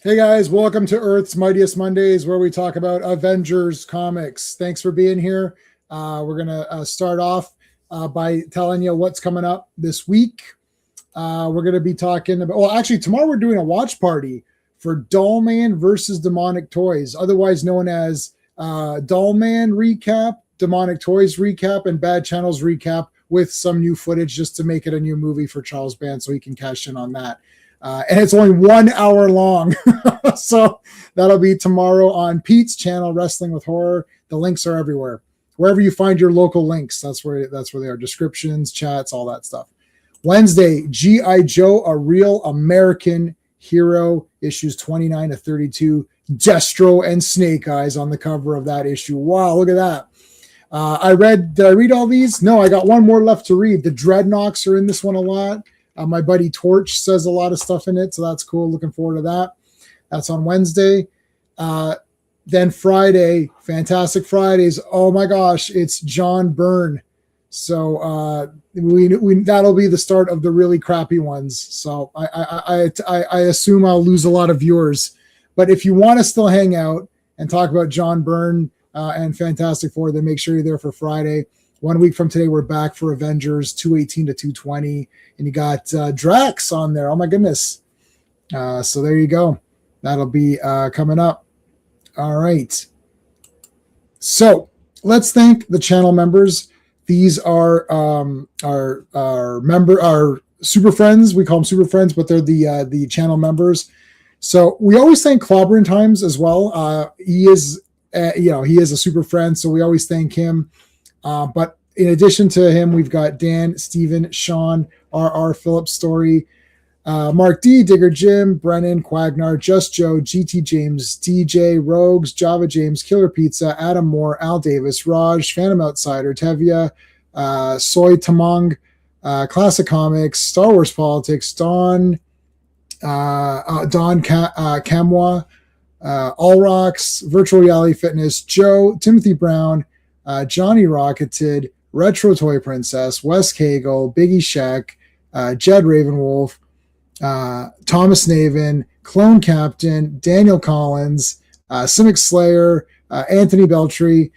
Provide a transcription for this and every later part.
Hey guys, welcome to Earth's Mightiest Mondays, where we talk about Avengers comics. Thanks for being here. We're going to start off by telling you what's coming up this week. We're going to be talking about, well, actually, tomorrow we're doing a watch party for Dollman versus Demonic Toys, otherwise known as Dollman recap, Demonic Toys recap, and Bad Channels recap with some new footage just to make it a new movie for Charles Band so he can cash in on that. And it's only 1 hour long. So that'll be tomorrow on Pete's channel, Wrestling with Horror. The links are everywhere. Wherever you find your local links, that's where they are. Descriptions, chats, all that stuff. Wednesday, G.I. Joe, A Real American Hero, issues 29 to 32. Destro and Snake Eyes on the cover of that issue. Wow, look at that. Did I read all these? No, I got one more left to read. The Dreadnoks are in this one a lot. My buddy Torch says a lot of stuff in it, so that's cool. Looking forward to that. That's on Wednesday. Then Friday, Fantastic Fridays. Oh my gosh, it's John Byrne. So we that'll be the start of the really crappy ones. So I assume I'll lose a lot of viewers. But if you want to still hang out and talk about John Byrne and Fantastic Four, then make sure you're there for Friday. 1 week from today, we're back for Avengers 218 to 220. And you got Drax on there. Oh, my goodness. So there you go. That'll be coming up. All right. So let's thank the channel members. These are our super friends. We call them super friends, but they're the channel members. So we always thank Clobbering Times as well. He is a super friend, so we always thank him. But in addition to him, we've got Dan, Steven, Sean, R.R. Phillips Story, Mark D, Digger Jim, Brennan, Quagnar, Just Joe, GT James, DJ, Rogues, Java James, Killer Pizza, Adam Moore, Al Davis, Raj, Phantom Outsider, Tevia, Soy Tamang, Classic Comics, Star Wars Politics, Don Kamwa, All Rocks, Virtual Reality Fitness, Joe, Timothy Brown, Johnny Rocketed, Retro Toy Princess, Wes Cagle, Biggie Shack, Jed Ravenwolf, Thomas Naven, Clone Captain, Daniel Collins, Simic Slayer, Anthony Beltry,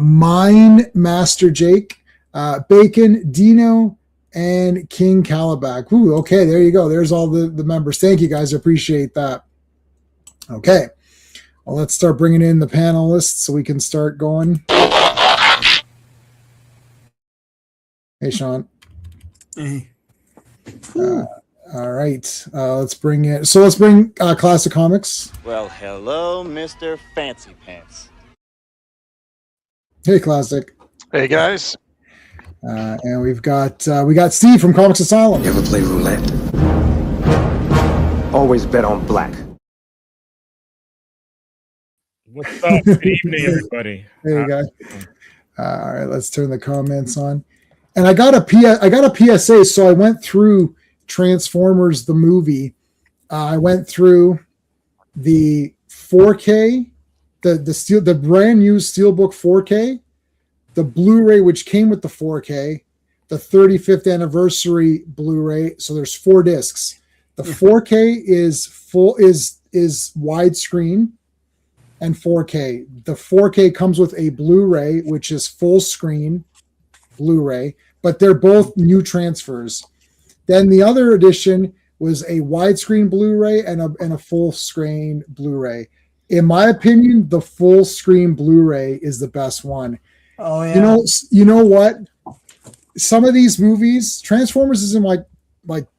Mine Master Jake, Bacon, Dino, and King Calabac. Ooh, okay, there you go. There's all the members. Thank you, guys. I appreciate that. Okay. Well, let's start bringing in the panelists so we can start going. Hey, Sean. Hey. All right. Let's bring Classic Comics. Well, hello, Mr. Fancy Pants. Hey, Classic. Hey, guys. And we got Steve from Comics Asylum. You ever play roulette? Always bet on black. What's up? Good evening, everybody. Hey, guys. All right, let's turn the comments on. And I got a PSA, so I went through Transformers the movie. I went through the 4K, the brand new Steelbook 4K, the Blu-ray which came with the 4K, the 35th anniversary Blu-ray. So there's 4 discs. The 4K is widescreen and 4K. The 4K comes with a Blu-ray, which is full screen Blu-ray, but they're both new transfers. Then the other edition was a widescreen Blu-ray and a full screen Blu-ray. In my opinion, the full screen Blu-ray is the best one. Oh yeah. You know what? Some of these movies, Transformers isn't like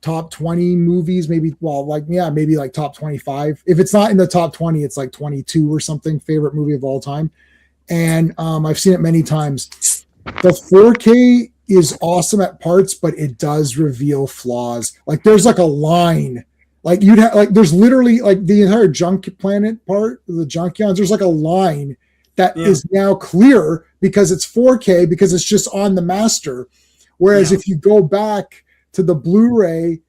top 20 movies, maybe like top 25. If it's not in the top 20, it's like 22 or something, favorite movie of all time. And I've seen it many times. The 4K is awesome at parts, but it does reveal flaws. Like there's like a line, like there's literally like the entire Junk Planet part, the Junkions, there's like a line that is now clear because it's 4K, because it's just on the master. Whereas if you go back to the Blu-ray,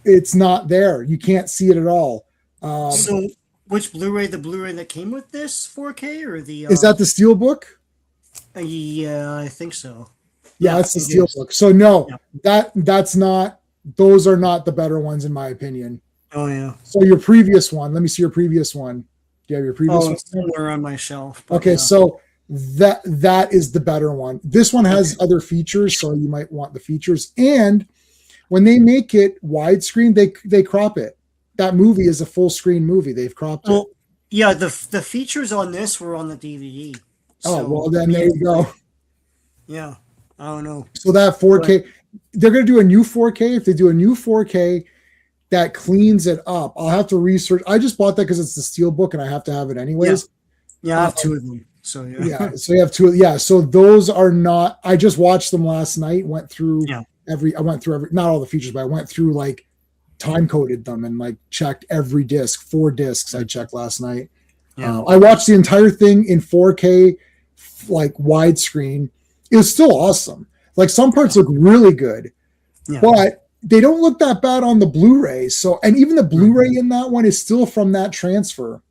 it's not there. You can't see it at all. So which Blu-ray? The Blu-ray that came with this 4K or the... Is that the Steelbook? Yeah, I think so. Yeah, that's the Steelbook. So no, that's not. Those are not the better ones in my opinion. Oh yeah. So your previous one. Let me see your previous one. Do you have your previous Oh, one? it's somewhere on my shelf. but Okay, yeah. so that is the better one. This one has other features, so you might want the features. And when they make it widescreen, they crop it. That movie is a full screen movie. They've cropped it. Well, yeah, the features on this were on the DVD. Oh, So, well, then there you go. Yeah, I don't know. So that 4K, they're going to do a new 4K. If they do a new 4K that cleans it up, I'll have to research. I just bought that because it's the Steelbook and I have to have it anyways. Yeah, I have two of them. So yeah. Yeah. So you have two. Yeah. So those are not, I just watched them last night, went through not all the features, but I went through like time coded them and like checked every disc, 4 discs I checked last night. Yeah. I watched the entire thing in 4K, like widescreen. It was still awesome. Like some parts look really good, but they don't look that bad on the Blu-ray. So, and even the Blu-ray in that one is still from that transfer.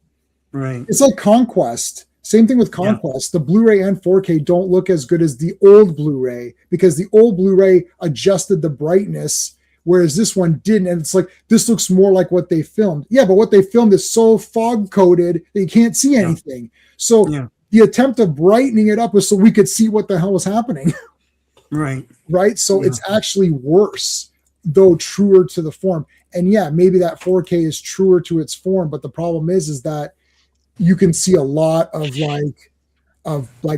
Right. It's like Conquest. Same thing with Conquest. The Blu-ray and 4K don't look as good as the old Blu-ray because the old Blu-ray adjusted the brightness, whereas this one didn't. And it's like, this looks more like what they filmed. Yeah, but what they filmed is so fog-coated that you can't see anything. So the attempt of brightening it up was so we could see what the hell was happening. Right. Right? So it's actually worse, though truer to the form. And yeah, maybe that 4K is truer to its form, but the problem is that you can see a lot of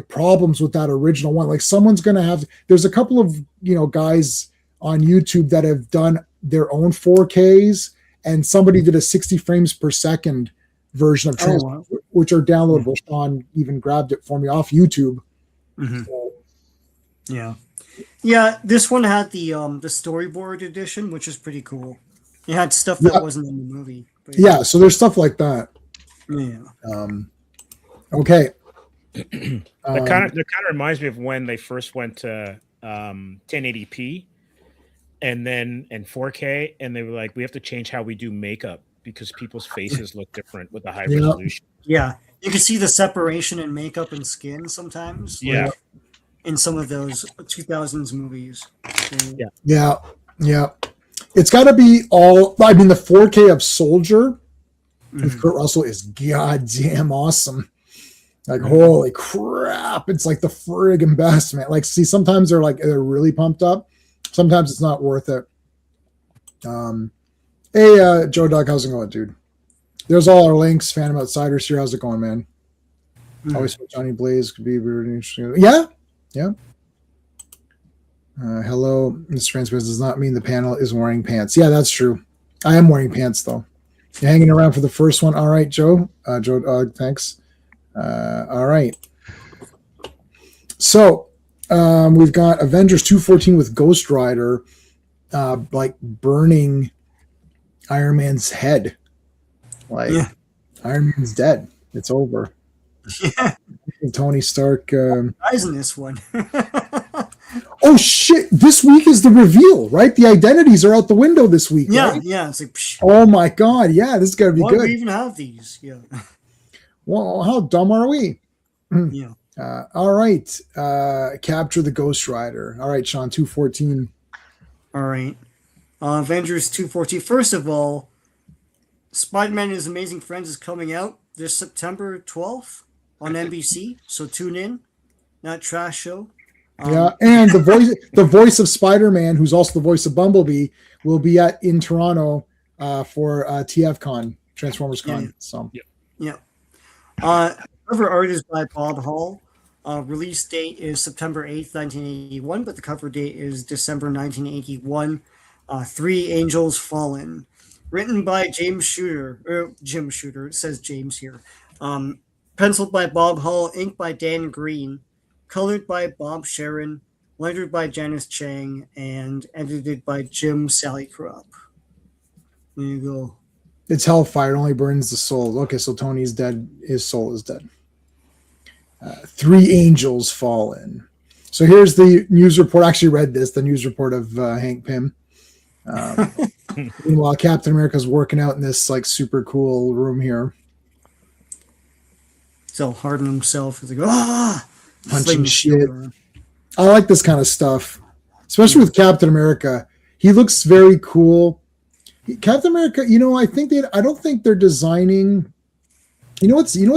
problems with that original one. Like someone's going to have, there's a couple of, guys on YouTube that have done their own 4Ks, and somebody did a 60 frames per second version of Transformers, which are downloadable. Sean even grabbed it for me off YouTube. Mm-hmm. So, yeah. This one had the storyboard edition, which is pretty cool. It had stuff that wasn't in the movie. But so there's stuff like that. Yeah. Okay. That kind of reminds me of when they first went to 1080p and 4K, and they were like, we have to change how we do makeup because people's faces look different with the high resolution. Yeah, you can see the separation in makeup and skin sometimes. Yeah. In some of those 2000s movies. Yeah. It's got to be the 4K of Soldier with Kurt Russell is goddamn awesome. Like, holy crap. It's like the friggin' best, man. Like, see, sometimes they're really pumped up. Sometimes it's not worth it. Hey, Joe Doug, how's it going, dude? There's all our links. Phantom Outsiders here. How's it going, man? Always thought Johnny Blaze could be really interesting. Yeah. Hello, Mr. Transparency does not mean the panel is wearing pants. Yeah, that's true. I am wearing pants, though. You're hanging around for the first one. All right, Joe. Thanks. All right. So we've got Avengers 214 with Ghost Rider, burning Iron Man's head. Iron Man's dead. It's over. Yeah. Tony Stark. Eyes in this one. Oh shit! This week is the reveal, right? The identities are out the window this week. Yeah, right? yeah. It's like, psh, oh my god! Yeah, this is gonna be why good. do we even have these? Yeah. Well, how dumb are we? Yeah. All right. Capture the Ghost Rider. All right, Sean. 214. All right. Avengers 214. First of all, Spider-Man and His Amazing Friends is coming out this September 12th on NBC. So tune in. Not trash show. Yeah, and the voice of Spider-Man, who's also the voice of Bumblebee, will be in Toronto for TFCon, Transformers Con. Yeah. So cover art is by Bob Hall. Release date is September 8th, 1981, but the cover date is December 1981. Three Angels Fallen. Written by Jim Shooter. It says James here. Penciled by Bob Hall, inked by Dan Green. Colored by Bob Sharon, lettered by Janice Chang, and edited by Jim Sallycrop. There you go. It's hellfire. It only burns the soul. Okay, so Tony's dead. His soul is dead. Three angels fallen. So here's the news report. I actually read this, the news report of Hank Pym. Meanwhile, Captain America's working out in this super cool room here. So hard on himself as they go, punching shit. I like this kind of stuff, especially with Captain America. He looks very cool. Captain America. I don't think they're designing. Here's the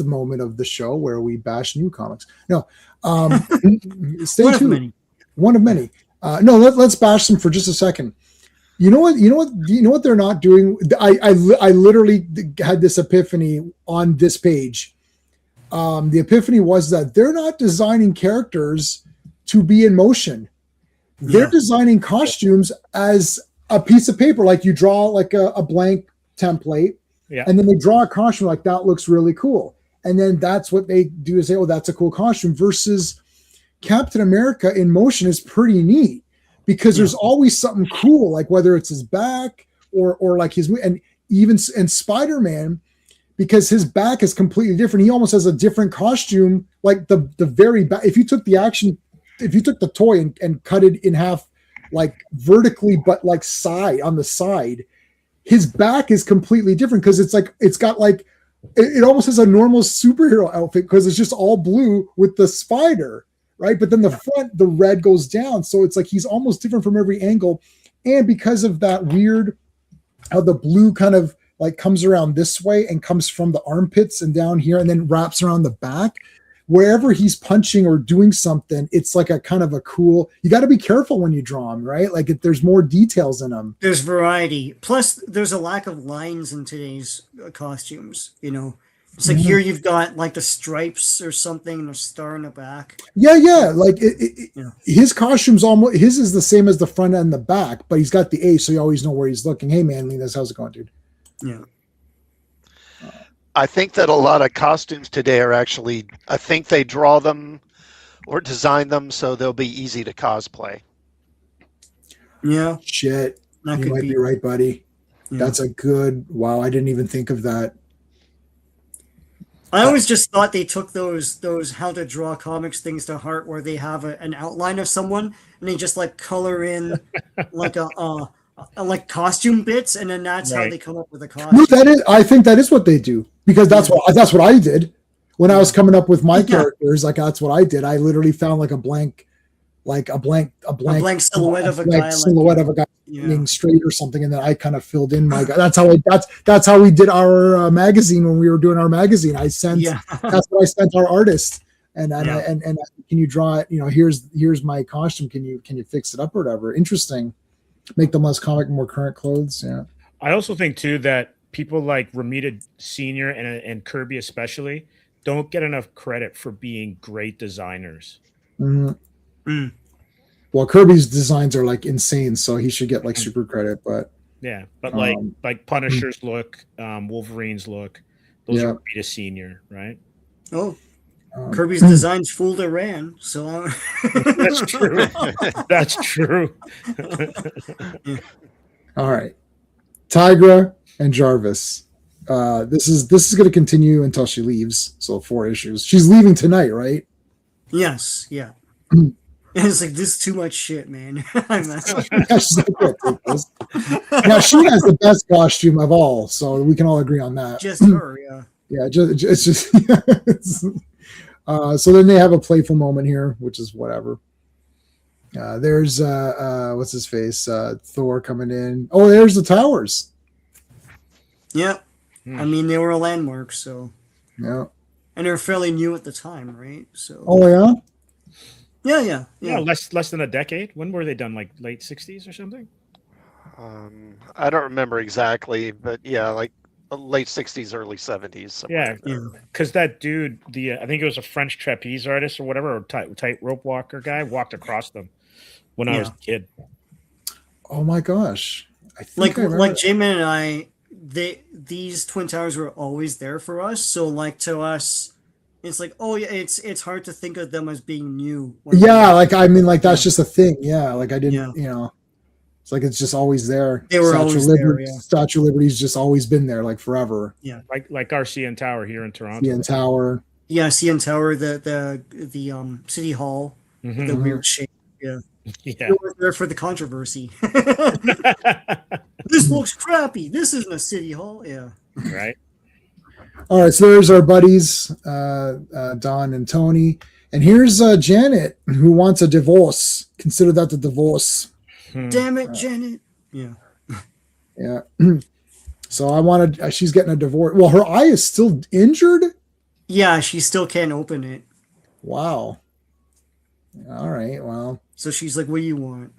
moment of the show where we bash new comics. No, stay One of tuned. many. One of many. No, let's bash them for just a second. You know what they're not doing. I literally had this epiphany on this page. The epiphany was that they're not designing characters to be in motion. They're designing costumes as a piece of paper, like you draw like a blank template, and then they draw a costume like that looks really cool, and then that's what they do is say, oh, that's a cool costume. Versus Captain America in motion is pretty neat because there's always something cool, like whether it's his back or like his, and even in Spider-Man, because his back is completely different. He almost has a different costume, like the very back. If you took the toy and cut it in half, like vertically, but like on the side, his back is completely different because it's got like it almost has a normal superhero outfit because it's just all blue with the spider, right? But then the front, the red goes down, so it's like he's almost different from every angle. And because of that weird, how the blue kind of like comes around this way and comes from the armpits and down here and then wraps around the back. Wherever he's punching or doing something, it's like a kind of a cool. You got to be careful when you draw him, right? Like there's more details in them. There's variety. Plus, there's a lack of lines in today's costumes. It's like here you've got like the stripes or something, and a star in the back. Yeah. Like his costume's almost his is the same as the front and the back, but he's got the A, so you always know where he's looking. Hey, Manliness, how's it going, dude? Yeah. I think that a lot of costumes today are actually, I think they draw them or design them so they'll be easy to cosplay. Yeah. Shit. That You could might be right, buddy. Yeah. That's a good, wow, I didn't even think of that. I always just thought they took those how to draw comics things to heart, where they have an outline of someone and they just like color in like like costume bits, and then that's how they come up with a costume. No, I think that is what they do, because that's what I did when I was coming up with my characters. Like that's what I did. I literally found like a blank silhouette of a guy, being straight or something, and then I kind of filled in my guy. That's how we did our magazine when we were doing our magazine. That's what I sent our artist, and can you draw it? Here's my costume. Can you fix it up or whatever? Interesting. Make them less comic, more current clothes. Yeah. I also think too that people like Ramita Senior and Kirby especially don't get enough credit for being great designers. Mm-hmm. Well, Kirby's designs are like insane, so he should get like super credit. But like Punisher's look, Wolverine's look, those are Ramita Senior, right? Oh. Kirby's designs fooled Iran, so that's true. That's true. All right, Tigra and Jarvis. This is going to continue until she leaves. So 4 issues. She's leaving tonight, right? Yes. Yeah. And it's like, this is too much shit, man. Now she has the best costume of all, so we can all agree on that. Just her, yeah. Yeah, it's just. So then they have a playful moment here, which is whatever. There's what's his face? Thor coming in. Oh, there's the towers. Yeah. I mean, they were a landmark, so. Yeah. And they're fairly new at the time, right? So. Oh yeah. Yeah. Less than a decade. When were they done? Like late 60s or something? I don't remember exactly, but yeah, like late 60s, early 70s. Yeah, because that dude, I think it was a French trapeze artist or whatever, or tight rope walker guy, walked across them when I was a kid. Oh my gosh! Like J-Man and I, these Twin Towers were always there for us. So like to us, it's like, oh yeah, it's hard to think of them as being new. Yeah, like I mean, like that's just a thing. Yeah, like I didn't, It's like it's just always there. They were always there. Yeah. Statue of Liberty's just always been there, like forever. Yeah, like our CN Tower here in Toronto. CN Tower. Yeah, CN Tower, the City Hall, the weird shape. Yeah, they were there for the controversy. This looks crappy. This isn't a City Hall. Yeah. Right. All right, so there's our buddies, Don and Tony, and here's Janet, who wants a divorce. Consider that the divorce. Damn it, Janet. Yeah. Yeah. So I wanted. She's getting a divorce. Well, her eye is still injured. Yeah, she still can't open it. Wow. All right. Well, So she's like, "What do you want?"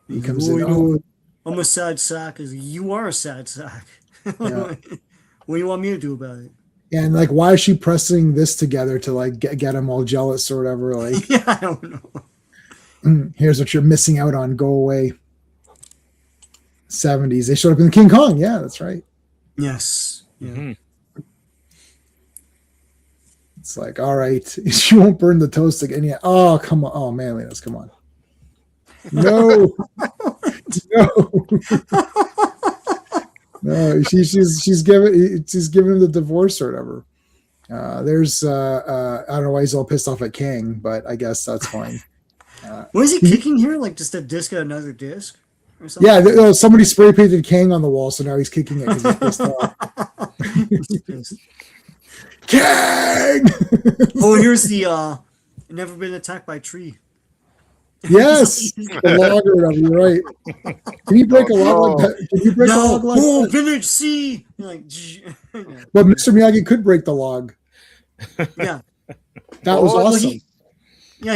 he He's comes like, in. "Oh, you know, Oh, I'm a sad sack." Is you are a sad sack. Yeah. What do you want me to do about it? and like, why is she pressing this together to like get him all jealous or whatever? Like, Yeah, I don't know. here's what you're missing out on. Go away. 70s. They showed up in King Kong. Yeah, that's right. Yes. Yeah. Mhm. It's like, all right, she won't burn the toast again. Yeah. Oh, come on. Oh, man, Linus, come on. No, no, no. She's giving him the divorce or whatever. There's I don't know why he's all pissed off at Kang, but I guess that's fine. Was he kicking here like just a disc at another disc? Or something? Yeah, somebody spray painted Kang on the wall, so now he's kicking it because he's pissed off. He's pissed. Kang! Oh, here's the never been attacked by a tree. Yes, the log or whatever. You're right. Can you break a log like that? Can you break a No, log like oh, that? village C. You're like, But Mr. Miyagi could break the log. yeah, That was Well, awesome.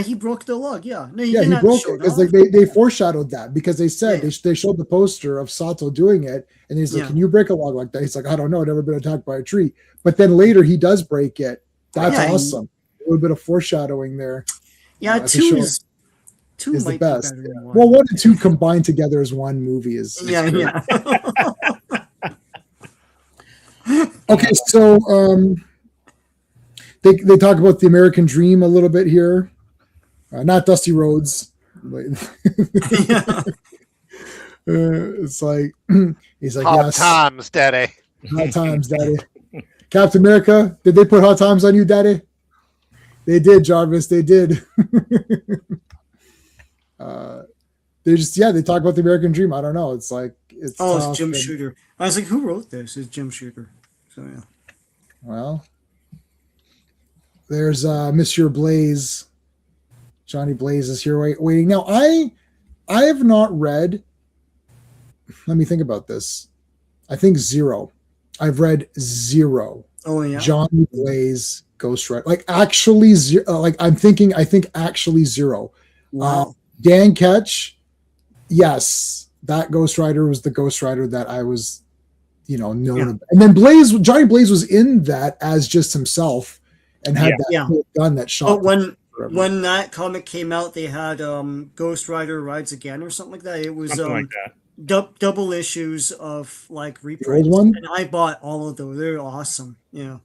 he broke the log. Yeah, no, Yeah, didn't he have to broke show it because off. they foreshadowed that because they said Yeah. they showed the poster of Sato doing it, and he's like, Yeah. "Can you break a log like that?" He's like, "I don't know, I've never been attacked by a tree." But then later he does break it. That's Yeah, awesome. A little bit of foreshadowing there. Yeah, to two show is two is the might best. be better than one. Well, 1 and 2 combined together as one movie is yeah, great. yeah. Okay, so they talk about the American dream a little bit here. Not Dusty Rhodes. But Yeah. it's like he's like, Hot yes, times, Daddy. hot times, Daddy. Captain America, did they put hot times on you, Daddy? They did, Jarvis. They did. They just they talk about the American dream. I don't know. It's like it's Oh, tough it's Jim and- Shooter. I was like, who wrote this? It's Jim Shooter. So yeah. Well, there's Monsieur Blaze. Johnny Blaze is here waiting. Now, I have not read. Let me think about this. I think 0. I've read 0. Oh yeah. Johnny Blaze Ghost Rider. Like actually 0. Like I think actually 0. Wow. Dan Ketch. Yes, that Ghost Rider was the Ghost Rider that I was, known. Yeah. And then Johnny Blaze was in that as just himself and had that Yeah. cool gun that shot. But when forever. when that comic came out, they had Ghost Rider Rides Again or something like that. It was Something like that. double issues of like old reprints, one? and I bought all of those. They're awesome. Yeah.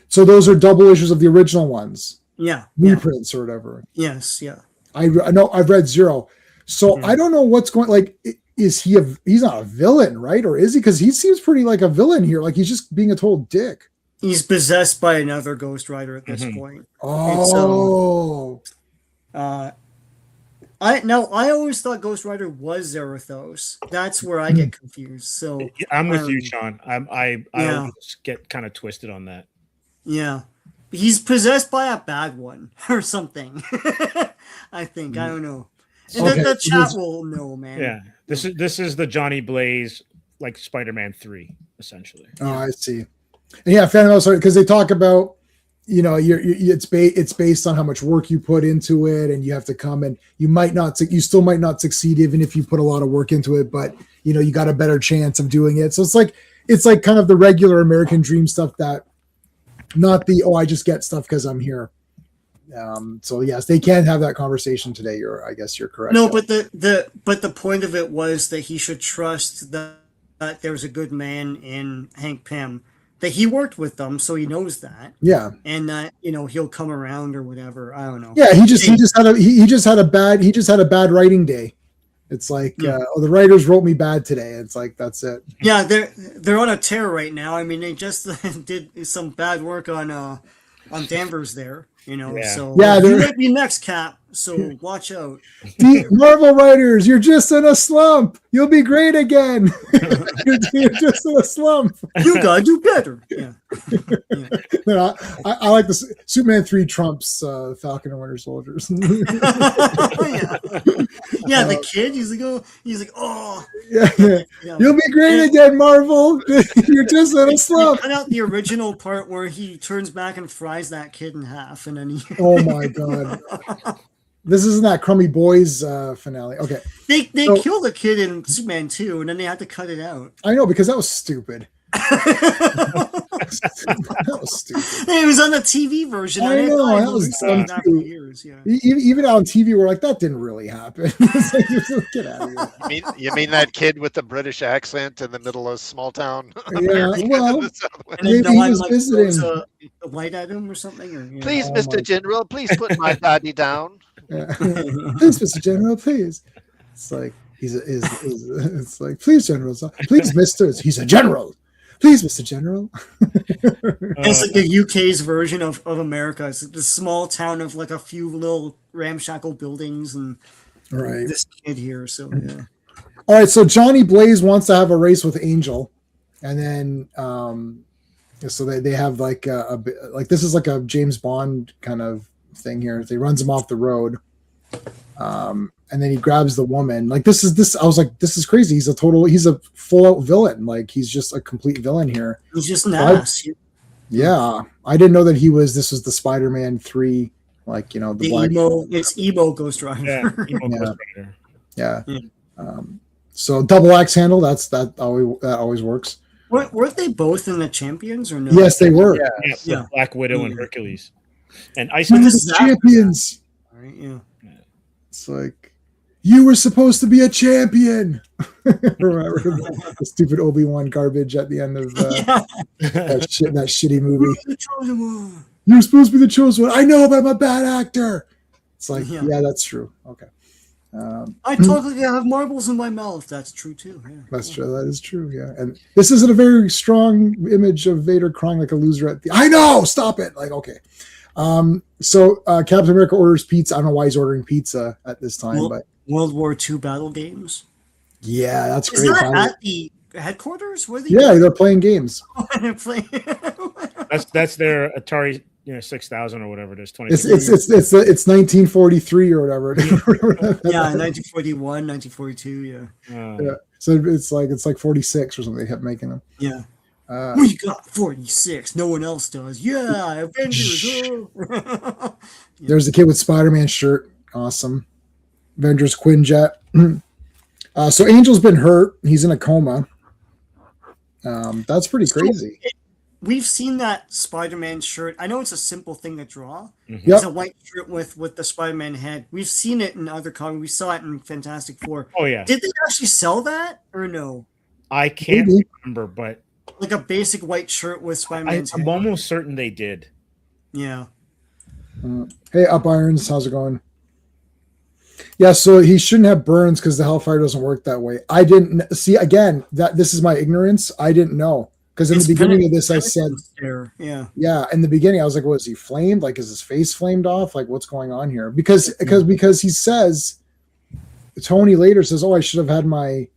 So those are double issues of the original ones, Yeah. reprints or whatever. Yes. Yeah. I know I've read 0. So Yeah. I don't know what's going. Like, is he he's not a villain, right? Or is he? Because he seems pretty like a villain here. Like he's just being a total dick. He's possessed by another Ghost Rider at this Mhm. point. Oh, I always thought Ghost Rider was Zarathos. That's where I get confused. So I'm with you, um, Sean. I yeah. always get kind of twisted on that. yeah, he's possessed by a bad one or something. I think I don't know. And Okay, the chat this- will know, man. Yeah, this is the Johnny Blaze like Spider-Man 3 essentially. oh, I see. And yeah, Phantom Menace, because they talk about, it's based on how much work you put into it, and you have to come and you still might not succeed even if you put a lot of work into it, but you got a better chance of doing it. So it's like kind of the regular American dream stuff, that not the I just get stuff because I'm here. So yes, they can have that conversation today. I guess you're correct. No, but the point of it was that he should trust that there's a good man in Hank Pym, that he worked with them, so he knows that, yeah. and that he'll come around or whatever. I don't know. Yeah, he just had a bad writing day. It's like, Yeah. the writers wrote me bad today. It's like, that's it. Yeah, they're on a tear right now. I mean, they just did some bad work on Danvers there, Yeah. So Yeah, you they're- might be next, Cap. So watch out. The Marvel writers, you're just in a slump. You'll be great again. You're just in a slump. You gotta do better. Yeah. Yeah. No, I like this. Superman 3 trumps Falcon and Winter Soldiers. Yeah. Yeah, the kid, he's like, oh. Yeah. Yeah. You'll be great again, Marvel. You're just in a They slump. cut out the original part where he turns back and fries that kid in half, and then he. Oh my god. This isn't that Crummy Boys finale. Okay. They So- killed the kid in Superman 2, and then they had to cut it out. I know, because that was stupid. It That was stupid. was on the TV version. I didn't know, know that was released dumb that too. for years. Yeah. Even on TV, we're like, that didn't really happen. It's like, just get out of here. You mean that kid with the British accent in the middle of small town? Yeah, well, And then maybe he Dawn, was visiting. throws a light at him or something. Or, yeah. Please, Oh my- Mr. General, please put my daddy down. Yeah. Please, Mr. General, please. It's like it's like, please, General. Please, Mr. He's a general. Please, Mr. General. It's like the UK's version of America. It's this small town of like a few little ramshackle buildings and Right. this kid here. So yeah. All right. So Johnny Blaze wants to have a race with Angel, and then so they have like like this is like a James Bond kind of thing here. He runs him off the road, and then he grabs the woman. Like this. I was like, this is crazy. He's a full out villain. Like he's just a complete villain here. He's just an ass. Yeah, I didn't know that this was the Spider-Man 3, like, the The black. it's emo Ghost Rider. Yeah, emo Yeah. Ghost Rider. Yeah. Yeah. So double axe handle. That always works. Weren't they both in the Champions or no? Yes, they were. Yeah. Yeah, Yeah. with Black Widow and Yeah. Hercules. And Ice We're What the is that? champions. All right, yeah. It's like, you were supposed to be a champion. Remember the stupid Obi-Wan garbage at the end of Yeah. that shitty movie. The chosen one. You're supposed to be the chosen one. I know, but I'm a bad actor. It's like, Yeah. yeah, that's true. Okay. I talk like I have marbles in my mouth. That's true too. Yeah. That's true. That is true. Yeah. And this isn't a very strong image of Vader crying like a loser at the. I know. Stop it. Like, okay. So Captain America orders pizza. I don't know why he's ordering pizza at this time, Well, but World War II battle games. yeah, that's Is great. that at the headquarters? Where they Yeah, they're playing games. they're playing. That's their Atari 6000 or whatever it is. It's 1943 or whatever. Yeah, 1941, 1942. Yeah. Yeah. So it's like 46 or something. They kept making them. Yeah. Uh, We got 46. No one else does. Yeah, Avengers. Oh. There's the kid with Spider-Man shirt. Awesome. Avengers Quinjet. So Angel's been hurt. He's in a coma. That's pretty crazy. We've seen that Spider-Man shirt. I know it's a simple thing to draw. Yep. It's a white shirt with the Spider-Man head. We've seen it in other comics. We saw it in Fantastic Four. Oh yeah, Did they actually sell that or no? I can't Maybe. remember, but Like a basic white shirt with Spider-Man's I'm head? almost certain they did. Yeah. Hey, Up Irons, how's it going? Yeah, so he shouldn't have burns because the Hellfire doesn't work that way. I didn't see again that this is my ignorance. I didn't know because in It's the beginning pen- of this, I said, there. Yeah. yeah. In the beginning, I was like, "Was he flamed? Like, is his face flamed off? Like, what's going on here?" Because he says, Tony later says, "Oh, I should have had my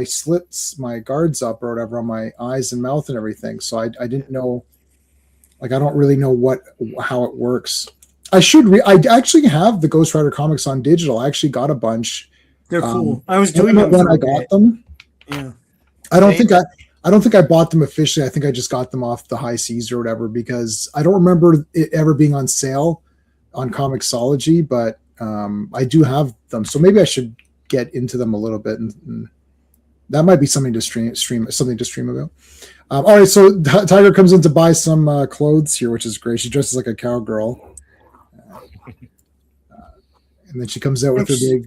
slits, my guards up or whatever on my eyes and mouth and everything." So I didn't know. Like, I don't really know how it works. I actually have the Ghost Rider comics on digital. I actually got a bunch. They're cool. I I was don't doing know them when for I a bit. got them. Yeah. I don't think I bought them officially. I think I just got them off the high seas or whatever because I don't remember it ever being on sale on Comixology, but I do have them. So maybe I should get into them a little bit, and that might be something to stream about. All right, so Tiger comes in to buy some clothes here, which is great. She dresses like a cowgirl, and then she comes out with her big.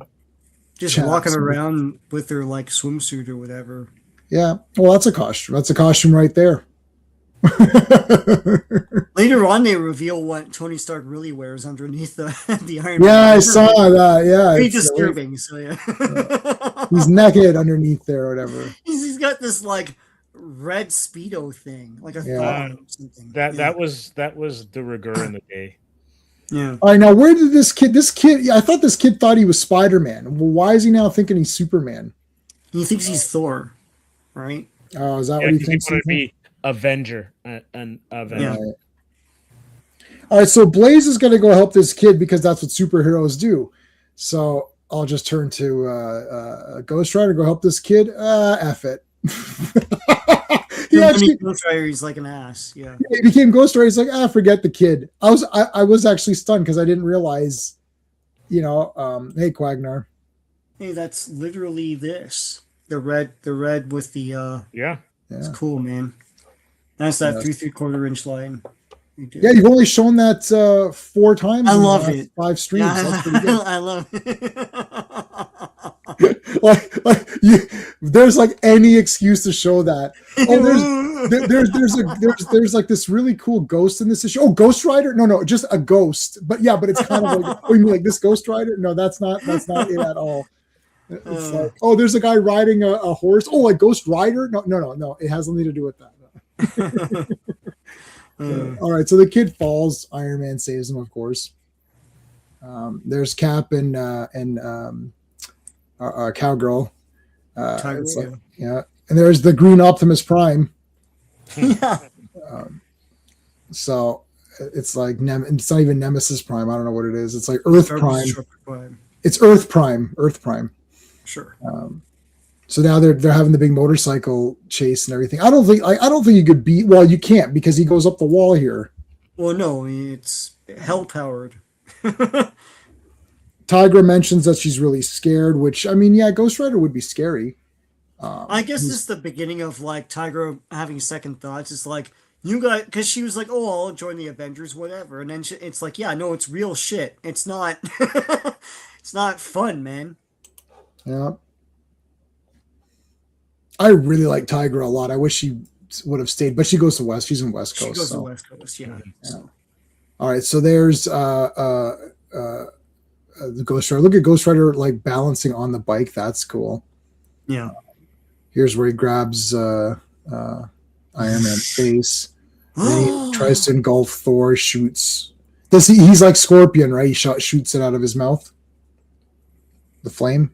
Just Chaps. walking around with their like swimsuit or whatever. Yeah, well, that's a costume. That's a costume right there. Later on, they reveal what Tony Stark really wears underneath the Iron Man. Yeah, I saw that. Yeah, Very it's, disturbing. So yeah, he's naked underneath there or whatever. he's got this like red speedo thing, like a Yeah. thong or something. That was de rigueur in the day. Yeah. All right, now where did this kid? I thought this kid thought he was Spider-Man. Well, why is he now thinking he's Superman? He thinks he's Thor, right? Oh, is that Yeah, what he 'cause he thinks? wanted to be Avenger, an Avenger. Yeah. Right. All right, so Blaze is going to go help this kid because that's what superheroes do. So I'll just turn to Ghost Rider, go help this kid. F it. He's like an ass. Yeah. He became Ghost Rider. He's like, forget the kid. I was actually stunned because I didn't realize, hey, Quagnar. Hey, that's literally this. The red with the Yeah. It's cool, man. That's that 3/4 inch line. Yeah, you've only shown that 4 times. I love it. 5 streams. Yeah, That's pretty good. I love it. There's like any excuse to show that. Oh, there's like this really cool ghost in this issue. Oh, Ghost Rider? No, just a ghost. But it's kind of like, you mean like this Ghost Rider? No, that's not it at all. It's like, there's a guy riding a horse. Oh, like Ghost Rider? No. It has nothing to do with that. All right, so the kid falls. Iron Man saves him, of course. There's Cap and Cowgirl. And there's the Green Optimus Prime. Yeah. So it's like it's not even Nemesis Prime. I don't know what it is. It's like Earth Prime. It's Earth Prime. Sure. So now they're having the big motorcycle chase and everything. I don't think you could beat. Well, you can't because he goes up the wall here. Well, no, it's hell powered. Tigra mentions that she's really scared, which Ghost Rider would be scary. I guess this is the beginning of like Tigra having second thoughts. It's like you got because she was like, "Oh, I'll join the Avengers, whatever," and then it's like, "Yeah, no, it's real shit. It's not. It's not fun, man." Yeah. I really like Tigra a lot. I wish she would have stayed, but she goes to West. She's in West Coast. She goes to West Coast, yeah. All right, so there's the Ghost Rider. Look at Ghost Rider like balancing on the bike. That's cool. Yeah. Here's where he grabs Iron Man's face. Then he tries to engulf Thor. Shoots. He's like Scorpion, right? He shoots it out of his mouth. The flame.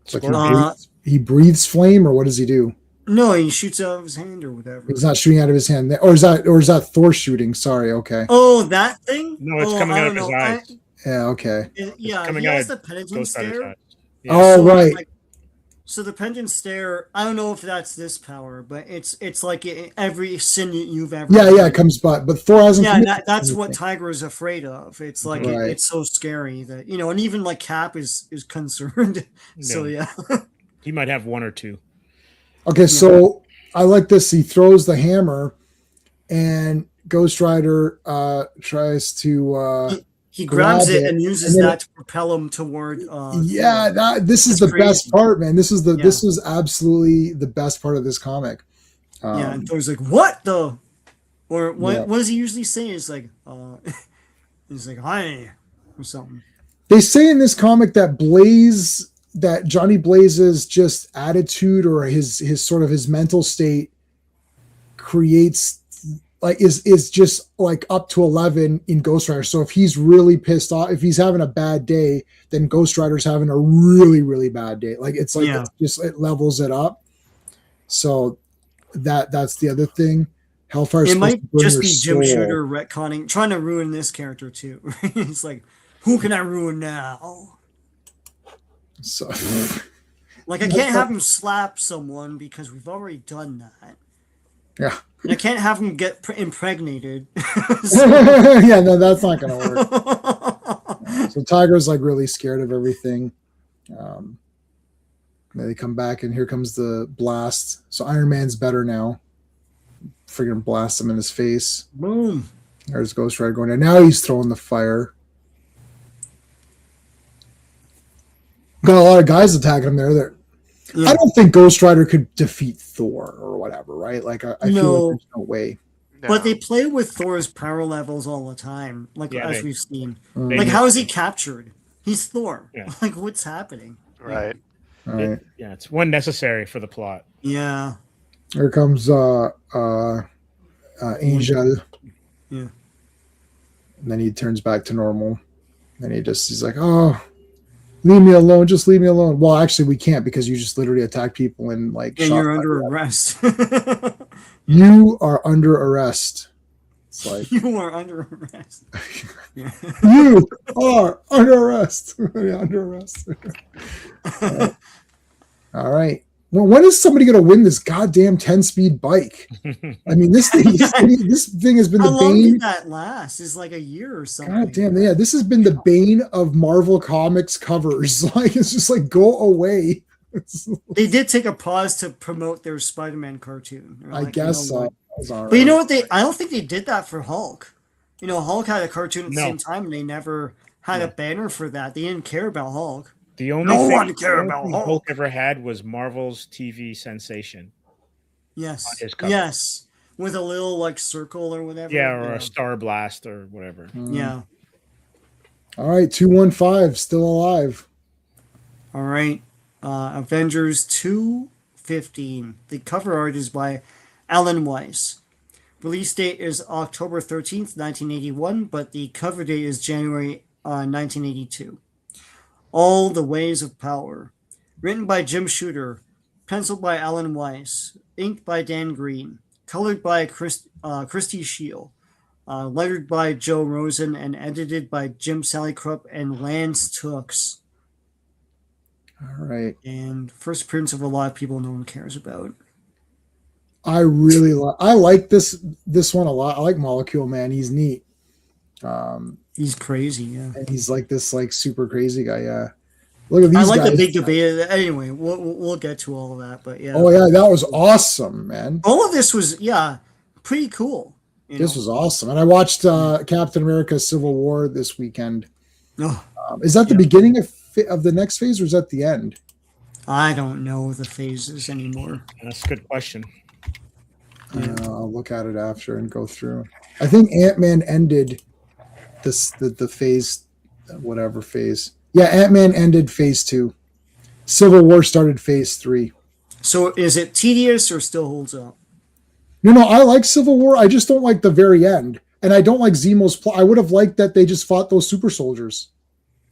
It's like he breathes flame, or what does he do? No, he shoots out of his hand or whatever. He's not shooting out of his hand, or is that Thor shooting? Sorry, okay. Oh, that thing? No, it's coming out of his eyes. Yeah, okay. Yeah, coming he out has of the penitent stare. Yeah. Oh, right. So the penitent stare. I don't know if that's this power, but it's like every sin you've ever. Yeah, it comes but Thor hasn't. Yeah, that's what Tiger is afraid of. It's like it's so scary that and even like Cap is concerned. So yeah, he might have 1 or 2. Okay, so I like this. He throws the hammer, and Ghost Rider tries to. He grabs it and uses that to propel him toward. This is the best part, man. This was absolutely the best part of this comic. And Thor's like, "What the?" Or what does he usually say? It's like, he's like, "Hi," or something. They say in this comic that Johnny Blaze's just attitude or his sort of his mental state creates like is just like up to 11 in Ghost Rider. So if he's really pissed off, if he's having a bad day, then Ghost Rider's having a really, really bad day. Like it's like it levels it up. So that's the other thing. Hellfire. It might just be Jim Shooter retconning, trying to ruin this character too. He's like, who can I ruin now? So like I can't have him slap someone because we've already done that. Yeah. And I can't have him get impregnated. Yeah, no, that's not going to work. So Tiger's like really scared of everything. Then they come back and here comes the blast. So Iron Man's better now. Friggin' blast him in his face. Boom. There's Ghost Rider going down. Now he's throwing the fire. Got a lot of guys attacking him there. I don't think Ghost Rider could defeat Thor or whatever, right? Like I feel like there's no way. No. But they play with Thor's power levels all the time, like we've seen. Mm. Like how is he captured? He's Thor. Yeah. Like what's happening? Right. It's one necessary for the plot. Yeah. Here comes Angel. Yeah. And then he turns back to normal. And he's like, oh. Leave me alone. Just leave me alone. Well, actually, we can't because you just literally attacked people and like. And you're under arrest. You are under arrest. It's like you are under arrest. Yeah. You are under arrest. Under arrest. All right. Well, when is somebody going to win this goddamn 10-speed bike? I mean, this thing has been How the long bane. did that last? Is like a year or something. God damn, yeah, this has been the bane of Marvel Comics covers. Like, it's just like, go away. They did take a pause to promote their Spider-Man cartoon. They're I like, guess you know so. what? But you know what? I don't think they did that for Hulk. You know, Hulk had a cartoon at the No. same time, and they never had a banner for that. They didn't care about Hulk. The only No thing, one cared the only about thing Hulk. Hulk ever had was Marvel's TV sensation. On Yes. his cover. Yes. With a little like circle or whatever. Yeah, or a Star Blast or whatever. Yeah. All right, 215 still alive. All right. Avengers 215. The cover art is by Alan Weiss. Release date is October 13th, 1981, but the cover date is January 1982. All the Ways of Power. Written by Jim Shooter. Penciled by Alan Weiss. Inked by Dan Green. Colored by Christy Shield. Lettered by Joe Rosen and edited by Jim Salicrup and Lance Tooks. All right. And first appearance of a lot of people no one cares about. I really like this one a lot. I like Molecule Man. He's neat. He's crazy, yeah. And he's like this like super crazy guy. Yeah. Look at these I like guys. the big debate. Anyway, we'll get to all of that, but yeah. Oh yeah, that was awesome, man. All of this was pretty cool. This was awesome. And I watched Captain America Civil War this weekend. Oh, Is that the beginning of the next phase or is that the end? I don't know the phases anymore. That's a good question. I'll look at it after and go through. I think Ant-Man ended the phase, whatever phase. Yeah, Ant-Man ended phase 2. Civil War started phase 3. So is it tedious or still holds up? No, I like Civil War. I just don't like the very end. And I don't like Zemo's plot. I would have liked that they just fought those super soldiers.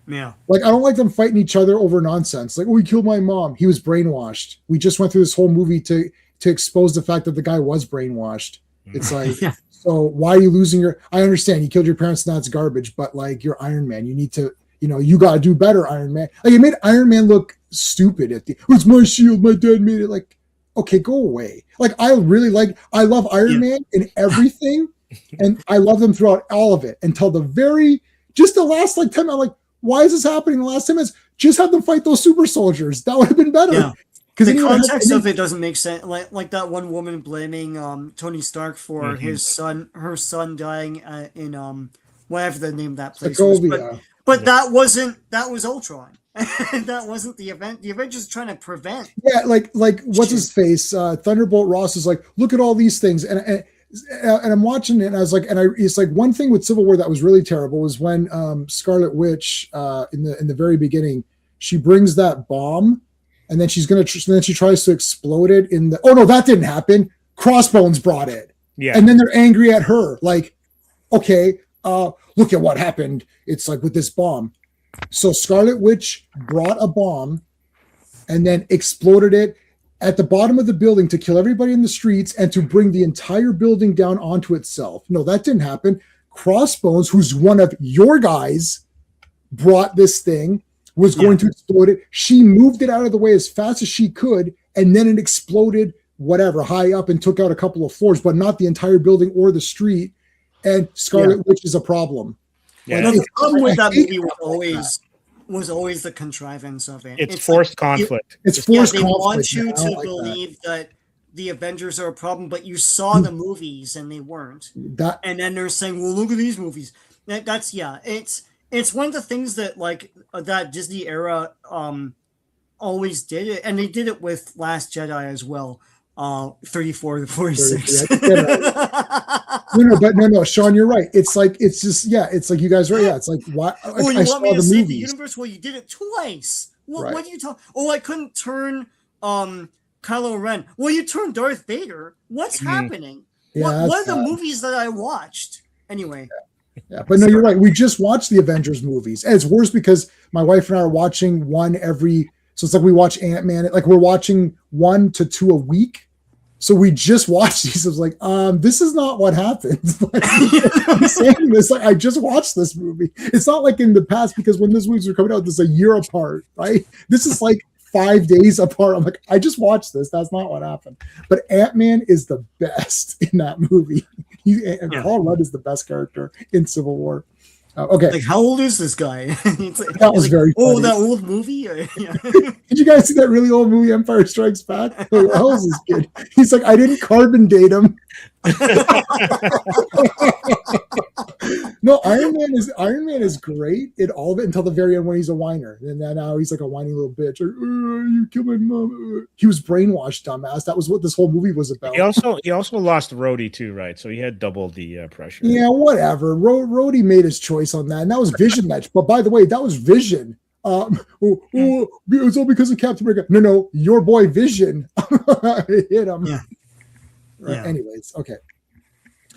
Yeah. Like, I don't like them fighting each other over nonsense. Like, oh, he killed my mom. He was brainwashed. We just went through this whole movie to expose the fact that the guy was brainwashed. It's like, Yeah. So why are you losing I understand you killed your parents and that's garbage, but like, you're Iron Man. You need to, you got to do better, Iron Man. Like, it made Iron Man look stupid at it's my shield. My dad made it. Like, okay, go away. Like, I love Iron Man in everything. And I love them throughout all of it until the last like 10 minutes. I'm like, why is this happening? The last 10 minutes, just have them fight those super soldiers. That would have been better. Yeah. The context of it doesn't make sense. Like that one woman blaming Tony Stark for her son dying in whatever the name of that place was. But that was Ultron. That wasn't the event. The Avengers trying to prevent. Yeah, like what's his face? Thunderbolt Ross is like, look at all these things, and I'm watching it, and I was like, it's like one thing with Civil War that was really terrible was when Scarlet Witch in the very beginning, she brings that bomb, and then she tries to explode it in the. Oh no, that didn't happen. Crossbones brought it. Yeah, and then they're angry at her. Like, okay, look at what happened. It's like with this bomb. So Scarlet Witch brought a bomb and then exploded it at the bottom of the building to kill everybody in the streets and to bring the entire building down onto itself. No, that didn't happen. Crossbones, who's one of your guys, brought this thing, was going to explode it. She moved it out of the way as fast as she could, and then it exploded whatever, high up and took out a couple of floors, but not the entire building or the street. And Scarlet Witch is a problem. Yeah. The problem with that movie was always the contrivance of it. It's forced conflict. It's forced they conflict. want you to believe that the Avengers are a problem, but you saw the movies and they weren't. And then they're saying, "Well, look at these movies." It's one of the things that like that Disney era always did it, and they did it with Last Jedi as well. 34 to 46. No, Sean, you're right. It's like you guys are right. Yeah, it's like why? Oh, you want me to save the universe? Well, you did it twice. What do you talk? Oh, I couldn't turn Kylo Ren. Well, you turned Darth Vader. What's happening? Yeah, what are the movies that I watched? Anyway. Yeah, but no, you're right. We just watched the Avengers movies. And it's worse because my wife and I are watching one every. So it's like we watch Ant-Man. Like we're watching 1 to 2 a week. So we just watched these. I was like, this is not what happens. Like, I'm saying this. Like, I just watched this movie. It's not like in the past because when these movies were coming out, this is a year apart, right? This is like 5 days apart. I'm like, I just watched this. That's not what happened. But Ant-Man is the best in that movie. Paul Rudd is the best character in Civil War. Okay. Like, how old is this guy? That was very funny. Oh, that old movie? Yeah. Did you guys see that really old movie, Empire Strikes Back? Like, what the hell is this kid? He's like, I didn't carbon date him. No, Iron Man is great in all of it until the very end when he's a whiner. And then now he's like a whiny little bitch. Like, you killed my mom. He was brainwashed, dumbass. That was what this whole movie was about. He also lost Rhodey too, right? So he had double the pressure. Yeah, whatever. Rhodey made his choice on that, and that was Vision match. But by the way, that was Vision. It's all because of Captain America. No, your boy Vision hit him. Yeah. Right. Yeah. Anyways, okay.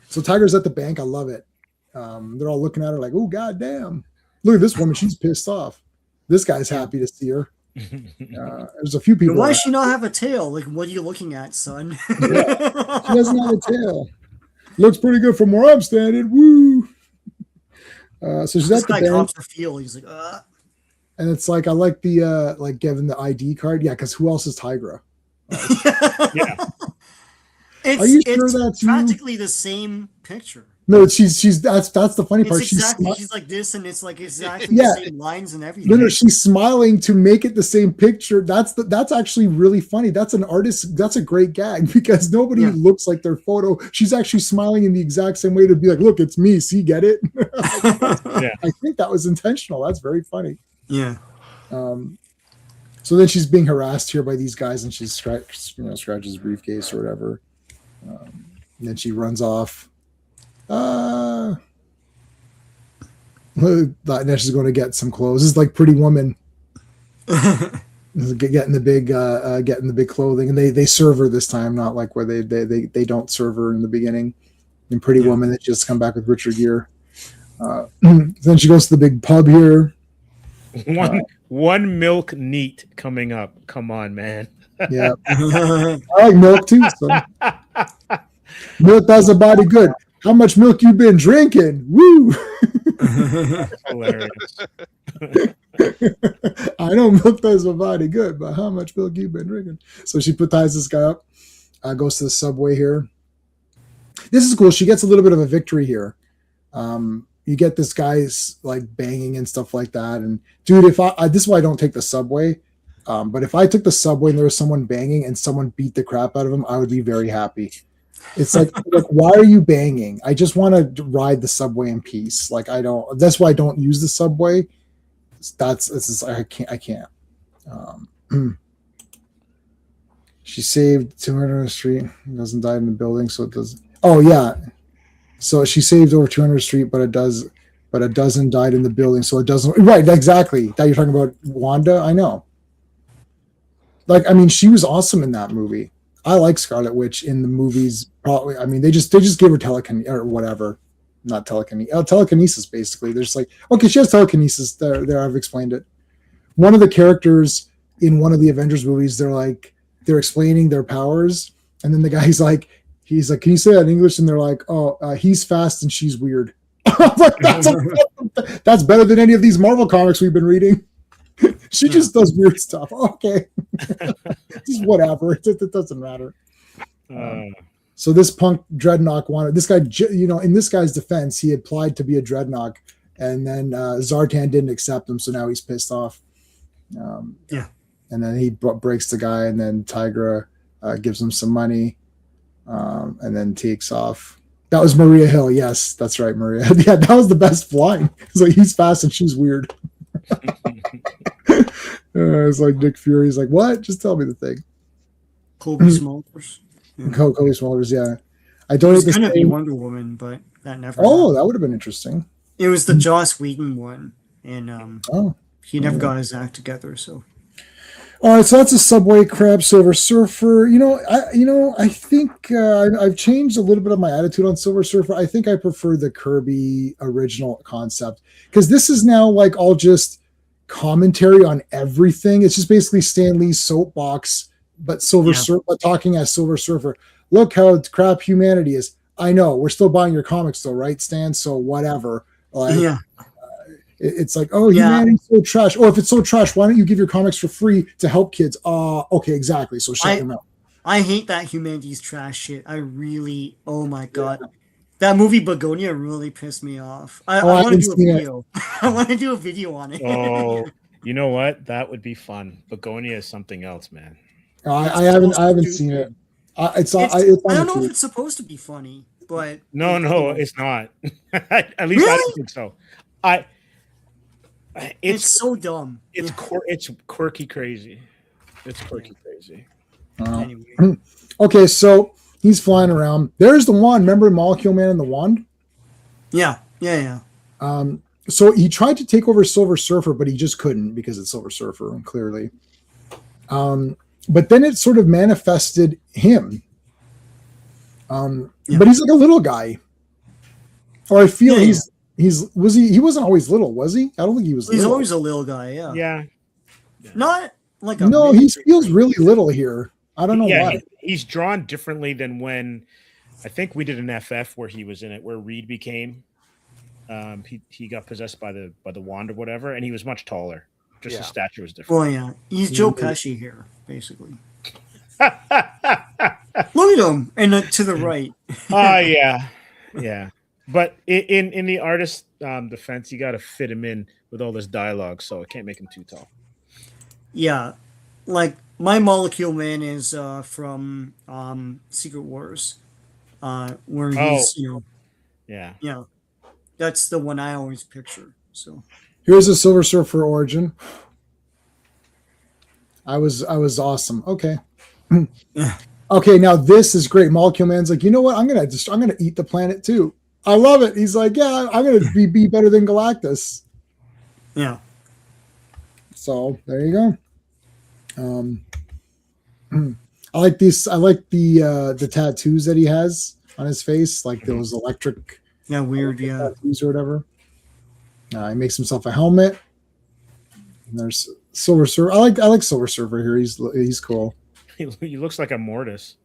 So Tiger's at the bank. I love it. They're all looking at her like, "Oh, goddamn! Look at this woman. She's pissed off. This guy's happy to see her." There's a few people. Why does she not have a tail? Like, what are you looking at, son? Yeah. She doesn't have a tail. Looks pretty good from where I'm standing. Woo! So she's This at the guy bank. cops the feel. He's like, And it's like, I like the like giving the ID card. Yeah, because who else is Tigra? Yeah. Are you sure it's that's you? practically the same picture. No, she's that's the funny It's part. exactly she's like this, and it's like exactly Yeah. the same lines and everything. No, she's smiling to make it the same picture. That's actually really funny. That's an artist. That's a great gag because nobody looks like their photo. She's actually smiling in the exact same way to be like, look, it's me. See, get it? Yeah. I think that was intentional. That's very funny. Yeah. So then she's being harassed here by these guys, and she scratches his briefcase or whatever. And then she runs off. Now she's going to get some clothes. This is like Pretty Woman. Getting the big clothing, and they serve her this time, not like where they don't serve her in the beginning. In Pretty Woman, they just come back with richer gear. Then she goes to the big pub here. One milk neat coming up. Come on, man. Yeah, I like milk too. So. Milk does a body good. How much milk you been drinking? Woo! Hilarious. I know milk does a body good, but how much milk you been drinking? So she ties this guy up. Goes to the subway here. This is cool. She gets a little bit of a victory here. You get this guy's like banging and stuff like that. And dude, if this is why I don't take the subway. But if I took the subway and there was someone banging and someone beat the crap out of him, I would be very happy. It's like, why are you banging? I just want to ride the subway in peace. Like that's why I don't use the subway. I can't. She saved 200 on the street. Doesn't die in the building. So it does. Oh yeah. So she saved over 200 street, but a dozen died in the building. So it doesn't. Right. Exactly. That you're talking about Wanda. I know. Like, I mean, she was awesome in that movie. I like Scarlet Witch in the movies. Probably, I mean, they just give her telekinesis or whatever, not telekinesis. Telekinesis, basically. They're just like, okay, she has telekinesis. There, I've explained it. One of the characters in one of the Avengers movies, they're explaining their powers, and then the guy's like, can you say that in English? And they're like, he's fast and she's weird. I'm like, that's better than any of these Marvel comics we've been reading. She just does weird stuff. Okay. Just whatever. It doesn't matter. So this punk Dreadnought wanted this guy, in this guy's defense, he applied to be a Dreadnought, and then Zartan didn't accept him. So now he's pissed off. And then he breaks the guy, and then Tigra gives him some money, and then takes off. That was Maria Hill. Yes, that's right, Maria. Yeah, that was the best line. It's like, he's fast and she's weird. It's like Nick Fury's like, what? Just tell me the thing. Kobe Smulders. Kobe Smulders, yeah. I It don't was going to be Wonder Woman, but that never happened. That would have been interesting. It was the Joss Whedon one, and he never got his act together. So, All right, so that's a Subway Crab Silver Surfer. I think I've changed a little bit of my attitude on Silver Surfer. I think I prefer the Kirby original concept because this is now like all just commentary on everything. It's just basically Stan Lee's soapbox, but but talking as Silver Surfer. Look how crap humanity is. I know we're still buying your comics though, right, Stan? So whatever. Like, Yeah. It's like, oh, humanity's so trash. Or if it's so trash, why don't you give your comics for free to help kids? Okay, exactly. So shut your mouth. I hate that humanity's trash shit. Oh my God. That movie Begonia really pissed me off. I want to do a video. I want to do a video on it. Oh, you know what? That would be fun. Begonia is something else, man. I haven't seen it. I don't know if it's supposed to be funny, but no, it's not. At least I don't think so. It's so dumb. It's quirky crazy. It's quirky crazy. Anyway. Okay, so he's flying around. There's the wand. Remember Molecule Man and the wand? Yeah. So he tried to take over Silver Surfer, but he just couldn't because it's Silver Surfer, clearly. But then it sort of manifested him. But he's like a little guy. Or I feel he wasn't always little, was he? I don't think he was. He's always a little guy, yeah. Not like he feels really little here. I don't know why. He's drawn differently than when I think we did an FF where he was in it, where Reed became he got possessed by the wand or whatever, and he was much taller. Just his stature was different. Well, yeah. He's Joe Pesci here, basically. Look at him and to the right. Yeah. But in the artist's defense, you got to fit him in with all this dialogue, so I can't make him too tall. Yeah, like my Molecule Man is from Secret Wars, where he's yeah, that's the one I always picture. So here's a Silver Surfer origin. I was awesome. Okay. Okay, now this is great. Molecule Man's like, you know what? I'm gonna eat the planet too. I love it. He's like, yeah, I'm gonna be better than Galactus. Yeah. So there you go. I like these. I like the tattoos that he has on his face, like those electric. Yeah, weird. Yeah, tattoos or whatever. He makes himself a helmet. And there's Silver Surfer. I like Silver Surfer here. He's cool. He looks like a Mortis.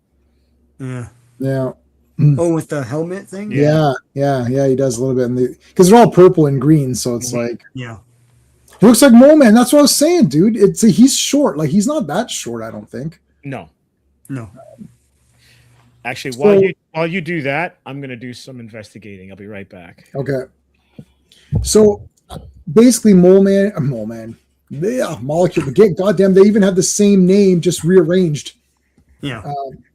Yeah. Yeah. Oh, with the helmet thing? Yeah, he does a little bit. Because they're all purple and green, so it's like... Yeah. He looks like Mole Man. That's what I was saying, dude. He's short. Like, he's not that short, I don't think. No. Actually, So, while you do that, I'm going to do some investigating. I'll be right back. Okay. So, basically, Mole Man. Yeah, Molecule. Goddamn, they even have the same name, just rearranged. Yeah.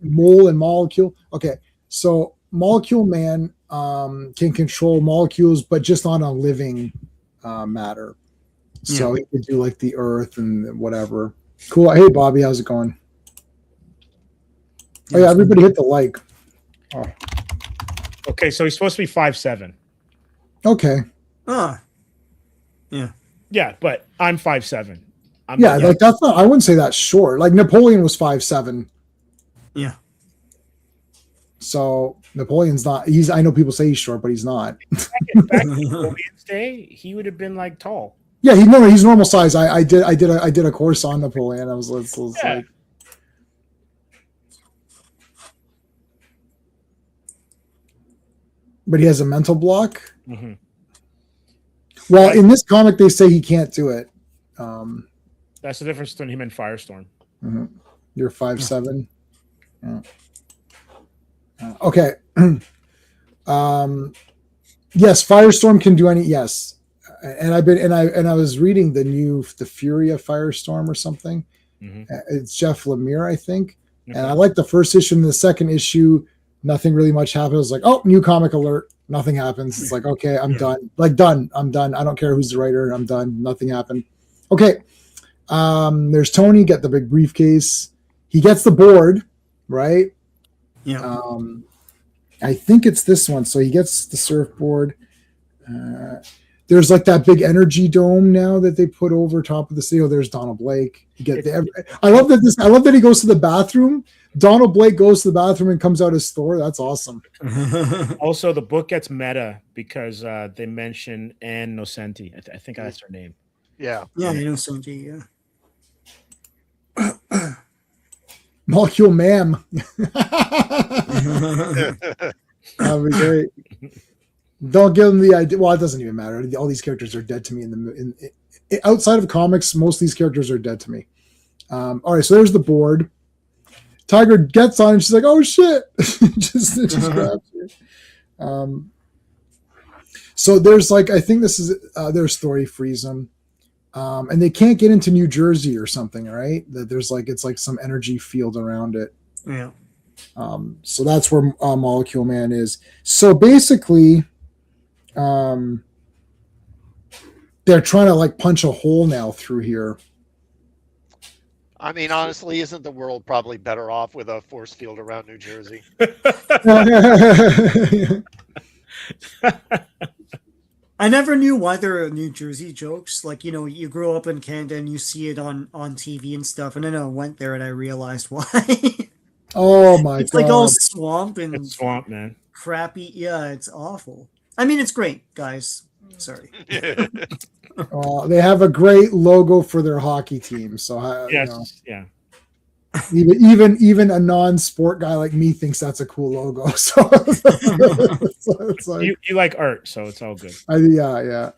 Mole and Molecule. Okay. So Molecule Man can control molecules, but just on a living matter. So he could do like the Earth and whatever. Cool. Hey, Bobby, how's it going? Oh yeah, everybody hit the like. Oh. Okay, so he's supposed to be 5'7". Okay. Yeah. Yeah, but I'm 5'7". Like that's not. I wouldn't say that's short. Like Napoleon was 5'7". Yeah. So Napoleon's not. I know people say he's short, but he's not. Back in Napoleon's day, he would have been like tall. Yeah, he's normal size. I did a course on Napoleon. I was like, but he has a mental block. Mm-hmm. Well, in this comic, they say he can't do it. That's the difference between him and Firestorm. Mm-hmm. You're 5'7". Yeah. Okay. Yes, Firestorm can do any. Yes, and I was reading the Fury of Firestorm or something. Mm-hmm. It's Jeff Lemire, I think, and I like the first issue and the second issue. Nothing really much happens. It's like, oh, new comic alert. Nothing happens. It's like, okay, I'm done. Like done. I'm done. I don't care who's the writer. I'm done. Nothing happened. Okay. There's Tony. Get the big briefcase. He gets the board, right? Yeah. I think it's this one. So he gets the surfboard. There's like that big energy dome now that they put over top of the city. Oh, there's Donald Blake. I love that he goes to the bathroom. Donald Blake goes to the bathroom and comes out as Thor. That's awesome. Also, the book gets meta because they mention Anne Nocenti. I think that's her name. Yeah. Yeah, Innocenti, yeah. Molecule Ma'am. That would be great. Don't give them the idea. Well, it doesn't even matter. All these characters are dead to me. Outside of comics, most of these characters are dead to me. All right, so there's the board. Tiger gets on and she's like, "Oh shit!" just grabs it. So there's like, I think this is their story frees them, and they can't get into New Jersey or something, right? That there's like, it's like some energy field around it. Yeah. So that's where Molecule Man is. So basically, they're trying to like punch a hole now through here. I mean, honestly, isn't the world probably better off with a force field around New Jersey? I never knew why there are New Jersey jokes. Like, you grow up in Canada and you see it on TV and stuff, and then I went there and I realized why. Oh my god! It's like all swamp and It's swamp, man. crappy. Yeah, it's awful. I mean, it's great, guys. Sorry. They have a great logo for their hockey team. So Yes, yeah. Even a non-sport guy like me thinks that's a cool logo. So it's like, You like art, so it's all good. yeah.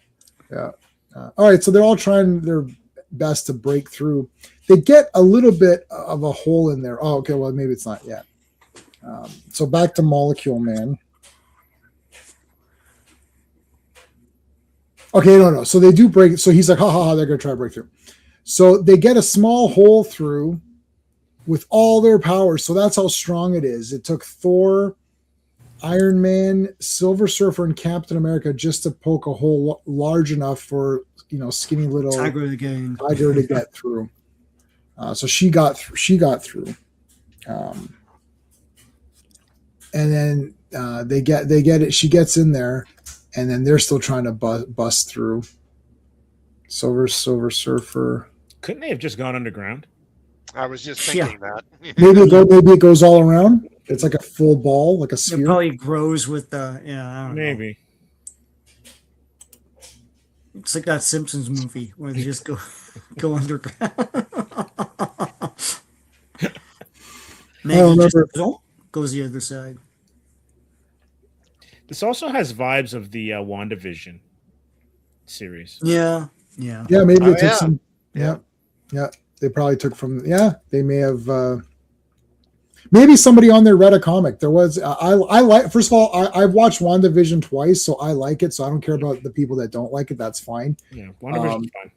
All right, so they're all trying their best to break through. They get a little bit of a hole in there. Oh, okay. Well, maybe it's not yet. So back to Molecule Man. Okay, no. So they do break. So he's like, ha, they're going to try to break through. So they get a small hole through with all their powers. So that's how strong it is. It took Thor, Iron Man, Silver Surfer, and Captain America just to poke a hole large enough for, skinny little Tiger again. Tiger to get through. So she got through. And then they get it. She gets in there. And then they're still trying to bust through. Silver Surfer. Couldn't they have just gone underground? I was just thinking that. Maybe it goes all around. It's like a full ball, like a sphere. It probably grows with the I don't know. Maybe. It's like that Simpsons movie where they just go underground. Maggie just goes the other side. This also has vibes of the WandaVision series. Yeah. Yeah, maybe they took some. Yeah. They probably took from. Yeah, they may have. Maybe somebody on there read a comic. There was. I like. First of all, I've watched WandaVision twice, so I like it. So I don't care about the people that don't like it. That's fine. Yeah, WandaVision's fine.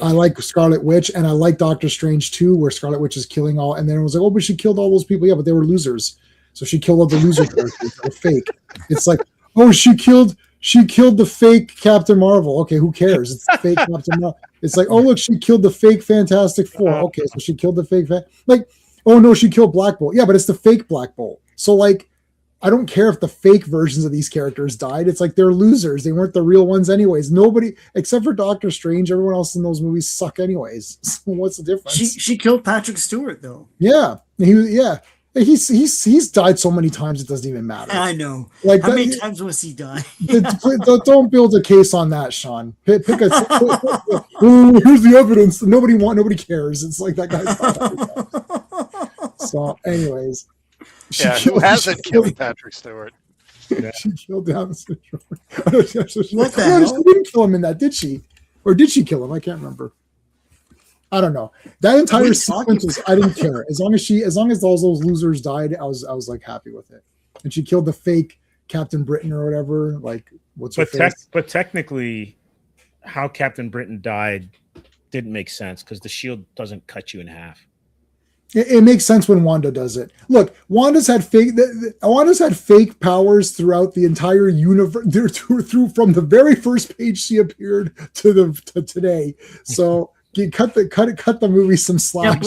I like Scarlet Witch, and I like Doctor Strange too, where Scarlet Witch is killing all. And then it was like, oh, but she killed all those people. Yeah, but they were losers. So she killed all the loser characters that were fake. It's like, oh, she killed the fake Captain Marvel. Okay, who cares? It's the fake Captain Marvel. It's like, oh, look, she killed the fake Fantastic Four. Okay, so she killed the fake. Oh no, she killed Black Bolt. Yeah, but it's the fake Black Bolt. So like, I don't care if the fake versions of these characters died. It's like they're losers. They weren't the real ones anyways. Nobody except for Doctor Strange. Everyone else in those movies suck anyways. So what's the difference? She killed Patrick Stewart though. Yeah, He's died so many times it doesn't even matter. I know. Like how many times was he die? Don't build a case on that, Sean. Pick here's the evidence. Nobody cares. It's like that guy's died. So, anyways, who hasn't killed Patrick Stewart? Yeah. She killed Down syndrome. What the hell? She didn't kill him in that, did she? Or did she kill him? I can't remember. I don't know. That entire sequence was, I didn't care. As long as all those losers died, I was like happy with it. And she killed the fake Captain Britain or whatever. Like, what's her face? But technically, how Captain Britain died didn't make sense because the shield doesn't cut you in half. It makes sense when Wanda does it. Look, Wanda's had fake powers throughout the entire universe, through from the very first page she appeared to today. So cut the movie some slack.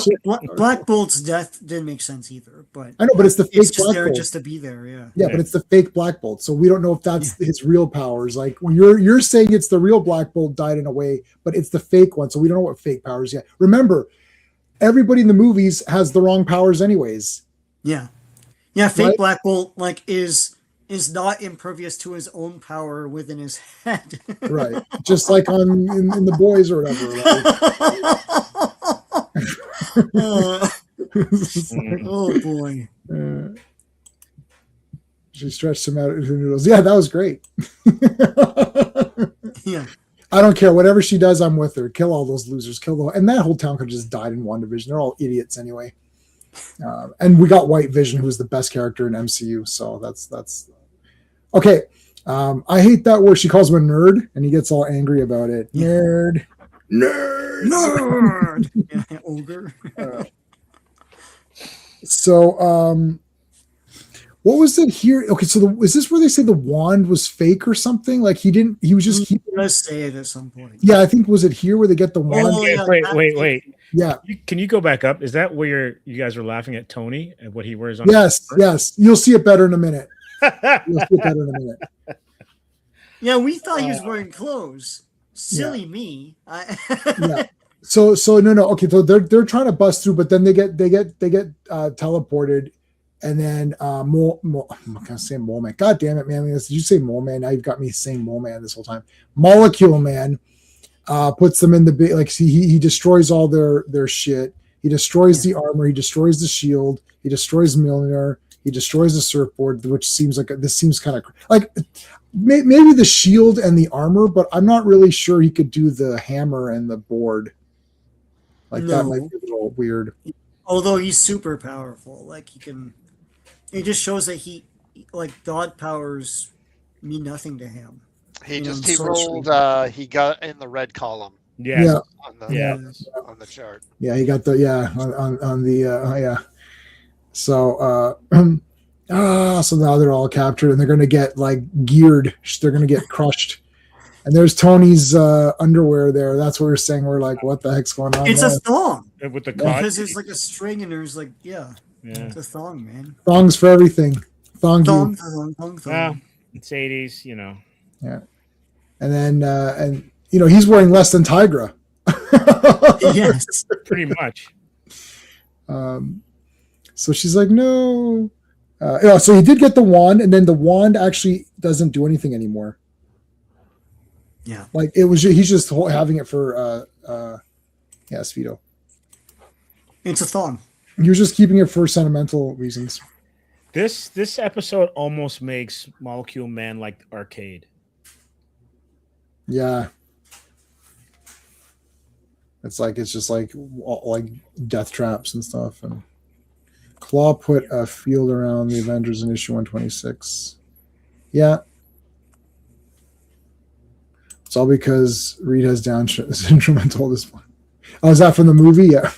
Black Bolt's death didn't make sense either. But I know, but it's the fake it's just Black there Bolt. just to be there. Yeah. Yeah, but it's the fake Black Bolt, so we don't know if that's his real powers. Like when you're saying it's the real Black Bolt died in a way, but it's the fake one, so we don't know what fake powers yet. Remember, everybody in the movies has the wrong powers, anyways. Yeah. Fake Right? Black Bolt is not impervious to his own power within his head. Right, just like in the Boys or whatever. Right? Oh boy. She stretched him out into noodles. Yeah, that was great. Yeah. I don't care. Whatever she does, I'm with her. Kill all those losers. And that whole town could have just died in WandaVision. They're all idiots anyway. And we got White Vision, who's the best character in MCU. So that's okay. I hate that word. She calls him a nerd, and he gets all angry about it. Nerd. Yeah, ogre. So, what was it here? Okay, so is this where they say the wand was fake or something? Like he was just keeping. Let's say it at some point. Yeah, I think was it here where they get the wand? Oh, yeah, wait. Yeah. Can you go back up? Is that where you guys were laughing at Tony and what he wears on? Yes. You'll see it better in a minute. You'll see it better in a minute. Yeah, we thought he was wearing clothes. Silly me. Yeah. So no. Okay, so they're trying to bust through, but then they get teleported, and then I'm gonna say Mole Man. God damn it, man! Did you say Mole Man? Now you've got me saying Mole Man this whole time. Molecule Man puts them in the big, like he destroys all their shit. He destroys the armor. He destroys the shield. He destroys Mjolnir. He destroys the surfboard, which seems like this seems kind of like maybe the shield and the armor, but I'm not really sure he could do the hammer and the board. Like that might be a little weird. Although he's super powerful, like he can. It just shows that like God powers mean nothing to him. He rolled. He got in the red column. Yeah. On the chart. Yeah, he got on the. So so now they're all captured and they're gonna get like geared. They're gonna get crushed. And there's Tony's underwear there. That's what we're saying. We're like, what the heck's going on? It's a thong. With the because there's like a string and there's like it's a thong, man. Thongs for everything. Thong. It's 80s, Yeah. And then and he's wearing less than Tigra. Yes. Pretty much. So she's like, no. So he did get the wand, and then the wand actually doesn't do anything anymore. Yeah. Like he's just having it for Speedo. It's a thong. He was just keeping it for sentimental reasons. This episode almost makes Molecule Man like Arcade. Yeah. It's just like death traps and stuff. And Claw put a field around the Avengers in issue 126. Yeah. It's all because Reed has Down syndrome and told this one. Oh, is that from the movie? Yeah.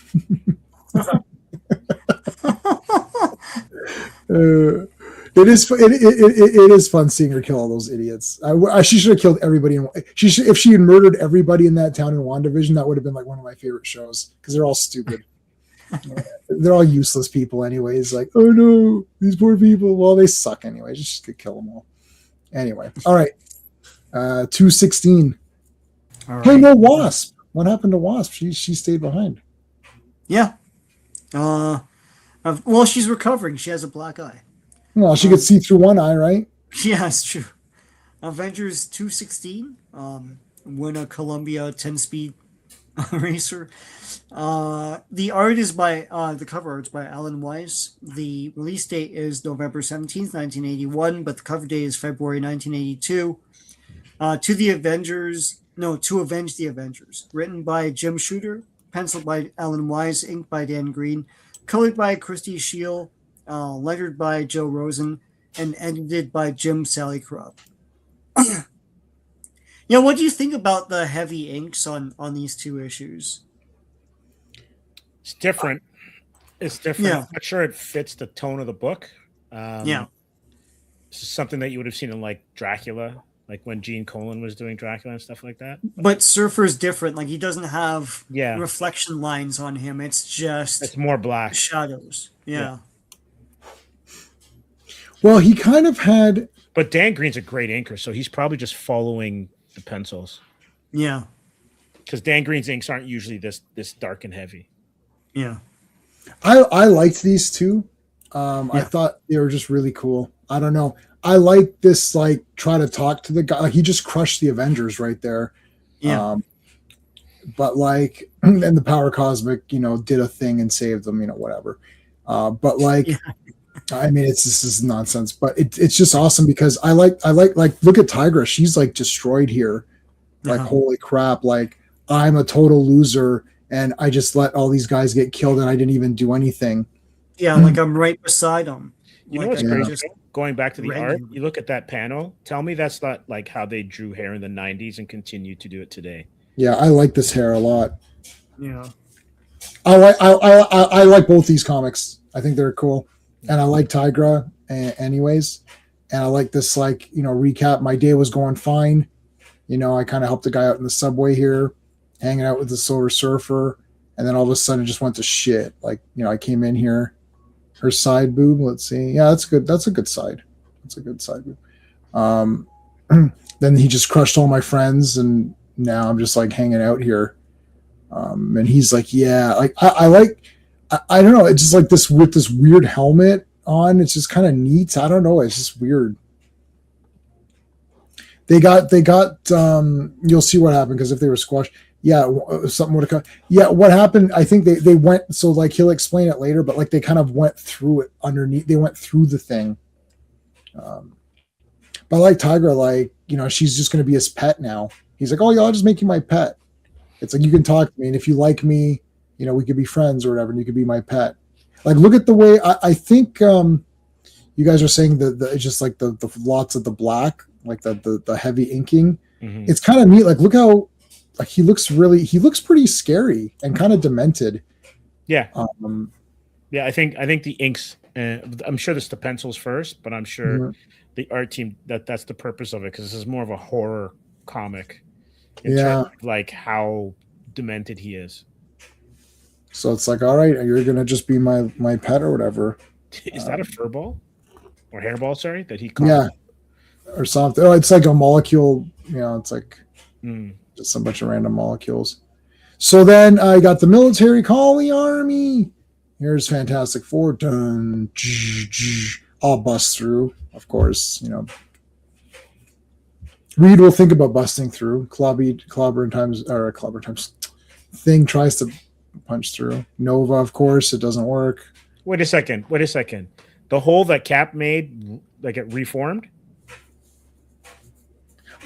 It is fun seeing her kill all those idiots. She should have killed everybody. If she had murdered everybody in that town in WandaVision, that would have been like one of my favorite shows because they're all stupid. They're all useless people anyways. Like, oh no, these poor people. Well, they suck anyway. Just could kill them all. Anyway, all right. 216. Right. Hey, no Wasp. What happened to Wasp? She stayed behind. Yeah. Well, she's recovering. She has a black eye. Well, she could see through one eye, right? Yeah, that's true. Avengers 216. Win a Columbia 10-speed racer. The art is by the cover art's by Alan Weiss. The release date is November 17th, 1981, but the cover date is February 1982. To Avenge the Avengers. Written by Jim Shooter, penciled by Alan Weiss, inked by Dan Green, colored by Christy Shield, lettered by Joe Rosen, and edited by Jim Sally Krupp. Yeah, what do you think about the heavy inks on these two issues? It's different. It's different. Yeah. I'm not sure it fits the tone of the book. Yeah. This is something that you would have seen in like Dracula, like when Gene Colan was doing Dracula and stuff like that. But Surfer's different. Like he doesn't have Yeah. reflection lines on him. It's just It's more black. shadows. Yeah. Well, he kind of had. But Dan Green's a great inker, so he's probably just following the pencils. Yeah. Because Dan Green's inks aren't usually this dark and heavy. Yeah. I liked these two. I thought they were just really cool. I don't know. I like this, like, try to talk to the guy. Like, he just crushed the Avengers right there. Yeah. But, like, and the Power Cosmic, did a thing and saved them, whatever. But, like, I mean, this is nonsense. But it's just awesome because I like, look at Tigra. She's, like, destroyed here. Like, holy crap. Like, I'm a total loser, and I just let all these guys get killed, and I didn't even do anything. Yeah, like I'm right beside them. You know what's crazy? Going back to the art, you look at that panel. Tell me that's not like how they drew hair in the '90s and continue to do it today. Yeah, I like this hair a lot. Yeah, I like both these comics. I think they're cool, and I like Tigra, anyways. And I like this, like, recap. My day was going fine. I kind of helped a guy out in the subway here, hanging out with the Silver Surfer, and then all of a sudden it just went to shit. Like, I came in here. Her side boob, let's see. Yeah, that's good. That's a good side. That's a good side boob. Then he just crushed all my friends, and now I'm just like hanging out here. And he's like, yeah, like I don't know. It's just like this with this weird helmet on. It's just kind of neat. I don't know. It's just weird. They got. You'll see what happened because if they were squashed. Yeah, something would have come. Yeah, what happened? I think they went. So, like, he'll explain it later, but like they kind of went through it underneath. They went through the thing. But I like Tigra, like, she's just going to be his pet now. He's like, oh yeah, I'll just make you my pet. It's like, you can talk to me, and if you like me, we could be friends or whatever, and you could be my pet. Like, look at the way I think you guys are saying that it's just like the lots of the black, like the heavy inking. Mm-hmm. It's kind of neat. Like, look how. Like, he looks pretty scary and kind of demented. Yeah. Yeah, I think the inks, I'm sure it's the pencils first, but I'm sure the art team, that's the purpose of it, because this is more of a horror comic in terms of, like, how demented he is. So it's like, all right, you're going to just be my pet or whatever. Is that a fur ball? Or hairball, sorry, that he caught? Yeah. Or something. Oh, it's like a molecule, it's like... just a bunch of random molecules. So then I got the military, call the army. Here's Fantastic Four. Dun, I'll bust through, of course. Reed will think about busting through. Clobber times. Thing tries to punch through. Nova, of course, it doesn't work. Wait a second. The hole that Cap made, like, it reformed?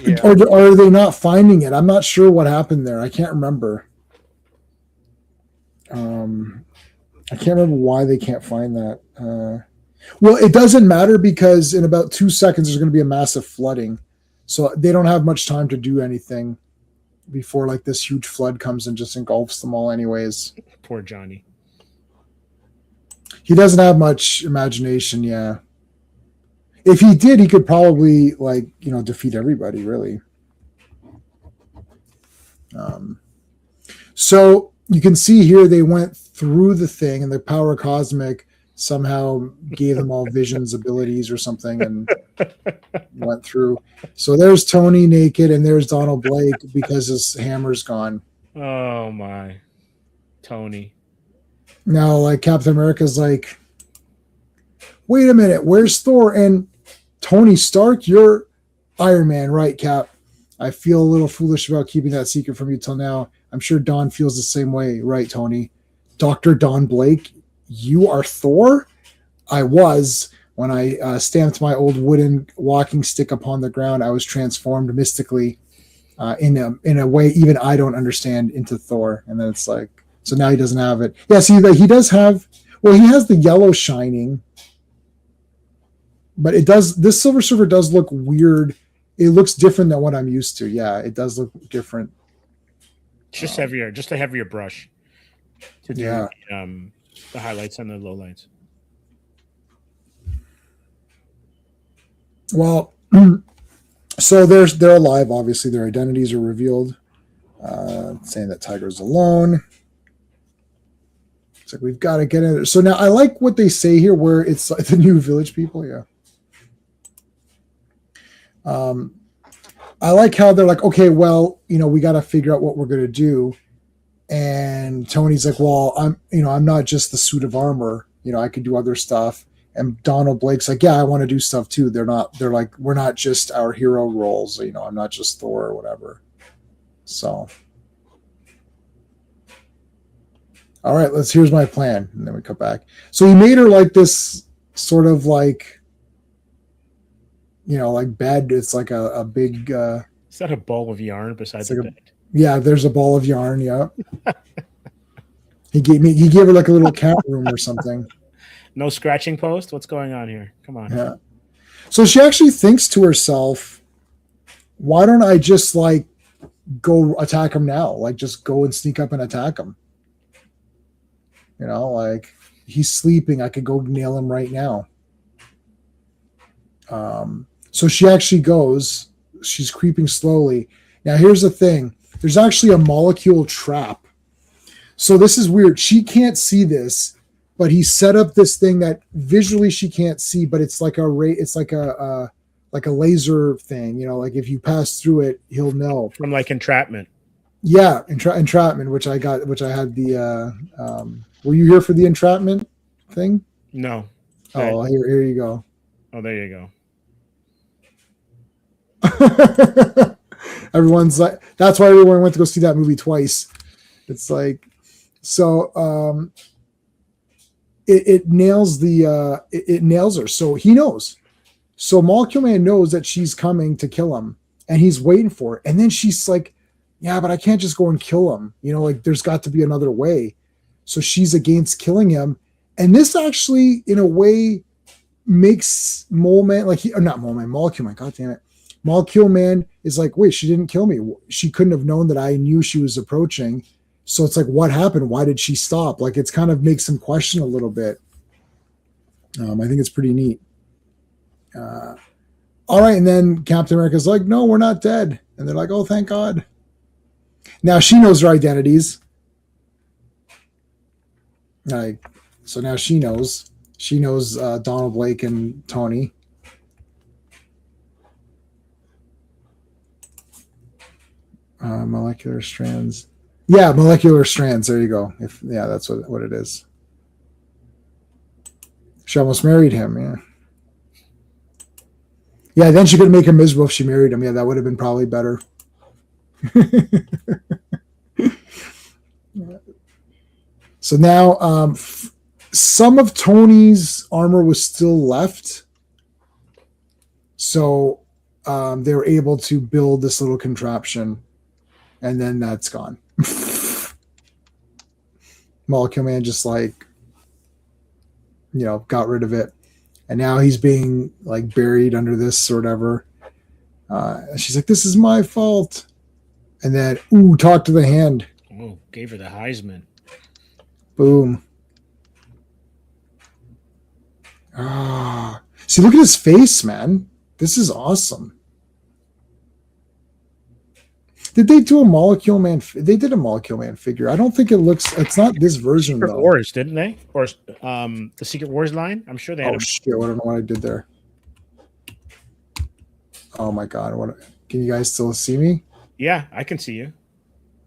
Yeah. Or are they not finding it? I'm not sure what happened there. I can't remember. I can't remember why they can't find that. Well, it doesn't matter because in about 2 seconds there's going to be a massive flooding, so they don't have much time to do anything before, like, this huge flood comes and just engulfs them all. Anyways, poor Johnny. He doesn't have much imagination. Yeah. If he did, he could probably, like, defeat everybody, really. So you can see here they went through the thing, and the Power Cosmic somehow gave them all Vision's abilities or something, and went through. So there's Tony naked, and there's Donald Blake because his hammer's gone. Oh, my. Tony. Now, like, Captain America's like, wait a minute, where's Thor? And Tony Stark, you're Iron Man, right, Cap? I feel a little foolish about keeping that secret from you till now. I'm sure Don feels the same way, right, Tony? Dr. Don Blake, you are Thor? I was. When I stamped my old wooden walking stick upon the ground, I was transformed mystically in a way even I don't understand into Thor. And then it's like, so now he doesn't have it. Yeah, see, like, he does have, well, he has the yellow shining. But this Silver Surfer does look weird. It looks different than what I'm used to. Yeah, it does look different. Just a heavier brush to do the highlights and the lowlights. Well, So they're alive. Obviously, their identities are revealed, saying that Tiger's alone. It's like we've got to get it. So now I like what they say here, where it's like the new village people. Yeah. I like how they're like, okay, well, we got to figure out what we're going to do. And Tony's like, well, I'm not just the suit of armor. I could do other stuff. And Donald Blake's like, yeah, I want to do stuff too. They're like, we're not just our hero roles. I'm not just Thor or whatever. So, all right, here's my plan. And then we come back. So he made her like this sort of like, like bed. It's like a big, Is that a ball of yarn beside the bed? Yeah, there's a ball of yarn. Yeah. He gave her like a little cat room or something. No scratching post? What's going on here? Come on. Yeah. So she actually thinks to herself, why don't I just like go attack him now? Like just go and sneak up and attack him. Like he's sleeping. I could go nail him right now. So she actually goes. She's creeping slowly. Now here's the thing. There's actually a molecule trap. So this is weird. She can't see this, but he set up this thing that visually she can't see, but it's like it's like a laser thing, like if you pass through it, he'll know. From like entrapment. Yeah, entrapment, which I had the were you here for the entrapment thing? No. Oh, here you go. Oh, there you go. Everyone's like, that's why everyone went to go see that movie twice. It's like, so it nails it nails her. So he knows. So Molecule Man knows that she's coming to kill him, and he's waiting for it. And then she's like, yeah, but I can't just go and kill him. Like there's got to be another way. So she's against killing him. And this actually, in a way, makes Molecule Man, God damn it. Molecule Man is like, wait, she didn't kill me. She couldn't have known that I knew she was approaching. So it's like, what happened? Why did she stop? Like, it's kind of makes him question a little bit. I think it's pretty neat. All right. And then Captain America's like, no, we're not dead. And they're like, oh, thank God. Now she knows their identities. So now she knows. She knows Donald Blake and Tony. Molecular strands. Yeah, molecular strands. There you go. That's what it is. She almost married him. Yeah. Yeah, then she could make him miserable if she married him. Yeah, that would have been probably better. So now some of Tony's armor was still left. So they were able to build this little contraption, and then that's gone. Molecule Man just like, got rid of it. And now he's being like buried under this or whatever. She's like, this is my fault. And then, talk to the hand. Oh, gave her the Heisman. Boom. See, look at his face, man. This is awesome. Did they do a Molecule Man? They did a Molecule Man figure. I don't think it's not this version, Secret though. Wars, didn't they? Or the Secret Wars line? I'm sure they had. Oh, shit. I don't know what I did there. Oh, my God. Can you guys still see me? Yeah, I can see you.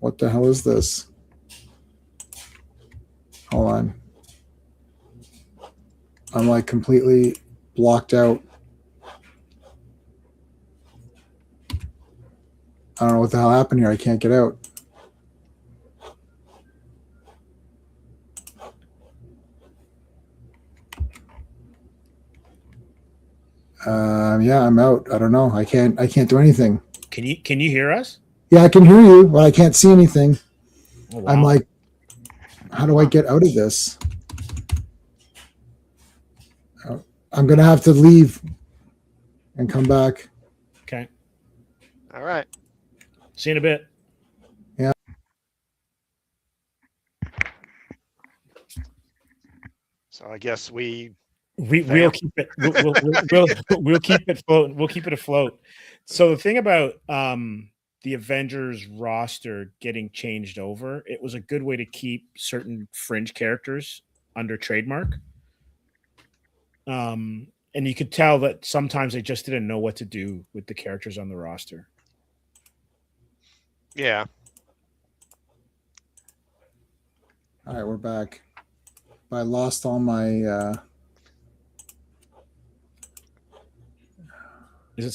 What the hell is this? Hold on. I'm like completely blocked out. I don't know what the hell happened here. I can't get out. Yeah, I'm out. I don't know. I can't do anything. Can you hear us? Yeah, I can hear you, but I can't see anything. Oh, wow. I'm like, how do I get out of this? I'm going to have to leave and come back. Okay. All right. See you in a bit. Yeah. So I guess we We'll keep it. We'll keep it floating. We'll keep it afloat. So the thing about the Avengers roster getting changed over, it was a good way to keep certain fringe characters under trademark. And you could tell that sometimes they just didn't know what to do with the characters on the roster. Yeah. All right, we're back. I lost all my. Is it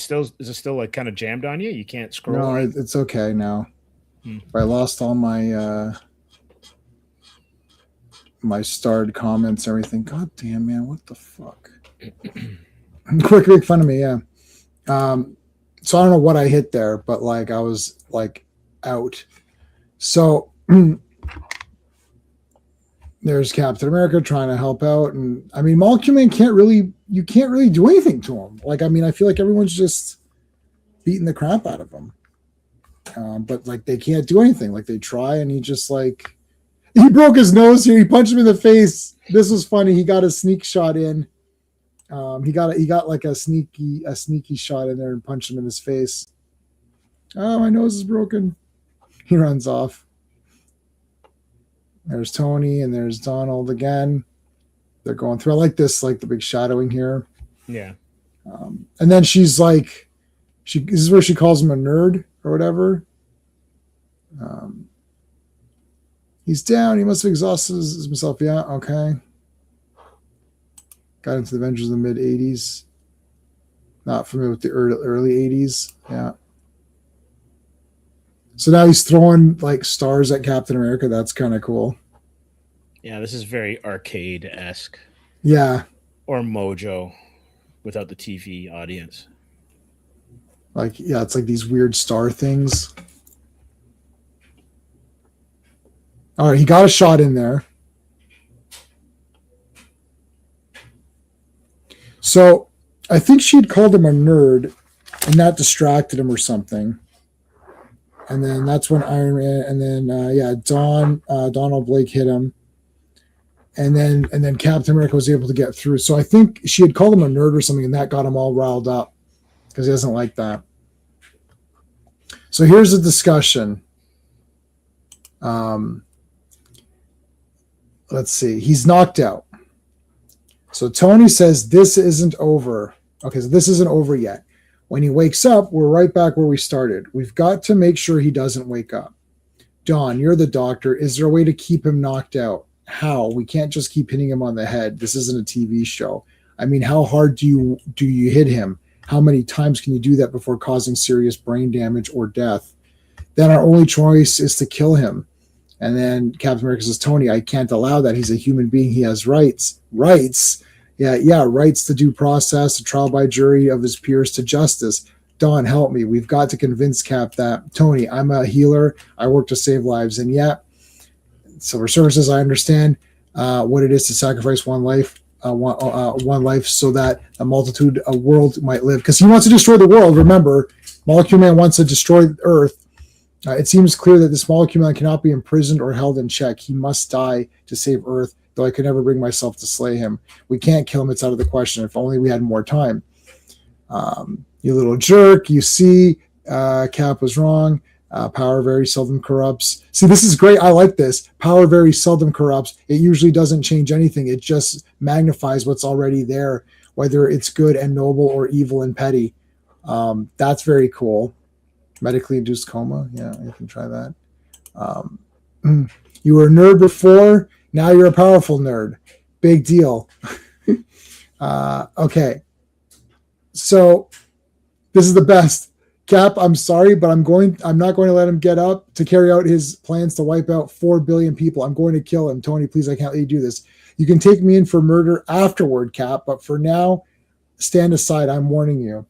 still like kind of jammed on you? You can't scroll. No, it's okay now. Hmm. I lost all my my starred comments, everything. God damn, man, what the fuck? Quick, make fun of me, yeah. So I don't know what I hit there, but like I was like out. So there's Captain America trying to help out, and I mean, Molecule Man can't really do anything to him. Like, I mean, I feel like everyone's just beating the crap out of him, but like they can't do anything. Like they try, and he just like he broke his nose here. He punched him in the face. This was funny. He got a sneak shot in. He got like a sneaky shot in there and punched him in his face. Oh, my nose is broken. He runs off. There's Tony and there's Donald again. They're going through. I like this, like the big shadowing here. Yeah. And then she's like, this is where she calls him a nerd or whatever. He's down. He must have exhausted himself. Yeah. Okay. Got into the Avengers in the mid 80s. Not familiar with the early 80s. Yeah. So now he's throwing like stars at Captain America. That's kind of cool. Yeah, this is very arcade-esque. Yeah. Or Mojo without the TV audience. Like, yeah, it's like these weird star things. All right, he got a shot in there. So I think she'd called him a nerd, and that distracted him or something. And then that's when Iron Man, and then Donald Blake hit him, and then Captain America was able to get through. So I think she had called him a nerd or something, and that got him all riled up because he doesn't like that. So here's the discussion. Let's see. He's knocked out. So Tony says this isn't over. Okay, so this isn't over yet. When he wakes up, we're right back where we started. We've got to make sure he doesn't wake up. Don, you're the doctor. Is there a way to keep him knocked out? How? We can't just keep hitting him on the head. This isn't a TV show. I mean, how hard do you hit him? How many times can you do that before causing serious brain damage or death? Then our only choice is to kill him. And then Captain America says, Tony, I can't allow that. He's a human being. He has rights. Rights? Yeah, rights to due process, to trial by jury of his peers, to justice. Don, help me. We've got to convince Cap that, Tony, I'm a healer. I work to save lives. And yet, Silver Surfer says, I understand what it is to sacrifice one life so that a multitude of world might live. Because he wants to destroy the world. Remember, Molecule Man wants to destroy Earth. It seems clear that this Molecule Man cannot be imprisoned or held in check. He must die to save Earth, though I could never bring myself to slay him. We can't kill him. It's out of the question. If only we had more time. You little jerk. You see, Cap was wrong. Power very seldom corrupts. See, this is great. I like this. Power very seldom corrupts. It usually doesn't change anything. It just magnifies what's already there, whether it's good and noble or evil and petty. That's very cool. Medically induced coma. Yeah, you can try that. You were a nerd before. Now you're a powerful nerd. Big deal. Okay. So this is the best. Cap, I'm sorry, but I'm not going to let him get up to carry out his plans to wipe out 4 billion people. I'm going to kill him. Tony, please, I can't let you do this. You can take me in for murder afterward, Cap, but for now, stand aside. I'm warning you.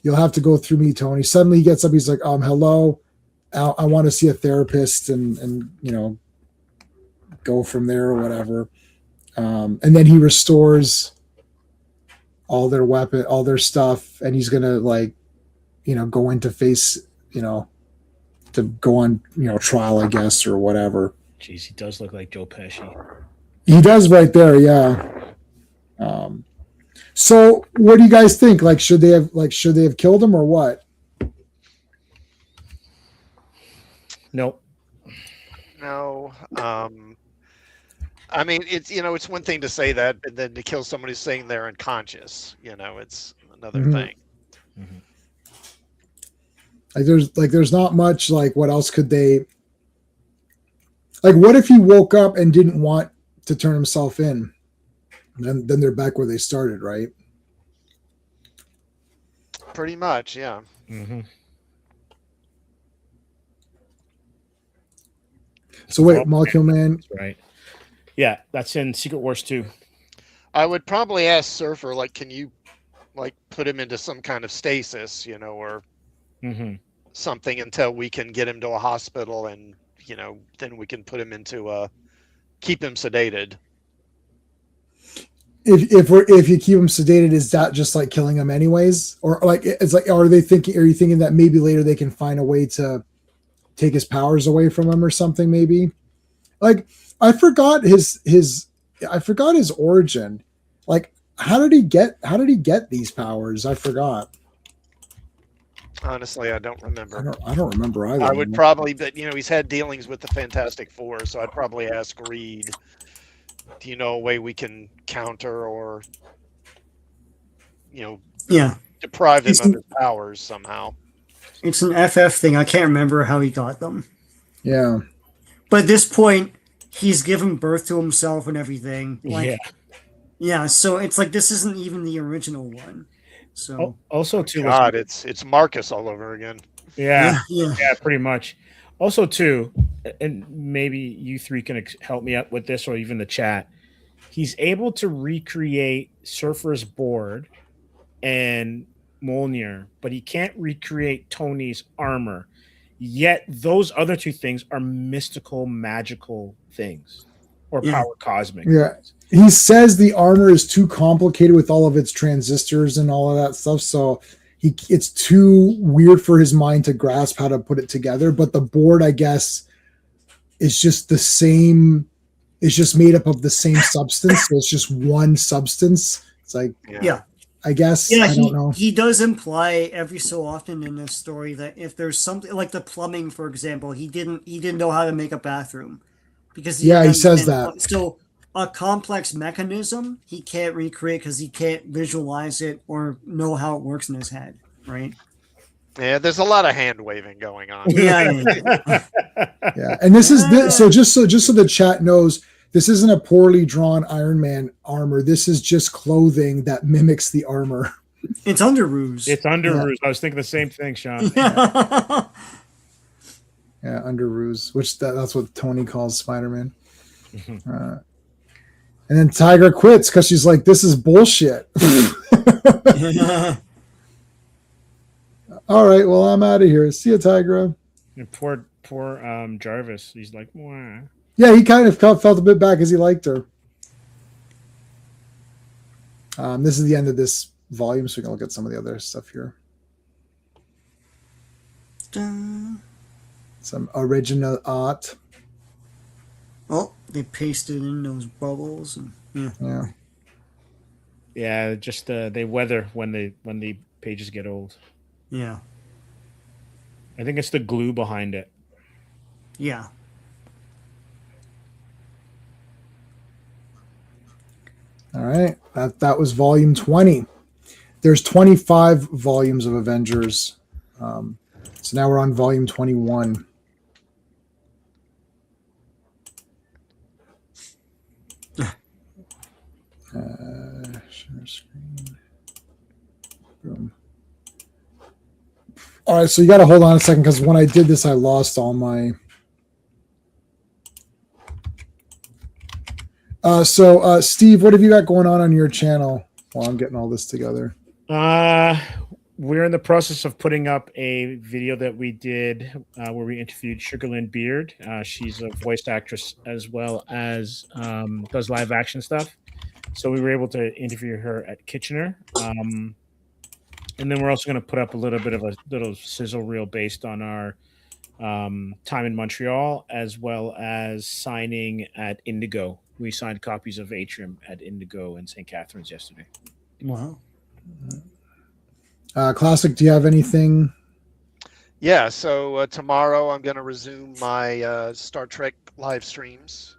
You'll have to go through me, Tony. Suddenly he gets up. He's like, hello. I want to see a therapist and go from there or whatever. And then he restores all their stuff, and he's going to go into face, to go on, trial, I guess, or whatever. Jeez, he does look like Joe Pesci. He does right there, yeah. So what do you guys think? Like, should they have killed him or what? Nope. No. I mean, it's one thing to say that, and then to kill somebody sitting there unconscious. It's another Mhm. thing. There's not much. Like, what else could they? Like, what if he woke up and didn't want to turn himself in? Then they're back where they started, right? Pretty much, yeah. Mm-hmm. So wait, Molecule Man. Right. Yeah, that's in Secret Wars 2. I would probably ask Surfer, like, can you, like, put him into some kind of stasis, or something until we can get him to a hospital, and then we can put him into keep him sedated. If you keep him sedated, is that just like killing him anyways, or like it's like are you thinking that maybe later they can find a way to take his powers away from him or something? Maybe like I forgot his origin. Like how did he get these powers? I forgot. Honestly, I don't remember. I don't remember either. I would probably, but he's had dealings with the Fantastic Four, so I'd probably ask Reed. Do you know a way we can counter or, deprive him of his powers somehow? It's an FF thing. I can't remember how he got them. Yeah. But at this point, he's given birth to himself and everything. Yeah. Yeah, so it's like this isn't even the original one. So also too, God, it's Marcus all over again. Yeah, yeah, pretty much. Also too, and maybe you three can help me out with this, or even the chat. He's able to recreate Surfer's board and Mjolnir, but he can't recreate Tony's armor. Yet those other two things are mystical, magical things, or power cosmic. Yeah. He says the armor is too complicated with all of its transistors and all of that stuff. So it's too weird for his mind to grasp how to put it together. But the board, I guess, is just the same. It's just made up of the same substance. So it's just one substance. It's like, yeah. I guess. Yeah, I don't know. He does imply every so often in this story that if there's something like the plumbing, for example, he didn't know how to make a bathroom because he says that. So a complex mechanism he can't recreate because he can't visualize it or know how it works in his head, right? Yeah, there's a lot of hand waving going on. Yeah. Yeah, and this is so just so the chat knows, this isn't a poorly drawn Iron Man armor. This is just clothing that mimics the armor. It's under ruse. It's under ruse. I was thinking the same thing, Sean. Yeah, under ruse, which that's what Tony calls Spider-Man. And then Tigra quits because she's like, "This is bullshit." All right, well, I'm out of here. See you, Tigra. And poor Jarvis. He's like, wah. Yeah, he kind of felt a bit bad because he liked her. This is the end of this volume, so we can look at some of the other stuff here. Some original art. Oh, they pasted in those bubbles. And, yeah. Just they weather when the pages get old. Yeah. I think it's the glue behind it. Yeah. All right, that was volume 20. There's 25 volumes of Avengers, so now we're on volume 21. Share screen. Boom. All right, so you got to hold on a second because when I did this, I lost all my. So Steve, what have you got going on your channel while I'm getting all this together? We're in the process of putting up a video that we did where we interviewed Sugarland Beard. She's a voice actress as well as does live action stuff. So we were able to interview her at Kitchener. And then we're also going to put up a little bit of a little sizzle reel based on our time in Montreal, as well as signing at Indigo. We signed copies of Atrium at Indigo and St. Catharines yesterday. Wow. Classic, do you have anything? Yeah, so tomorrow I'm going to resume my Star Trek live streams.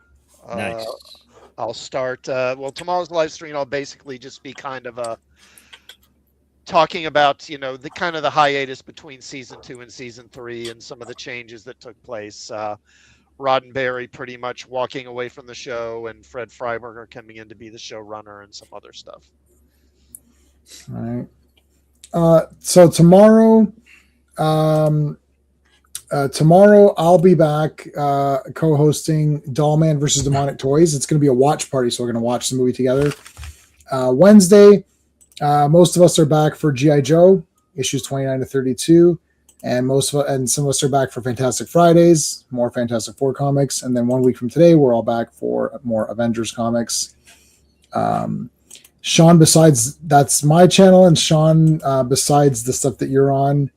Nice. I'll start. Well, tomorrow's live stream, I'll basically just be kind of talking about, the kind of the hiatus between season 2 and season 3 and some of the changes that took place. Roddenberry pretty much walking away from the show, and Fred Freiberger coming in to be the showrunner and some other stuff. All right. So tomorrow, I'll be back co-hosting Dollman versus Demonic Toys. It's going to be a watch party, so we're going to watch the movie together. Wednesday, most of us are back for G.I. Joe issues 29 to 32, and some of us are back for Fantastic Fridays, more Fantastic Four comics, and then 1 week from today, we're all back for more Avengers comics. Sean, besides that's my channel, and Sean, besides the stuff that you're on.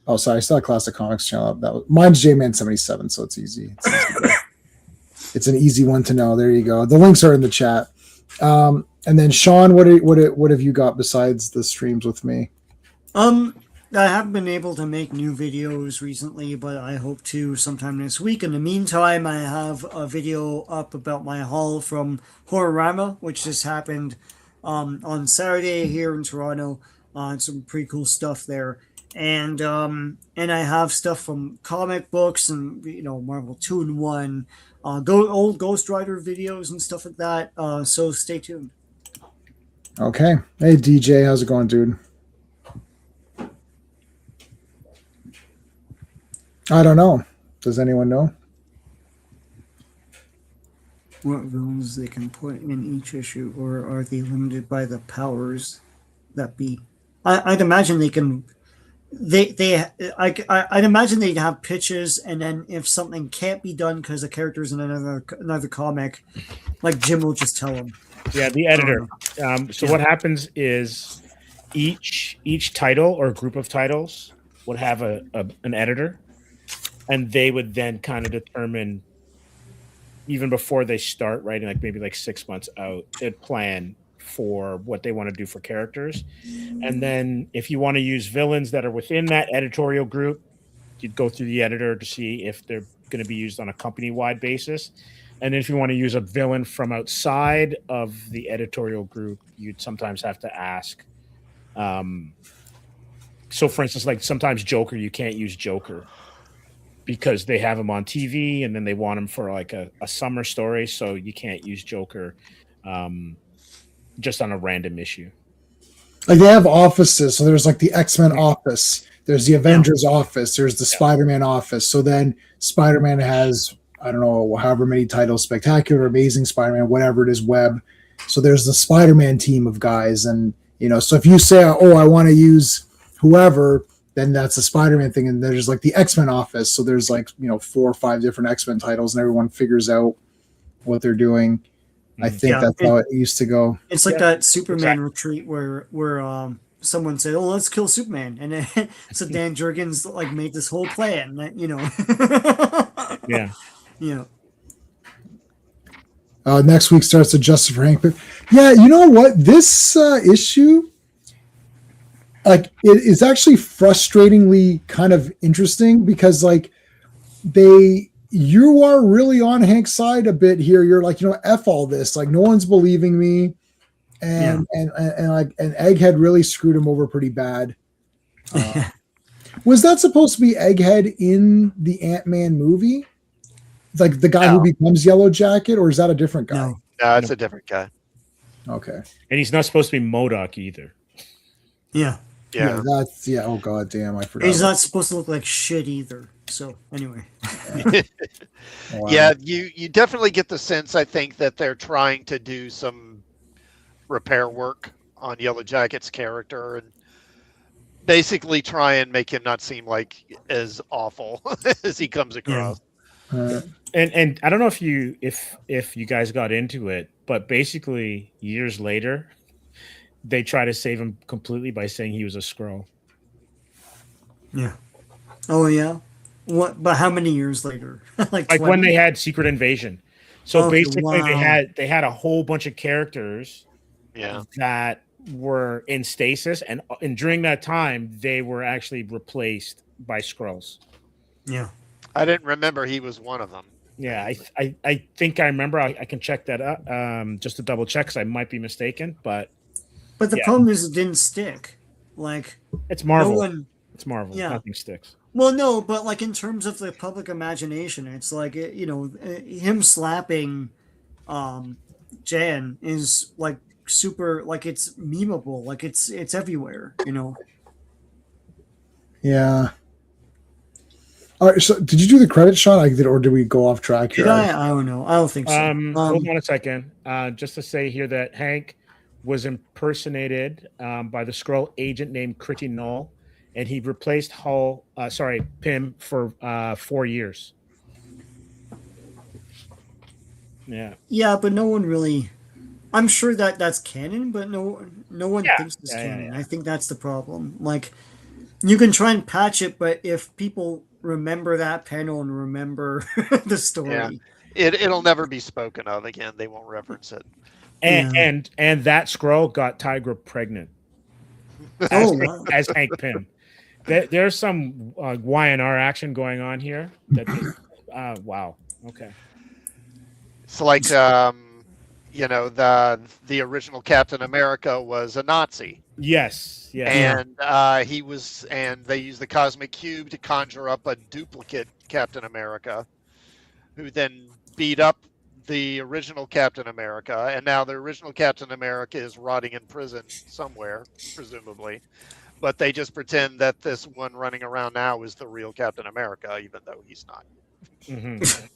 Oh, sorry, I still have Classic Comics channel. Mine's JMan77, so it's easy. It's an easy one to know. There you go. The links are in the chat. And then Sean, what have you got besides the streams with me? I haven't been able to make new videos recently, but I hope to sometime this week. In the meantime, I have a video up about my haul from Horrorama, which just happened on Saturday here in Toronto. Some pretty cool stuff there. And I have stuff from comic books and Marvel 2-in-1, old Ghost Rider videos and stuff like that. So stay tuned. Okay. Hey DJ, how's it going, dude? I don't know. Does anyone know? What villains they can put in each issue, or are they limited by the powers that be? I'd imagine they can. I'd imagine they'd have pitches, and then if something can't be done because the character's in another comic, like Jim will just tell them. Yeah, the editor. So what happens is each title or group of titles would have an editor, and they would then kind of determine, even before they start writing, like maybe like 6 months out, they'd plan for what they want to do for characters. And then if you want to use villains that are within that editorial group, you'd go through the editor to see if they're going to be used on a company-wide basis. And if you want to use a villain from outside of the editorial group, you'd sometimes have to ask. So for instance, like sometimes Joker, you can't use Joker because they have him on TV and then they want him for like a summer story. So you can't use Joker just on a random issue. Like they have offices. So there's like the X-Men office. There's the Avengers office. There's the Spider-Man office. So then Spider-Man has, I don't know, however many titles, Spectacular, Amazing Spider-Man, whatever it is, Web. So there's the Spider-Man team of guys. And, so if you say, oh, I want to use whoever, then that's the Spider-Man thing. And there's like the X-Men office. So there's like, 4 or 5 different X-Men titles and everyone figures out what they're doing. I think that's how it used to go. It's like that Superman retreat where someone said, "Oh, let's kill Superman," and then so Dan Jurgens like made this whole plan. Next week starts the Justice for Hank Pym. Yeah, you know what? This issue, like, it is actually frustratingly kind of interesting because, like, you are really on Hank's side a bit here. You're like, F all this. Like, no one's believing me. And Egghead really screwed him over pretty bad. Was that supposed to be Egghead in the Ant-Man movie? Like the guy who becomes Yellow Jacket, or is that a different guy? No, it's a different guy. Okay. And he's not supposed to be MODOK either. Yeah. Oh god damn, I forgot. He's not supposed to look like shit either. So anyway. Wow. Yeah, you definitely get the sense, I think, that they're trying to do some repair work on Yellow Jacket's character and basically try and make him not seem like as awful as he comes across. And I don't know if you guys got into it, but basically years later they try to save him completely by saying he was a Skrull. Yeah. Oh yeah. What? But how many years later? like when they had Secret Invasion. So basically they had a whole bunch of characters that were in stasis, and during that time they were actually replaced by Skrulls. Yeah. I didn't remember he was one of them. Yeah, I think I remember. I can check that up just to double check, because I might be mistaken. But the problem is it didn't stick. Like, it's Marvel. No one, it's Marvel. Yeah. Nothing sticks. Well, no, but like in terms of the public imagination, it's like him slapping Jan is like super, like it's memeable, like it's everywhere. Yeah. All right. So, did you do the credit shot? Or did we go off track here? Did I don't know. I don't think so. Hold on a second. Just to say here that Hank was impersonated by the Skrull agent named Critty Null, and he replaced Pym for 4 years. Yeah. Yeah, but no one really. I'm sure that's canon, but no one thinks it's canon. Yeah. I think that's the problem. Like, you can try and patch it, but if people remember that panel and remember the story, it'll never be spoken of again. They won't reference it. And that Skrull got Tigra pregnant as Hank Pym. There's some Y&R action going on here. Wow. Okay. It's like the original Captain America was a Nazi. Yes. And they used the cosmic cube to conjure up a duplicate Captain America, who then beat up the original Captain America, and now the original Captain America is rotting in prison somewhere, presumably. But they just pretend that this one running around now is the real Captain America, even though he's not. Mm-hmm.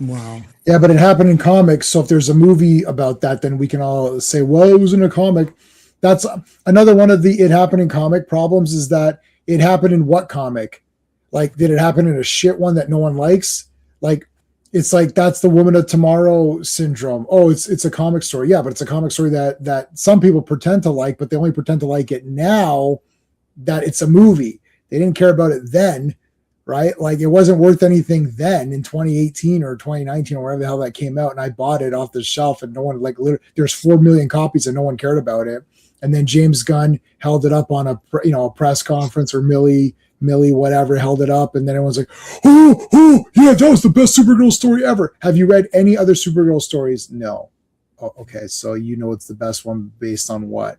Wow. Yeah, but it happened in comics. So if there's a movie about that, then we can all say, well, it was in a comic. That's another one of the it happened in comic problems, is that it happened in what comic? Like, did it happen in a shit one that no one likes? Like, it's like, that's the Woman of Tomorrow syndrome. Oh, it's a comic story. Yeah, but it's a comic story that some people pretend to like, but they only pretend to like it now that it's a movie. They didn't care about it then, right? Like, it wasn't worth anything then in 2018 or 2019 or wherever the hell that came out, and I bought it off the shelf, and no one, like, literally, there's 4 million copies and no one cared about it. And then James Gunn held it up on a press conference, or Millie whatever held it up, and then everyone's like, oh yeah, that was the best Supergirl story ever. Have you read any other Supergirl stories? No. Oh, okay, so it's the best one based on what?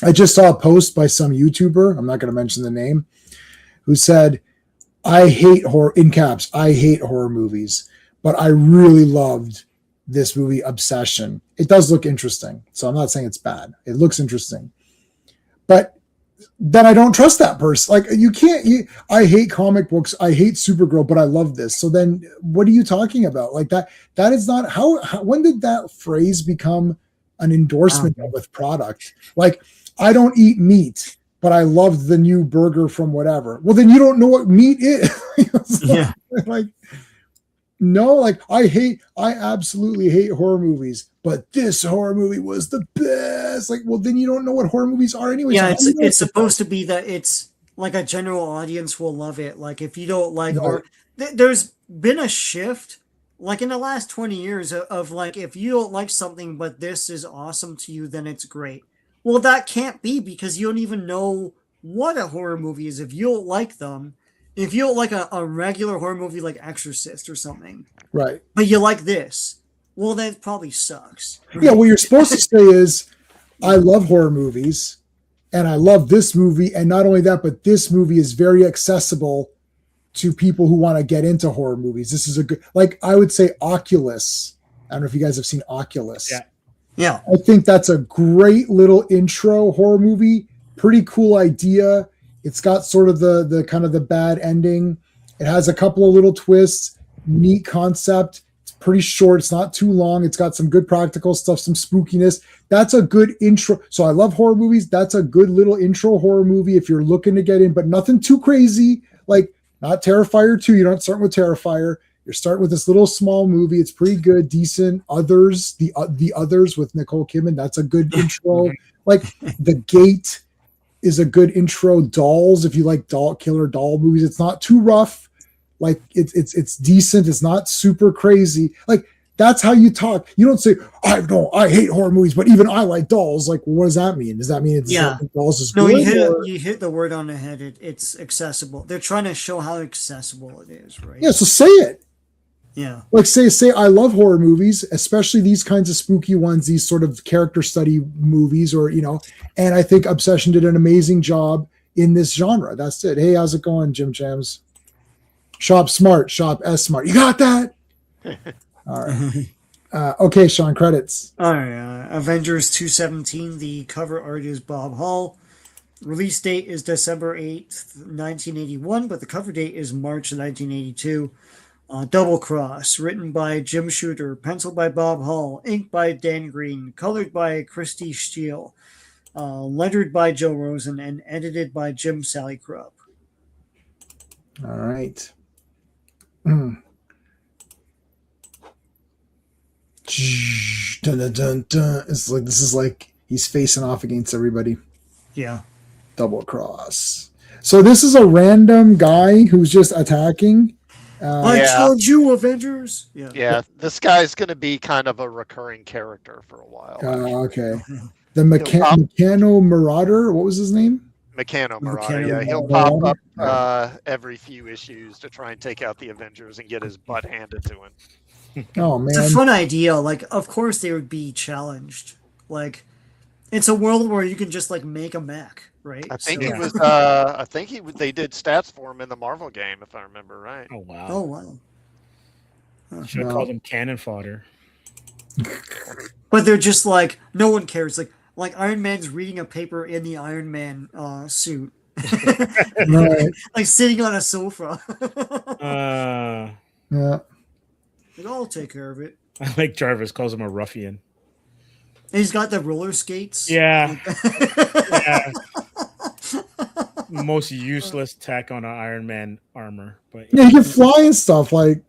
I just saw a post by some YouTuber, I'm not going to mention the name, who said, I hate horror, in caps, I hate horror movies, but I really loved this movie, Obsession. It does look interesting, so I'm not saying it's bad. It looks interesting. But then I don't trust that person. Like, I hate comic books, I hate Supergirl, but I love this. So then what are you talking about? Like, that is not how when did that phrase become an endorsement with product? Like, I don't eat meat, but I love the new burger from whatever. Well, then you don't know what meat is. Yeah. Like, no, like, I absolutely hate horror movies, but this horror movie was the best. Like, well, then you don't know what horror movies are anyway. Yeah, so it's supposed to be that it's like a general audience will love it. Like, if you don't like horror, there's been a shift, like in the last 20 years of like, if you don't like something, but this is awesome to you, then it's great. Well, that can't be, because you don't even know what a horror movie is if you don't like them. If you don't like a regular horror movie like Exorcist or something, right, but you like this, well, that probably sucks. Right? Yeah, what you're supposed to say is, I love horror movies, and I love this movie, and not only that, but this movie is very accessible to people who want to get into horror movies. This is a good, like, I would say Oculus. I don't know if you guys have seen Oculus. Yeah. I think that's a great little intro horror movie. Pretty cool idea. It's got sort of the kind of the bad ending. It has a couple of little twists. Neat concept. It's pretty short. It's not too long. It's got some good practical stuff, some spookiness. That's a good intro. So I love horror movies. That's a good little intro horror movie if you're looking to get in, but nothing too crazy. Like, not Terrifier 2. You don't start with Terrifier. You're starting with this little small movie. It's pretty good, decent. Others, the Others with Nicole Kidman. That's a good intro. Like, The Gate is a good intro. Dolls, if you like killer doll movies, it's not too rough. Like, it's decent. It's not super crazy. Like, That's how you talk. You don't say, I hate horror movies, but even I like dolls. Like, what does that mean? Does that mean dolls is no, good? You hit the word on the head. It's accessible. They're trying to show how accessible it is, right? Yeah, so say it. Yeah. Like say I love horror movies, especially these kinds of spooky ones, these sort of character study movies, or and I think Obsession did an amazing job in this genre. That's it. Hey, how's it going, Jim Chams? Shop smart, shop S smart. You got that? All right. Okay, Sean, credits. All right. Avengers 217. The cover art is Bob Hall. Release date is December 8th, 1981, but the cover date is March 1982. Double Cross, written by Jim Shooter, penciled by Bob Hall, inked by Dan Green, colored by Christy Steele, lettered by Joe Rosen, and edited by Jim Sally Krupp. All right. Dun, dun, dun, dun. This is like he's facing off against everybody. Yeah. Double Cross. So this is a random guy who's just attacking. I told you, Avengers. Yeah. This guy's going to be kind of a recurring character for a while. Okay. The Meccano Marauder. What was his name? Meccano Marauder. Yeah, he'll pop up every few issues to try and take out the Avengers and get his butt handed to him. Oh man, it's a fun idea. Like, of course they would be challenged. Like, it's a world where you can just like make a mech, right? I think he was. They did stats for him in the Marvel game, if I remember right. Oh wow. Oh wow. Should have called him cannon fodder. But they're just like, no one cares. Like Iron Man's reading a paper in the Iron Man suit, right. like sitting on a sofa. Yeah. Like, I'll take care of it. I like Jarvis calls him a ruffian. And he's got the roller skates. Yeah. Yeah. Most useless tech on an Iron Man armor, but yeah, he can fly and stuff. Like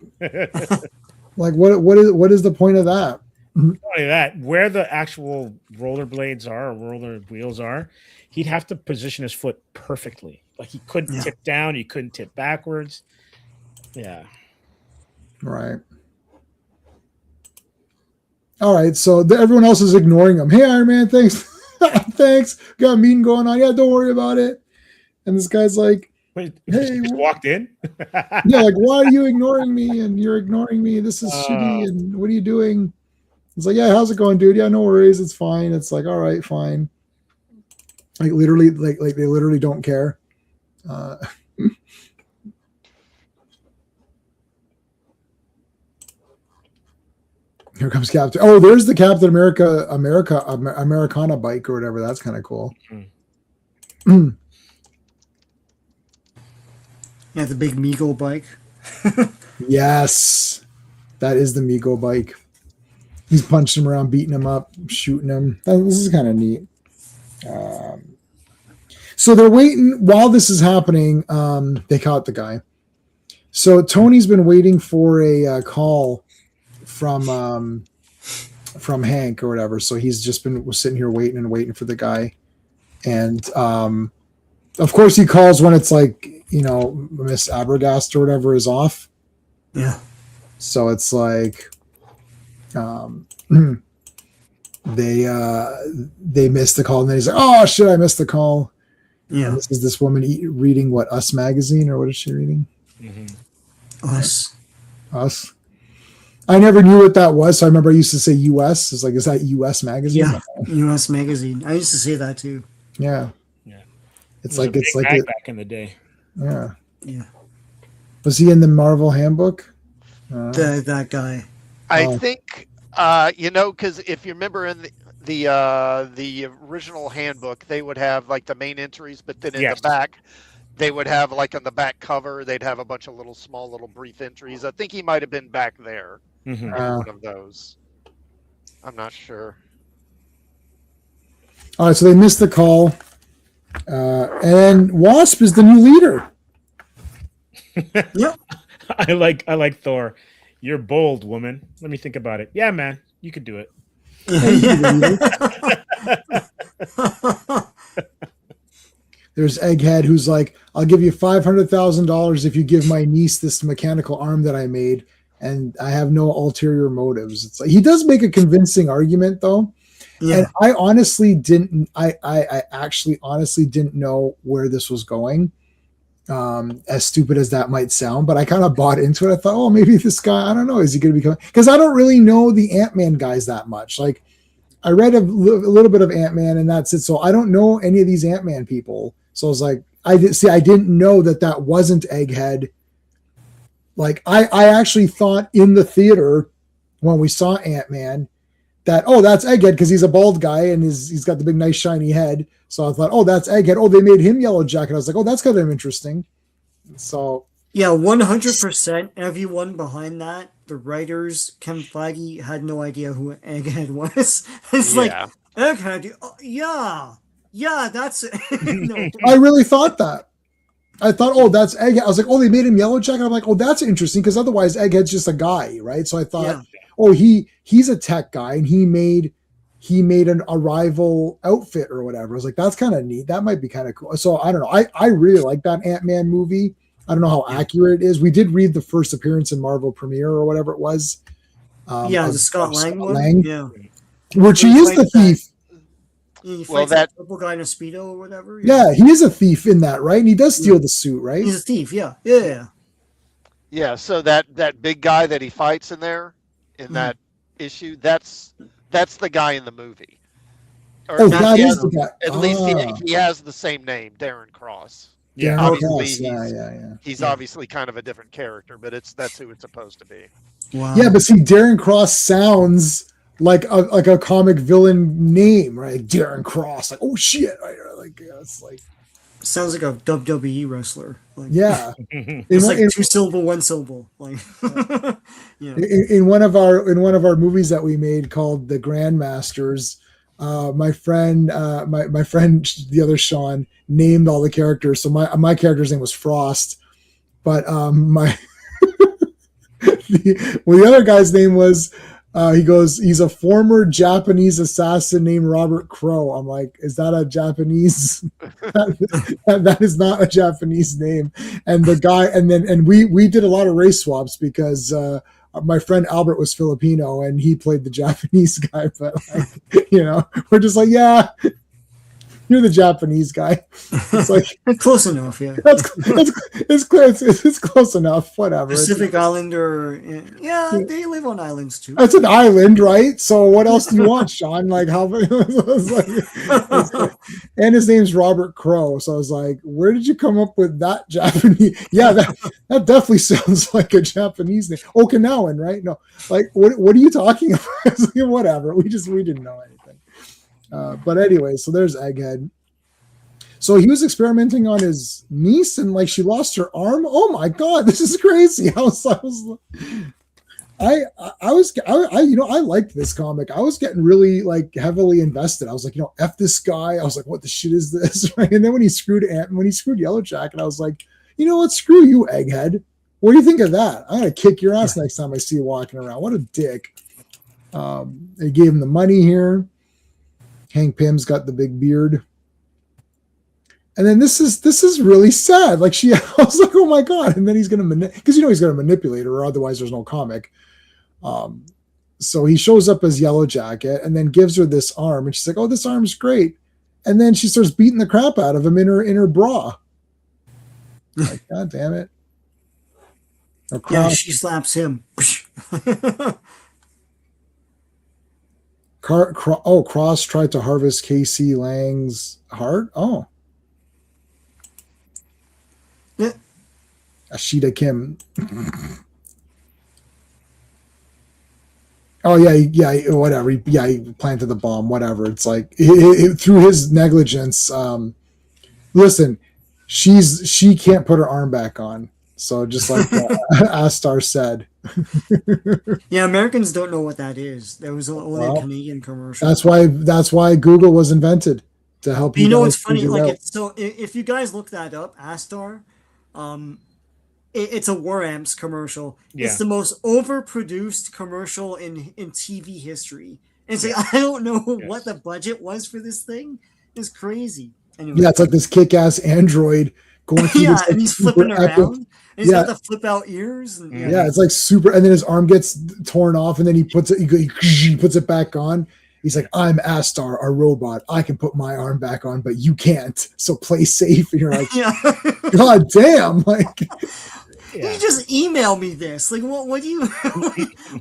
what is the point of that? Not only that, where the actual rollerblades are or roller wheels are, he'd have to position his foot perfectly. Like he couldn't tip down, he couldn't tip backwards. Yeah. Right. All right, so everyone else is ignoring him. Hey, Iron Man, thanks. Thanks. Got a meeting going on. Yeah, don't worry about it. And this guy's like, wait, hey, he just walked in? Yeah, like, why are you ignoring me? And you're ignoring me. This is shitty. And what are you doing? It's like, yeah, how's it going, dude? Yeah, no worries. It's fine. It's like, all right, fine. Like literally, like they literally don't care. Here comes Captain. Oh, there's the Captain Americana bike or whatever. That's kind of cool. Yeah, the big Mego bike. Yes, that is the Mego bike. He's punching him around, beating him up, shooting him. This is kind of neat. So they're waiting while this is happening. They caught the guy. So Tony's been waiting for a call from Hank or whatever. So he's just been sitting here waiting for the guy. And of course he calls when it's like, Miss Abergast or whatever is off. Yeah. So it's like they missed the call, and then he's like, oh shit, I missed the call. Yeah. This is this woman reading what, Us magazine, or what is she reading? Mm-hmm. Us. I never knew what that was, so I remember I used to say US. It's like, is that US magazine? Yeah, US magazine. I used to say that too. Yeah. Yeah. It's like back in the day. Yeah. Yeah. Was he in the Marvel Handbook? That guy. I think because if you remember in the original handbook, they would have like the main entries, but then in the back, they would have like on the back cover, they'd have a bunch of small brief entries. I think he might have been back there in one of those. I'm not sure. All right, so they missed the call, and Wasp is the new leader. Yep. I like Thor. You're bold, woman. Let me think about it. Yeah, man, you could do it. There's Egghead, who's like, I'll give you $500,000 if you give my niece this mechanical arm that I made. and I have no ulterior motives. It's like he does make a convincing argument though. Yeah. And I honestly didn't. I actually honestly didn't know where this was going. As stupid as that might sound, but I kind of bought into it. I thought, oh, maybe this guy. I don't know. Is he going to become? Because I don't really know the Ant-Man guys that much. Like, I read a little bit of Ant-Man, and that's it. So I don't know any of these Ant-Man people. So I was like, I didn't know that wasn't Egghead. Like, I actually thought in the theater when we saw Ant-Man that, oh, that's Egghead because he's a bald guy and he's got the big, nice, shiny head. So I thought, oh, that's Egghead. Oh, they made him Yellow Jacket. I was like, oh, that's kind of interesting. So yeah, 100%. Everyone behind that, the writers, Kevin Feige, had no idea who Egghead was. It's like, Egghead, yeah, that's it. No. I really thought that. I thought, oh, that's Egghead. I was like, oh, they made him Yellow Jacket. I'm like, oh, that's interesting because otherwise Egghead's just a guy, right? So I thought, oh, he's a tech guy and he made a rival outfit or whatever. I was like, that's kind of neat. That might be kind of cool. So I don't know. I really like that Ant-Man movie. I don't know how accurate it is. We did read the first appearance in Marvel Premiere or whatever it was. The Scott Lang one. Yeah, which he is the thief. He fights that purple guy in a Speedo or whatever. Yeah, he is a thief in that, right? And he does steal the suit, right? He's a thief. Yeah. Yeah. So that big guy that he fights in there in that issue, that's the guy in the movie. Or that is the guy. At least he has the same name, Darren Cross. Yeah, obviously yeah. He's obviously kind of a different character, but that's who it's supposed to be. Wow. Yeah, but see, Darren Cross sounds like a comic villain name, right? Darren Cross, like, oh shit, right? Like, yeah, it's like sounds like a WWE wrestler. Like, yeah, it's like 2 syllable, 1 syllable. Like, yeah. In one of our movies that we made called The Grandmasters, my friend, my friend, the other Sean, named all the characters. So my character's name was Frost, but the other guy's name was. He's a former Japanese assassin named Robert Crow. I'm like, is that a Japanese? that is not a Japanese name. And the guy, and we did a lot of race swaps because my friend Albert was Filipino and he played the Japanese guy. But like, we're just like, yeah, you're the Japanese guy. It's like close enough, yeah. It's close enough. Whatever. Pacific Islander, they live on islands too. It's an island, right? So what else do you want, Sean? Like how? And his name's Robert Crow. So I was like, where did you come up with that Japanese? Yeah, that definitely sounds like a Japanese name. Okinawan, right? No, like what are you talking about? Whatever. We didn't know anything. But anyway, so there's Egghead. So he was experimenting on his niece, and like she lost her arm. Oh my god, this is crazy! I liked this comic. I was getting really like heavily invested. I was like, F this guy. I was like, what the shit is this? Right? And then when he screwed Yellow Jacket, I was like, you know what? Screw you, Egghead. What do you think of that? I'm gonna kick your ass next time I see you walking around. What a dick. They gave him the money here. Hank Pym's got the big beard. And then this is really sad. Like I was like, oh my god! And then he's gonna because he's gonna manipulate her, or otherwise there's no comic. So he shows up as Yellow Jacket, and then gives her this arm, and she's like, oh, this arm's great. And then she starts beating the crap out of him in her bra. Like, god damn it! Yeah, she slaps him. Cross tried to harvest KC Lang's heart. Oh. Yeah. Ashita Kim. Oh yeah, whatever. He planted the bomb. Whatever. It's like through his negligence. Listen, she can't put her arm back on. So just like Astar said. Yeah, Americans don't know what that is. There was only a Canadian commercial. That's why Google was invented to help you. You know what's funny? Like if you guys look that up, Astar, it's a War Amps commercial. Yeah. It's the most overproduced commercial in TV history. And it's like, I don't know what the budget was for this thing. It's crazy. Anyway. Yeah, it's like this kick-ass android going through Yeah, this, like, and he's super flipping epic- around. And he's Yeah. got the flip out ears. And, Yeah, it's like super, and then his arm gets torn off, and then he puts it. He puts it back on. He's like, "I'm Astar, a robot. I can put my arm back on, but you can't. So play safe." And you're like, yeah. "God damn!" Like, Yeah. You just email me this. Like, what do you?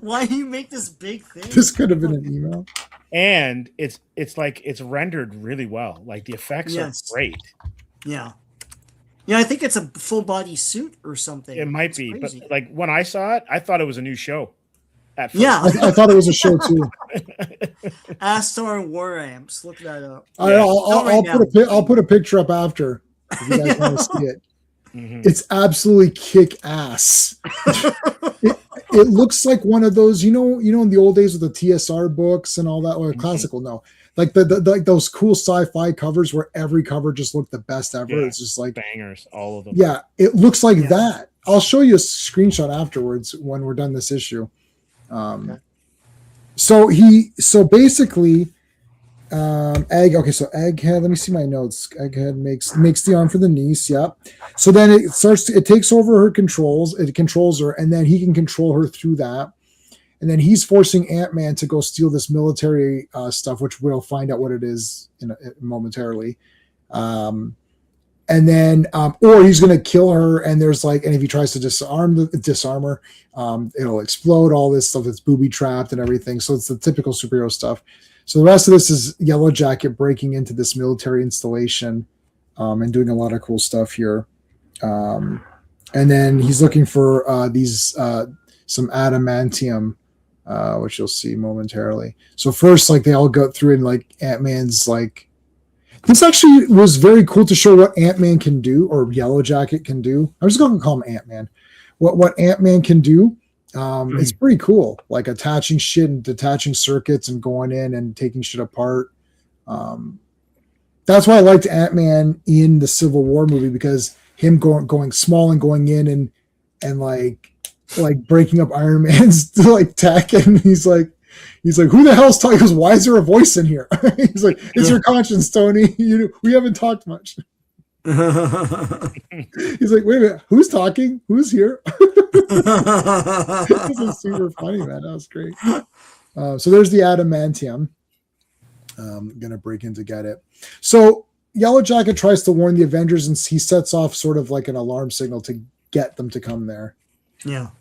Why do you make this big thing? this could have been an email. And it's like it's rendered really well. Like the effects Yes. are great. Yeah. Yeah, I think it's a full body suit or something. It might It's be, crazy. but like when I saw it, I thought it was a new show. At first. Yeah. I thought it was a show too. Astar War Amps. Look that up. I'll put a picture up after if you guys want to see it. Mhm. It's absolutely kick ass. It looks like one of those, in the old days with the TSR books and all that, or classical, no, like like those cool sci-fi covers where every cover just looked the best ever. Yeah. It's just like Bangers, all of them. yeah, it looks like Yeah. that. I'll show you a screenshot afterwards when we're done this issue. Okay. So basically, Egghead, let me see my notes. Egghead makes the arm for the niece. Yep. So then it takes over her controls. It controls her, and then he can control her through that. And then he's forcing Ant-Man to go steal this military stuff, which we'll find out what it is momentarily. And then, or he's going to kill her. And there's and if he tries to disarm her, it'll explode. All this stuff that's booby trapped and everything. So it's the typical superhero stuff. So the rest of this is Yellow Jacket breaking into this military installation and doing a lot of cool stuff here. And then he's looking for some adamantium, which you'll see momentarily. So first, they all go through and Ant-Man's this actually was very cool to show what Ant-Man can do, or Yellow Jacket can do. I'm just going to call him Ant-Man. What Ant-Man can do. It's pretty cool, attaching shit and detaching circuits and going in and taking shit apart. That's why I liked Ant-Man in the Civil War movie, because him going small and going in and breaking up Iron Man's tech, and he's like, who the hell's talking? He goes, why is there a voice in here? He's like, it's your conscience, Tony. We haven't talked much. He's like, wait a minute, who's talking? Who's here? This is super funny, man. That was great. So there's the adamantium. I'm gonna break in to get it. So Yellow Jacket tries to warn the Avengers, and he sets off sort of like an alarm signal to get them to come there. Yeah.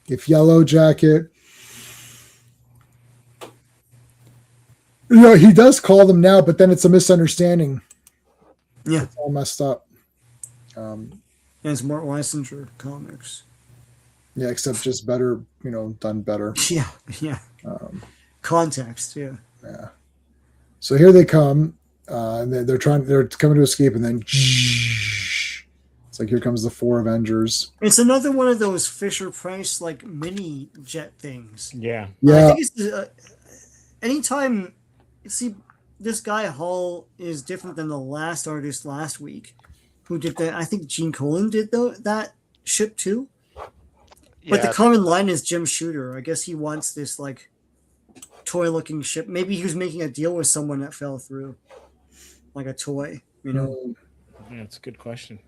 If Yellow Jacket, he does call them now, but then it's a misunderstanding. Yeah. It's all messed up. And it's Mark Weisinger comics. Yeah, except just better, done better. Yeah. Yeah. Context. Yeah. Yeah. So here they come, and they're coming to escape, and then it's like, here comes the 4 Avengers. It's another one of those Fisher Price mini jet things. Yeah. Yeah. I think it's anytime. See, this guy Hull is different than the last artist last week, who did that. I think Gene Colan did that ship too. But the common line is Jim Shooter. I guess he wants this toy-looking ship. Maybe he was making a deal with someone that fell through, like a toy. Yeah, that's a good question.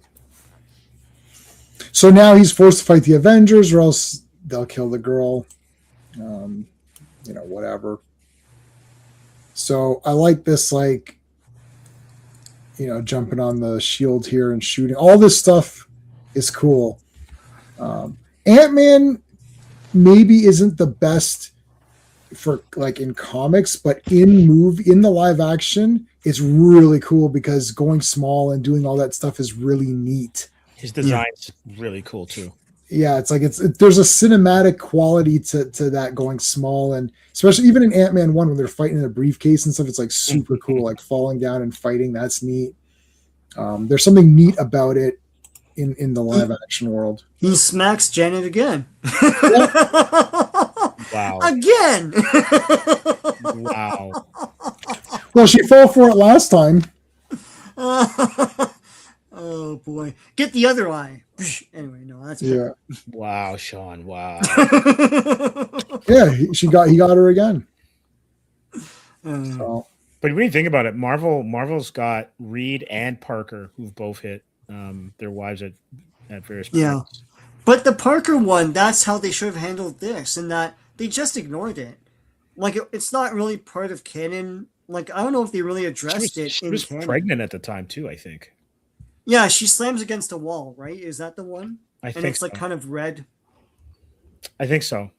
So now he's forced to fight the Avengers, or else they'll kill the girl. Whatever. So I like this, jumping on the shield here and shooting. All this stuff is cool. Ant-Man maybe isn't the best for in comics, but in the live action, it's really cool because going small and doing all that stuff is really neat. His design's really cool too. Yeah, it's there's a cinematic quality to that going small, and especially even in Ant-Man 1 when they're fighting in a briefcase and stuff, it's super cool, falling down and fighting. That's neat. There's something neat about it in the live action world. He smacks Janet again. Wow. Again. Wow. Well, she fell for it last time. Oh boy! Get the other eye. Anyway, no, that's Yeah. Wow, Sean. Wow. Yeah, he got her again. So But when you think about it, Marvel's got Reed and Parker who've both hit their wives at various points. But the Parker one, that's how they should have handled this, and that they just ignored it. Like it's not really part of canon. Like I don't know if they really addressed it. She was pregnant at the time too, I think. Yeah, she slams against a wall, right? Is that the one? I think and it's so. like kind of red. I think so.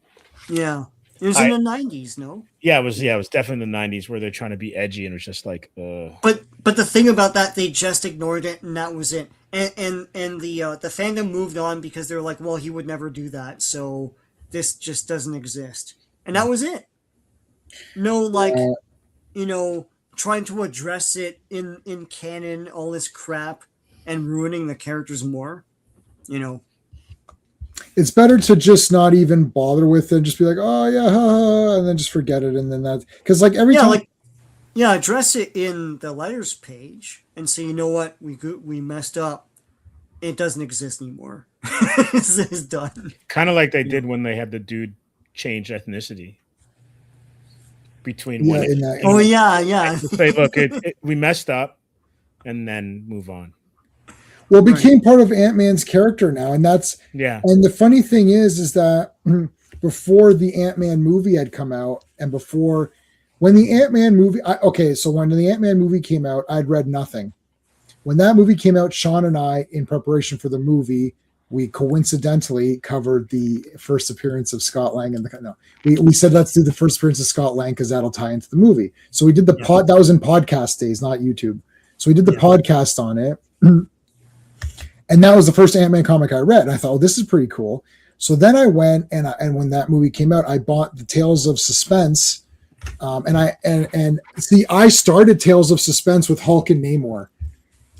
Yeah. It was in the 90s, no? Yeah, it was definitely in the 90s where they're trying to be edgy and it was just like But the thing about that, they just ignored it and that was it. And the fandom moved on because they're like, well, he would never do that, so this just doesn't exist. And that was it. No, like, trying to address it in canon, all this crap, and ruining the characters more, It's better to just not even bother with it, just be like, oh yeah, and then just forget it, and then that because like every time, address it in the letters page and say, you know what, we messed up. It doesn't exist anymore. It's done. Kind of like they did when they had the dude change ethnicity between when. Say, look, we messed up, and then move on. Well, it became part of Ant-Man's character now, and that's And the funny thing is that before the Ant-Man movie had come out, and before when the Ant-Man movie, when the Ant-Man movie came out, I'd read nothing. When that movie came out, Sean and I, in preparation for the movie, we coincidentally covered the first appearance of Scott Lang we said let's do the first appearance of Scott Lang because that'll tie into the movie. So we did the that was in podcast days, not YouTube. So we did the podcast on it. And that was the first Ant-Man comic I read. And I thought, oh, this is pretty cool. So then I went and when that movie came out, I bought the Tales of Suspense. I started Tales of Suspense with Hulk and Namor.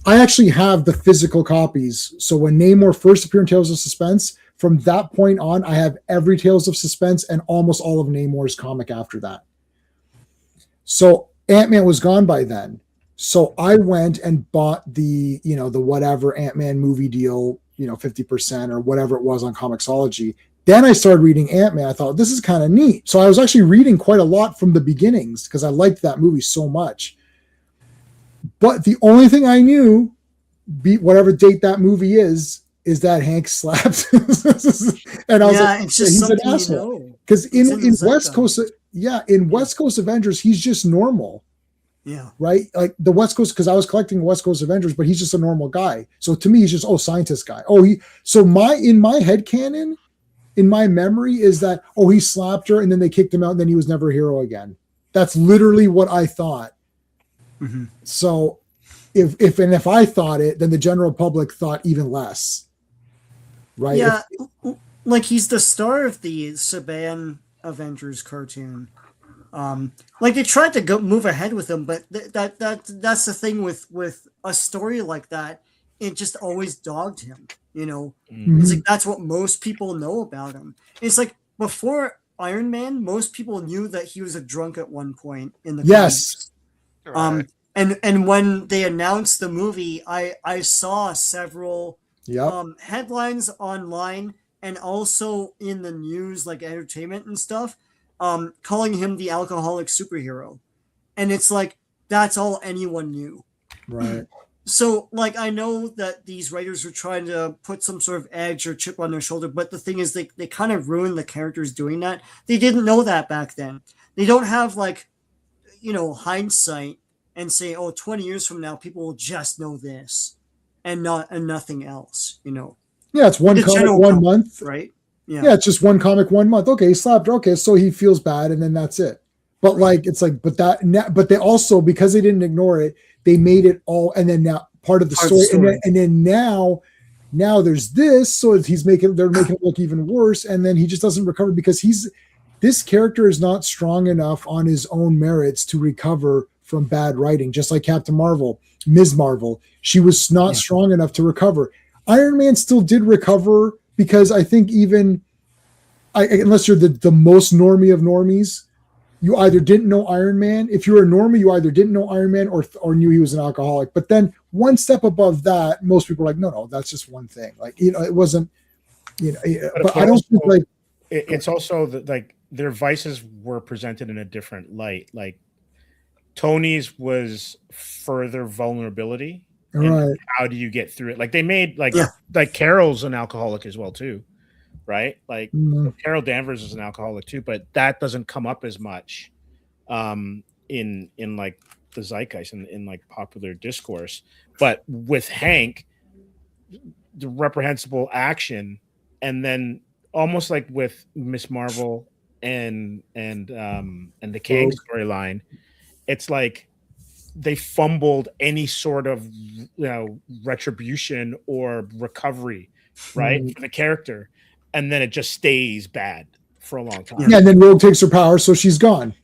I actually have the physical copies. So when Namor first appeared in Tales of Suspense, from that point on, I have every Tales of Suspense and almost all of Namor's comic after that. So Ant-Man was gone by then. So I went and bought the whatever Ant-Man movie deal, 50% or whatever it was on Comixology. Then I started reading Ant-Man. I thought, this is kind of neat. So I was actually reading quite a lot from the beginnings because I liked that movie so much. But the only thing I knew, whatever date that movie is that Hank slapped. And I was like, it's just he's an asshole. Because in West Coast, in West Coast Avengers, he's just normal. Yeah. Right. Like the West Coast, because I was collecting West Coast Avengers, but he's just a normal guy. So to me, he's just scientist guy. In my head canon, in my memory, is that he slapped her and then they kicked him out and then he was never a hero again. That's literally what I thought. Mm-hmm. So if I thought it, then the general public thought even less. Right. Yeah. Like he's the star of the Saban Avengers cartoon. Like they tried to move ahead with him, but that's the thing with a story like that. It just always dogged him. Mm-hmm. It's like that's what most people know about him. It's like before Iron Man, most people knew that he was a drunk at one point in the yes. Comics. And when they announced the movie, I saw several headlines online and also in the news, like entertainment and stuff. Calling him the alcoholic superhero. And it's like, that's all anyone knew. Right. So, like, I know that these writers are trying to put some sort of edge or chip on their shoulder, but the thing is, they kind of ruined the characters doing that. They didn't know that back then. They don't have, like, hindsight and say, 20 years from now, people will just know this and nothing else, Yeah, it's one comic, 1 month. Right? Yeah, it's just one comic 1 month. Okay, he slapped her. Okay, so he feels bad, and then that's it. But but they also, because they didn't ignore it, they made it all, and then now part of the story. And then now there's this, so they're making it look even worse, and then he just doesn't recover because this character is not strong enough on his own merits to recover from bad writing. Just like Captain Marvel, Ms. Marvel, she was not strong enough to recover. Iron Man still did recover. Because I think unless you're the most normie of normies, you either didn't know Iron Man. If you were a normie, you either didn't know Iron Man or knew he was an alcoholic. But then one step above that, most people are like, no, that's just one thing. Like, it wasn't, but I don't think like. It's also like their vices were presented in a different light. Like Tony's was further vulnerability. Right. And how do you get through it? Like they made like Carol's an alcoholic as well too, right? Like Carol Danvers is an alcoholic too, but that doesn't come up as much in like the zeitgeist in like popular discourse. But with Hank, the reprehensible action, and then almost like with Miss Marvel and the Kang storyline, it's like they fumbled any sort of retribution or recovery, right, for the character, and then it just stays bad for a long time. Yeah, and then Rogue takes her power, so she's gone.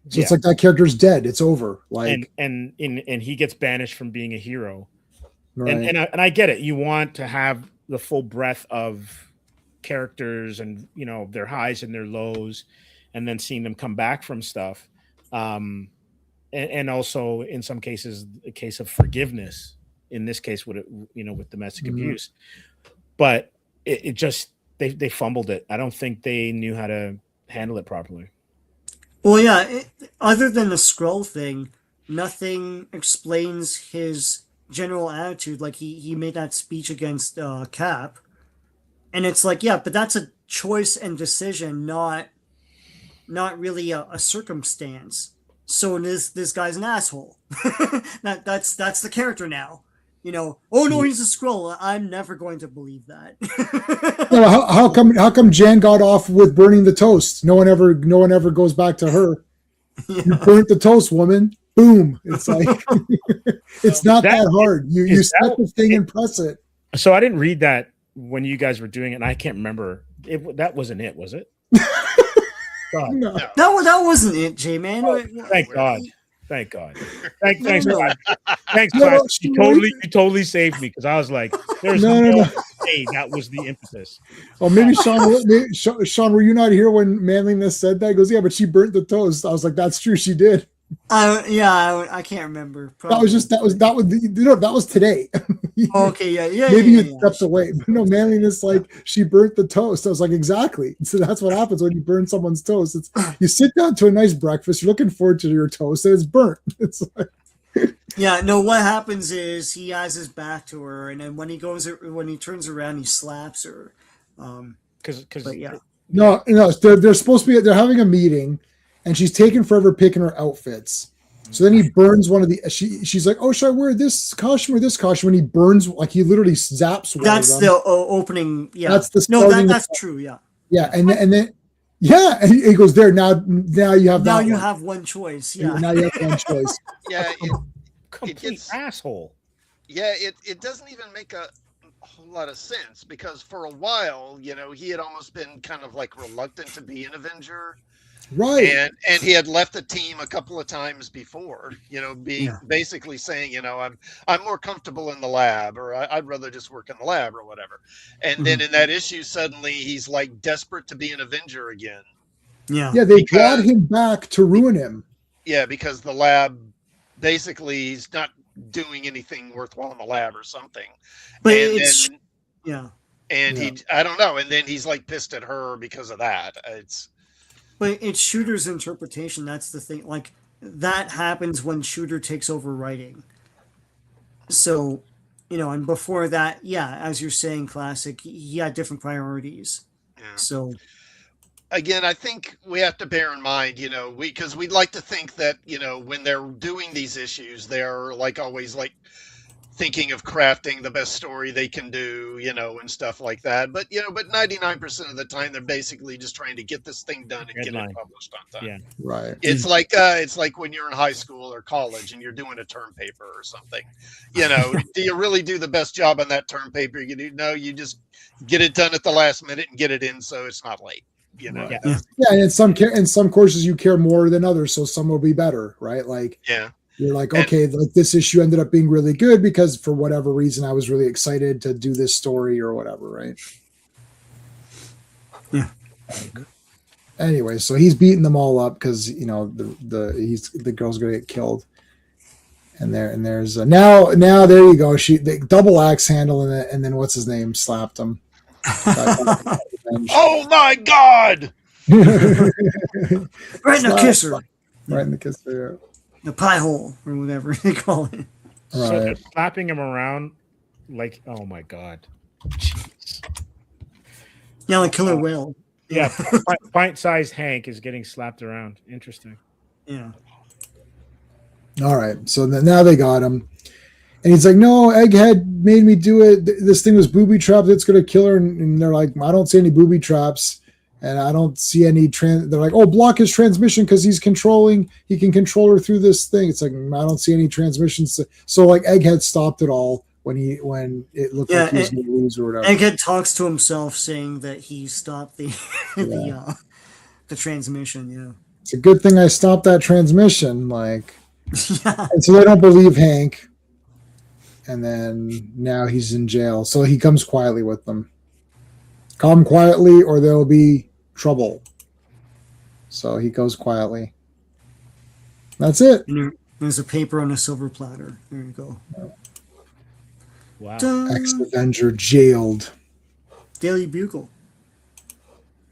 So it's like that character's dead. It's over. Like and he gets banished from being a hero. Right. And I get it. You want to have the full breadth of characters and their highs and their lows, and then seeing them come back from stuff. And also in some cases, a case of forgiveness. In this case, with domestic abuse, but it just they fumbled it. I don't think they knew how to handle it properly. Well, yeah. Other than the Skrull thing, nothing explains his general attitude. Like he made that speech against Cap, and it's like, yeah, but that's a choice and decision, not really a circumstance. So this guy's an asshole. That's the character now. Oh no, he's a Skrull. I'm never going to believe that. How come Jan got off with burning the toast? No one ever goes back to her. Yeah. You burnt the toast, woman. Boom. It's like it's not that hard. You set the thing and press it. So I didn't read that when you guys were doing it, and I can't remember. That wasn't it, was it? No. That wasn't it, J-Man. Thank God. Thanks, God. Thanks, God. You totally saved me, because I was like, there's no way that was the impetus. Oh, maybe Sean, were you not here when Manliness said that? He goes, yeah, but she burnt the toast. I was like, that's true, she did. I can't remember. Probably. That was today. Okay, yeah. Maybe you stepped away, but no, Manliness, like, she burnt the toast. I was like, exactly. So that's what happens when you burn someone's toast. It's you sit down to a nice breakfast, you're looking forward to your toast, and it's burnt. It's like, yeah, no. What happens is he has his back to her, and then when he turns around, he slaps her. No, they're supposed to be. They're having a meeting. And she's taking forever picking her outfits. So then he burns one of the. She's like, "Oh, should I wear this costume or this costume?" When he burns, like he literally zaps. That's the opening. Yeah, that's the. That's true. Yeah. Yeah, and then and he goes there now. Now you have. Now you have one choice. Yeah. Now you have one choice. Yeah, complete asshole. Yeah, it doesn't even make a whole lot of sense, because for a while, he had almost been kind of like reluctant to be an Avenger. Right. And he had left the team a couple of times before, basically saying, I'm more comfortable in the lab, or I'd rather just work in the lab or whatever. And then in that issue, suddenly he's like desperate to be an Avenger again. Yeah. Yeah. They brought him back to ruin him. Yeah. Because the lab, basically he's not doing anything worthwhile in the lab or something. But I don't know. And then he's like pissed at her because of that. But it's Shooter's interpretation. That's the thing. Like, that happens when Shooter takes over writing. So, and before that, as you're saying, Classic, he had different priorities. Yeah. So, again, I think we have to bear in mind, because we'd like to think that, when they're doing these issues, they're like always like thinking of crafting the best story they can do, and stuff like that. But 99% of the time, they're basically just trying to get this thing done and get it published on time. Yeah, right. It's like when you're in high school or college and you're doing a term paper or something. Do you really do the best job on that term paper? No, you just get it done at the last minute and get it in so it's not late. Right. Yeah, and in some courses you care more than others, so some will be better, right? Like, yeah. You're like, okay, like this issue ended up being really good because for whatever reason I was really excited to do this story or whatever, right? Yeah. Anyway, so he's beating them all up because the girl's gonna get killed. And there's now there you go. The double axe handle and then what's his name slapped him. Oh my God! Right in the kisser. Right in the kisser. Yeah. the pie hole or whatever they call it. So Right. they're slapping him around like, oh my god. Jeez. Yeah, like killer whale. Yeah, pint-sized Hank is getting slapped around. Interesting. Yeah. All right. So now they got him. And he's like, no, Egghead made me do it. This thing was booby trapped. It's going to kill her. And they're like, I don't see any booby traps. And I don't see any they're like, oh, block his transmission because he can control her through this thing. It's like, I don't see any transmissions. So like Egghead stopped it all when it looked like he was going to lose or whatever. Egghead talks to himself saying that he stopped the the transmission. Yeah. It's a good thing I stopped that transmission. Like, Yeah. and so they don't believe Hank. And then now he's in jail. So he comes quietly with them. Come quietly or there'll be trouble. So he goes quietly. That's it. And there's a paper on a silver platter. There you go. Wow. Ex-Avenger jailed. Daily Bugle.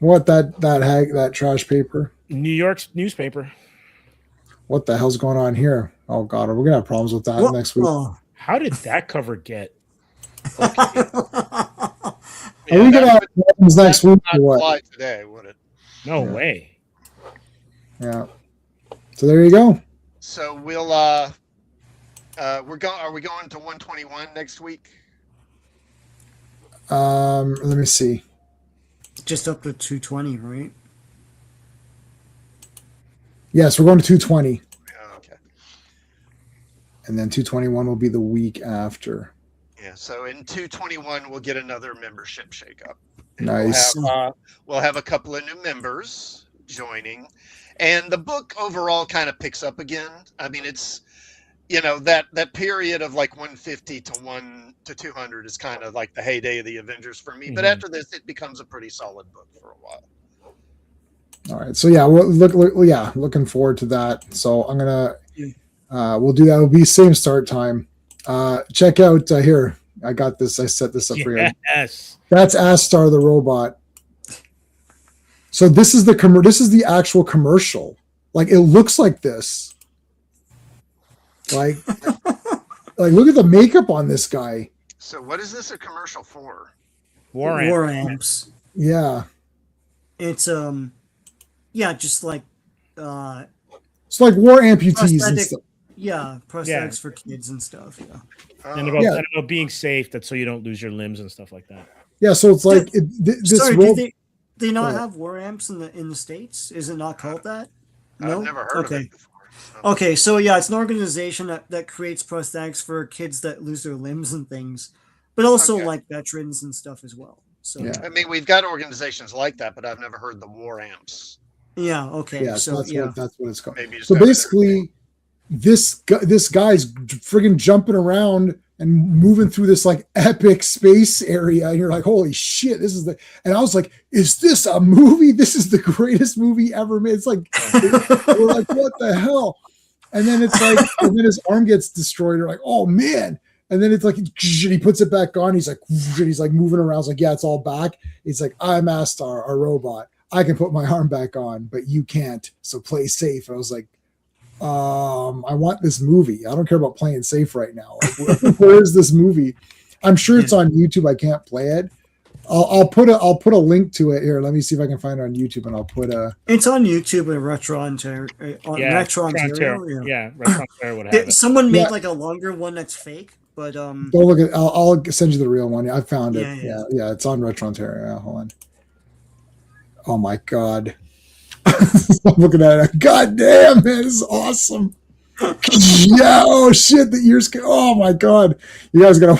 What that trash paper? New York's newspaper. What the hell's going on here? Oh god, are we gonna have problems with that next week? Oh. How did that cover get? Are we gonna have problems next week or what? Fly today, would it? No Yeah. way. Yeah. So there you go. So we'll are we going to 121 next week? Let me see. Just up to 220, right? Yes, we're going to 220. Oh, okay. And then 221 will be the week after. Yeah. So in 221 we'll get another membership shakeup. Nice. We'll have a couple of new members joining, and the book overall kind of picks up again. I mean, it's that period of like 150 to 200 is kind of like the heyday of the Avengers for me. But after this, it becomes a pretty solid book for a while. All right. So yeah, looking forward to that. So I'm gonna we'll do that. It'll be same start time. Check out here. I got this. I set this up for you. Yes. That's Astar the robot. So this is the actual commercial. Like it looks like this. Like look at the makeup on this guy. So what is this a commercial for? War amps. Yeah. It's just like It's like war amputees and stuff. prosthetics for kids and stuff. Yeah. And about being safe, that's so you don't lose your limbs and stuff like that. Yeah, so it's like this. Sorry, do they not have war amps in the States? Is it not called that? No? I've never heard of it before. Okay, so yeah, it's an organization that creates prosthetics for kids that lose their limbs and things, but also like veterans and stuff as well. So Yeah. I mean, we've got organizations like that, but I've never heard the war amps. yeah, okay, Yeah, so that's what it's called. Maybe just So have it- basically, this guy's friggin' jumping around and moving through this like epic space area, and you're like, holy shit, this is and I was like, is this a movie? This is the greatest movie ever made. It's like we're like, what the hell? And then it's like, and then his arm gets destroyed. You're like, oh man. And then it's like he puts it back on. He's like moving around. It's like, yeah, it's all back. He's like, I'm Astar, a robot. I can put my arm back on, but you can't. So play safe. I was like, I want this movie. I don't care about playing safe right now. Like, where is this movie? I'm sure it's on YouTube. I can't play it. I'll put a link to it here. Let me see if I can find it on YouTube, and I'll put a. It's on YouTube in Retro Ontario. Retro Ontario. Retro Ontario would have it. Someone made like a longer one that's fake, but Don't look at. I'll send you the real one. I found it. Yeah. Yeah. It's on Retro Ontario. Yeah, hold on. Oh my god. I'm looking at it. God damn, man, this is awesome. Yeah, oh shit, the ears. Oh my god, you guys gotta.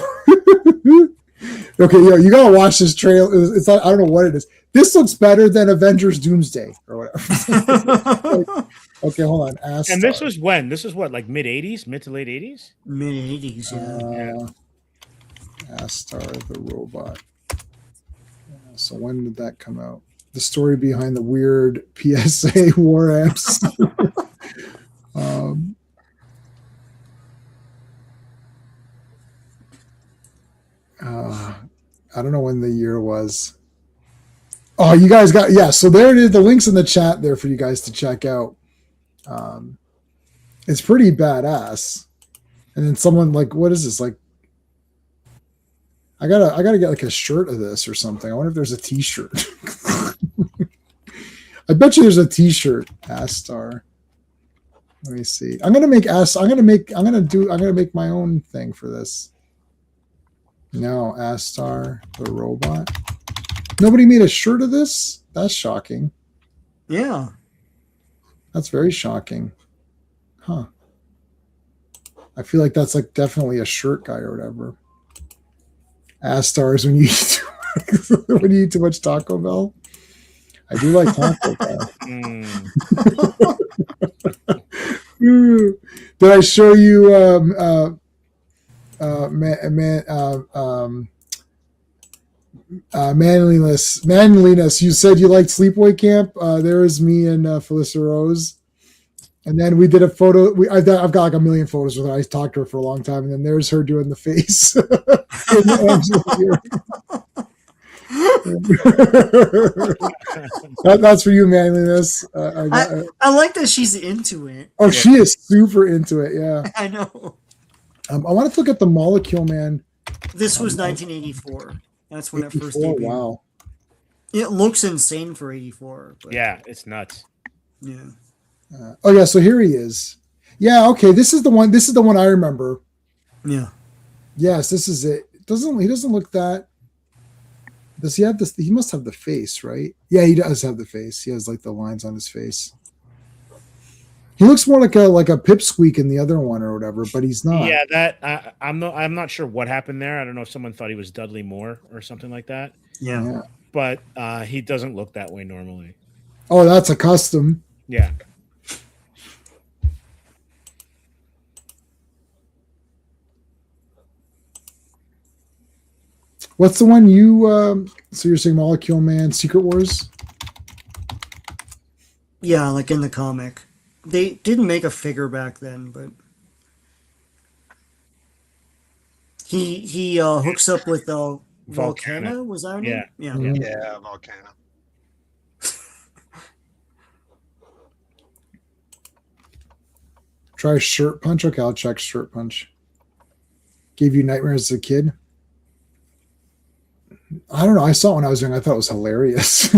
Okay, you gotta watch this trailer. It's not, I don't know what it is. This looks better than Avengers Doomsday or whatever. Okay, hold on. Astar. And this was when? This is what, like mid to late 80s? mid 80s. Yeah. Astar the robot. So when did that come out? The story behind the weird PSA war amps. I don't know when the year was. Oh, you guys got, so there it is. The link's in the chat there for you guys to check out. It's pretty badass. And then someone like, what is this? Like, I gotta get like a shirt of this or something. I wonder if there's a t-shirt. I bet you there's a t-shirt. Astar. Let me see. I'm gonna make my own thing for this. No, Astar, the robot. Nobody made a shirt of this? That's shocking. Yeah. That's very shocking. Huh. I feel like that's like definitely a shirt guy or whatever. Astar is when you eat when you eat too much Taco Bell. I do like Taco Bell. Did I show you manliness? You said you liked Sleepaway Camp. There is me and Felissa Rose. And then we did a photo. I've got like a million photos with her. I talked to her for a long time, and then there's her doing the face. That's for you, manliness. I like that she's into it. Oh, yeah. She is super into it. Yeah, I know. I wanted to look at the Molecule Man. This was 1984. That's when it first debuted. Wow, it looks insane for 84. But yeah, it's nuts. Yeah. Oh yeah, so here he is. Yeah, okay. This is the one. This is the one I remember. Yeah. Yes, this is it. He doesn't look that. Does he have this? He must have the face, right? Yeah, he does have the face. He has like the lines on his face. He looks more like a pipsqueak in the other one or whatever, but he's not. Yeah, I'm not sure what happened there. I don't know if someone thought he was Dudley Moore or something like that. Yeah. But he doesn't look that way normally. Oh, that's a custom. Yeah. What's the one you? So you're saying Molecule Man, Secret Wars? Yeah, like in the comic. They didn't make a figure back then, but he hooks up with Volcana. Was that her name? Yeah, Volcana. Try Shirt Punch. Okay, I'll check Shirt Punch. Gave you nightmares as a kid? I don't know. I saw it when I was young. I thought it was hilarious.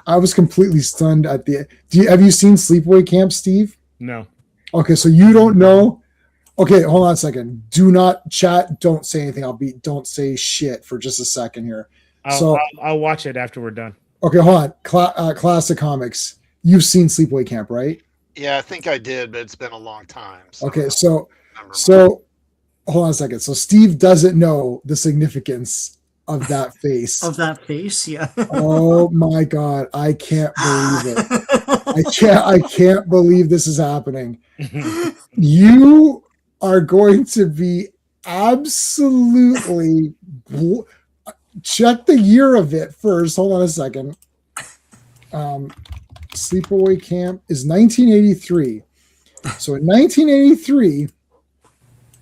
I was completely stunned at the. Have you seen Sleepaway Camp, Steve? No. Okay, so you don't know. Okay, hold on a second. Do not chat. Don't say anything. Don't say shit for just a second here. I'll watch it after we're done. Okay, hold on. Classic comics. You've seen Sleepaway Camp, right? Yeah, I think I did, but it's been a long time. Okay, so hold on a second. So Steve doesn't know the significance of that face. Yeah. Oh my God. I can't believe it. I can't believe this is happening. You are going to be absolutely check the year of it first. Hold on a second. Sleepaway Camp is 1983. So in 1983,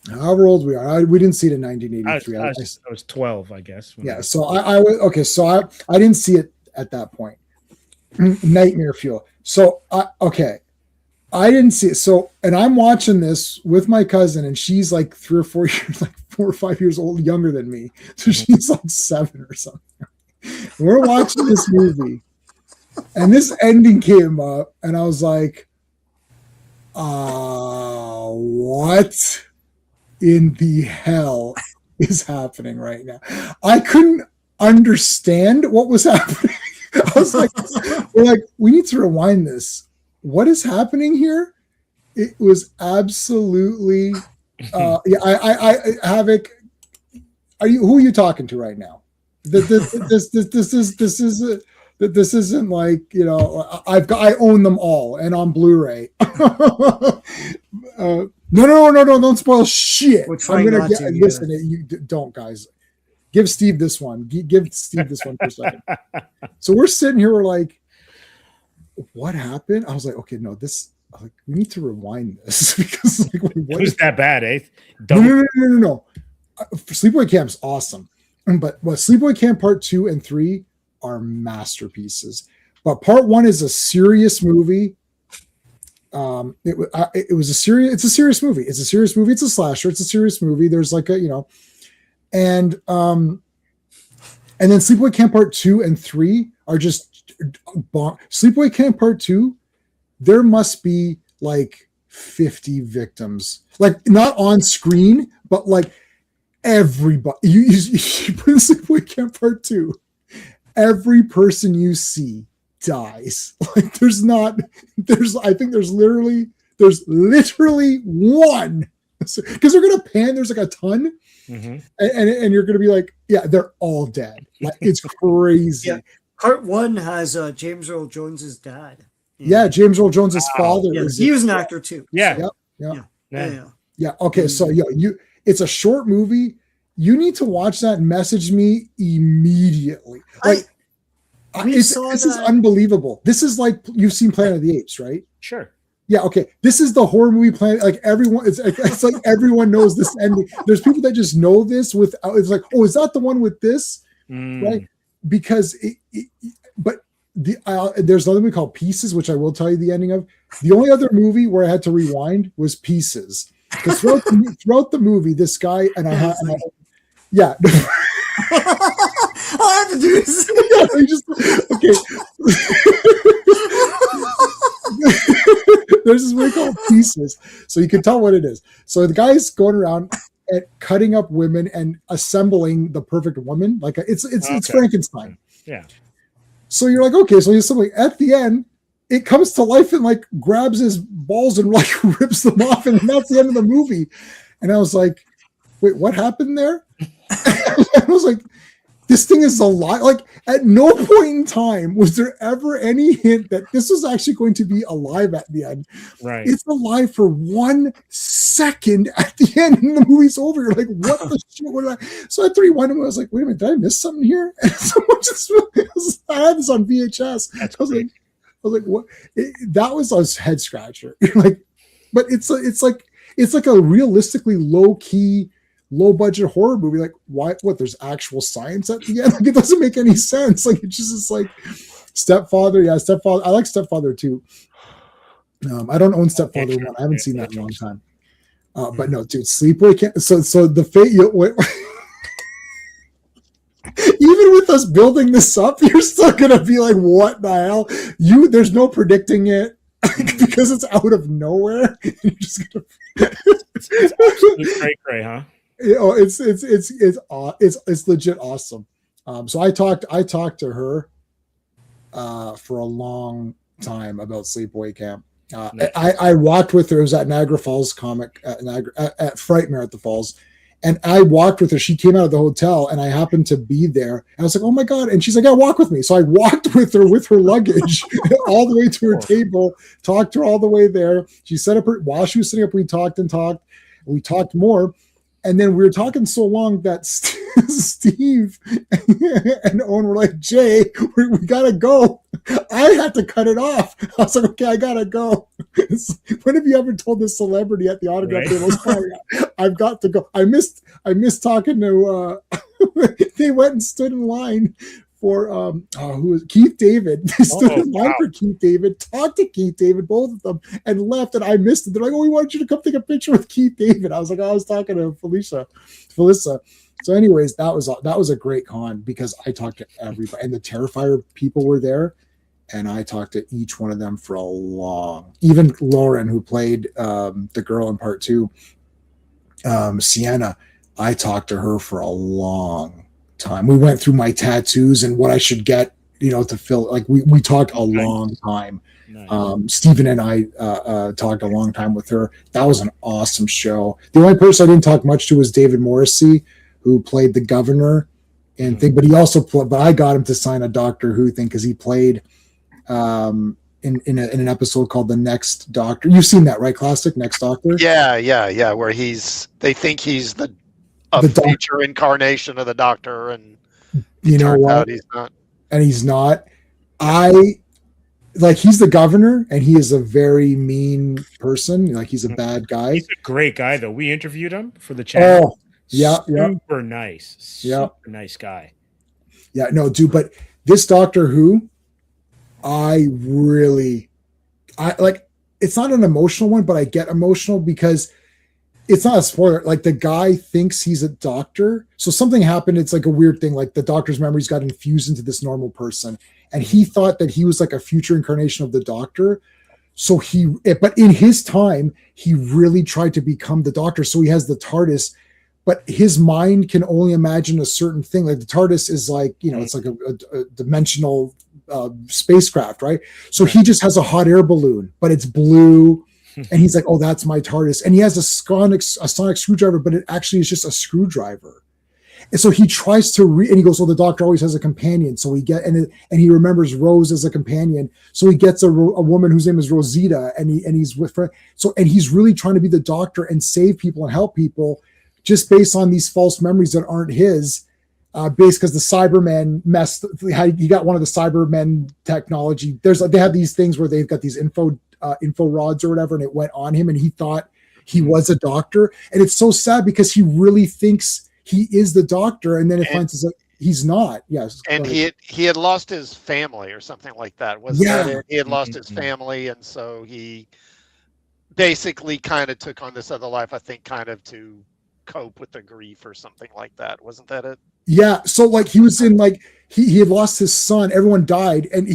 however old we are, we didn't see it in 1983. I was 12, I guess. Yeah, so I was okay. So I didn't see it at that point. Nightmare Fuel. So I didn't see it. So, and I'm watching this with my cousin, and she's like 3 or 4 years, like 4 or 5 years old, younger than me. So she's like 7 or something. We're watching this movie, and this ending came up, and I was like, what in the hell is happening right now? I couldn't understand what was happening. I was like, we need to rewind this. What is happening here? It was absolutely Havoc. Who are you talking to right now? This isn't like, I own them all and on Blu-ray. No, don't spoil shit. I'm gonna listen. You don't, guys. Give Steve this one. Give Steve this one for a second. So we're sitting here. We're like, what happened? I was like, okay, no, we need to rewind this because like, what is that bad, eh? No. Sleepaway Camp's awesome, but Sleepaway Camp Part 2 and 3 are masterpieces. But Part 1 is a serious movie. It was a serious. It's a serious movie. It's a serious movie. It's a slasher. It's a serious movie. There's like a and then Sleepaway Camp Part 2 and 3 are just Sleepaway Camp Part 2. There must be like 50 victims, like not on screen, but like everybody. You put in Sleepaway Camp Part 2, every person you see dies. Like I think there's literally one, because they're gonna pan. There's like a ton. Mm-hmm. And you're going to be like, yeah, they're all dead. Like, it's crazy. Yeah. Part 1 has James Earl Jones's dad. Yeah, James Earl Jones's father. Yeah, he was an actor too. Yeah. Yeah. Okay, so it's a short movie. You need to watch that and message me immediately. Like, this is unbelievable. This is like, you've seen Planet of the Apes, right? Sure. Yeah, okay. This is the horror movie Planet. Like everyone, it's like everyone knows this ending. There's people that just know this without. It's like, oh, is that the one with this? Right? Because there's another movie called Pieces, which I will tell you the ending of. The only other movie where I had to rewind was Pieces, because throughout the movie, this guy and I yeah. I have to do this. Okay. There's this movie called Pieces, so you can tell what it is. So the guy's going around and cutting up women and assembling the perfect woman, like it's Frankenstein. Yeah. So you're like, okay, so he's assembling. At the end, it comes to life and like grabs his balls and like rips them off, and that's the end of the movie. And I was like, wait, what happened there? I was like, this thing is alive. Like, at no point in time was there ever any hint that this was actually going to be alive at the end. Right. It's alive for 1 second at the end, and the movie's over. You're like, what the shit? So I had to rewind him. I was like, wait a minute, did I miss something here? And someone I had this on VHS. I was like, what? That was a head scratcher. Like, but it's like a realistically low budget horror movie. Like, why? What? There's actual science at the end. Like, it doesn't make any sense. Like, it just is like Stepfather. Yeah, Stepfather. I like Stepfather too. I don't own Stepfather 1. I haven't seen that in a long time. But no, dude, Sleepaway Camp. So the fate. Even with us building this up, you're still gonna be like, what the hell? There's no predicting it. Because it's out of nowhere. You're just gonna. It's cray, huh? It's legit awesome. So I talked to her for a long time about Sleepaway Camp. I walked with her. It was at Niagara Falls Comic at Frightmare at the Falls, and I walked with her. She came out of the hotel, and I happened to be there. And I was like, "Oh my god!" And she's like, "Yeah, walk with me." So I walked with her with her luggage all the way to her table. Talked to her all the way there. She set up her while she was sitting up. We talked. We talked more. And then we were talking so long that Steve and Owen were like, Jay, we got to go. I had to cut it off. I was like, okay, I got to go. When have you ever told this celebrity at the autograph table? I've got to go. I missed talking to, they went and stood in line for who was Keith David. They stood in line for Keith David, talked to Keith David, both of them, and left. And I missed it. They're like, "Oh, we wanted you to come take a picture with Keith David." I was like, I was talking to Felissa. So, anyways, that was a great con because I talked to everybody, and the Terrifier people were there, and I talked to each one of them for a long. Even Lauren, who played the girl in part 2, Sienna, I talked to her for a long time. We went through my tattoos and what I should get, to fill. Like we talked a long time. Nice. Stephen and I talked a long time with her. That was an awesome show. The only person I didn't talk much to was David Morrissey, who played the governor and thing. But he also but I got him to sign a Doctor Who thing because he played in an episode called The Next Doctor. You've seen that, right? Classic Next Doctor. Yeah. Where they think he's the future incarnation of the Doctor, and you know what? He's not. And he's not. He's the governor, and he is a very mean person. Like, he's a bad guy. He's a great guy, though. We interviewed him for the channel. Oh, yeah, super nice, super nice guy. Yeah, no, dude. But this Doctor Who, I it's not an emotional one, but I get emotional because it's not a spoiler. Like the guy thinks he's a doctor. So something happened. It's like a weird thing. Like the doctor's memories got infused into this normal person. And he thought that he was like a future incarnation of the doctor. So but in his time, he really tried to become the doctor. So he has the TARDIS, but his mind can only imagine a certain thing. Like the TARDIS is like, it's like a dimensional spacecraft, right? So he just has a hot air balloon, but it's blue. And he's like, oh, that's my TARDIS. And he has a sonic screwdriver, but it actually is just a screwdriver. And so he tries to and he goes, well, the doctor always has a companion. So and he remembers Rose as a companion. So he gets a woman whose name is Rosita, and he's with her. So, and he's really trying to be the doctor and save people and help people just based on these false memories that aren't his, based because the Cybermen he got one of the Cybermen technology. They have these things where they've got these info rods or whatever, and it went on him and he thought he was a doctor. And it's so sad because he really thinks he is the doctor, and then it finds out he's not. Yes. And he had lost his family or something like that. That it? He had lost his family, and so he basically kind of took on this other life, I think, kind of to cope with the grief or something like that. Wasn't that it? Yeah. So like he was in like he had lost his son, everyone died, and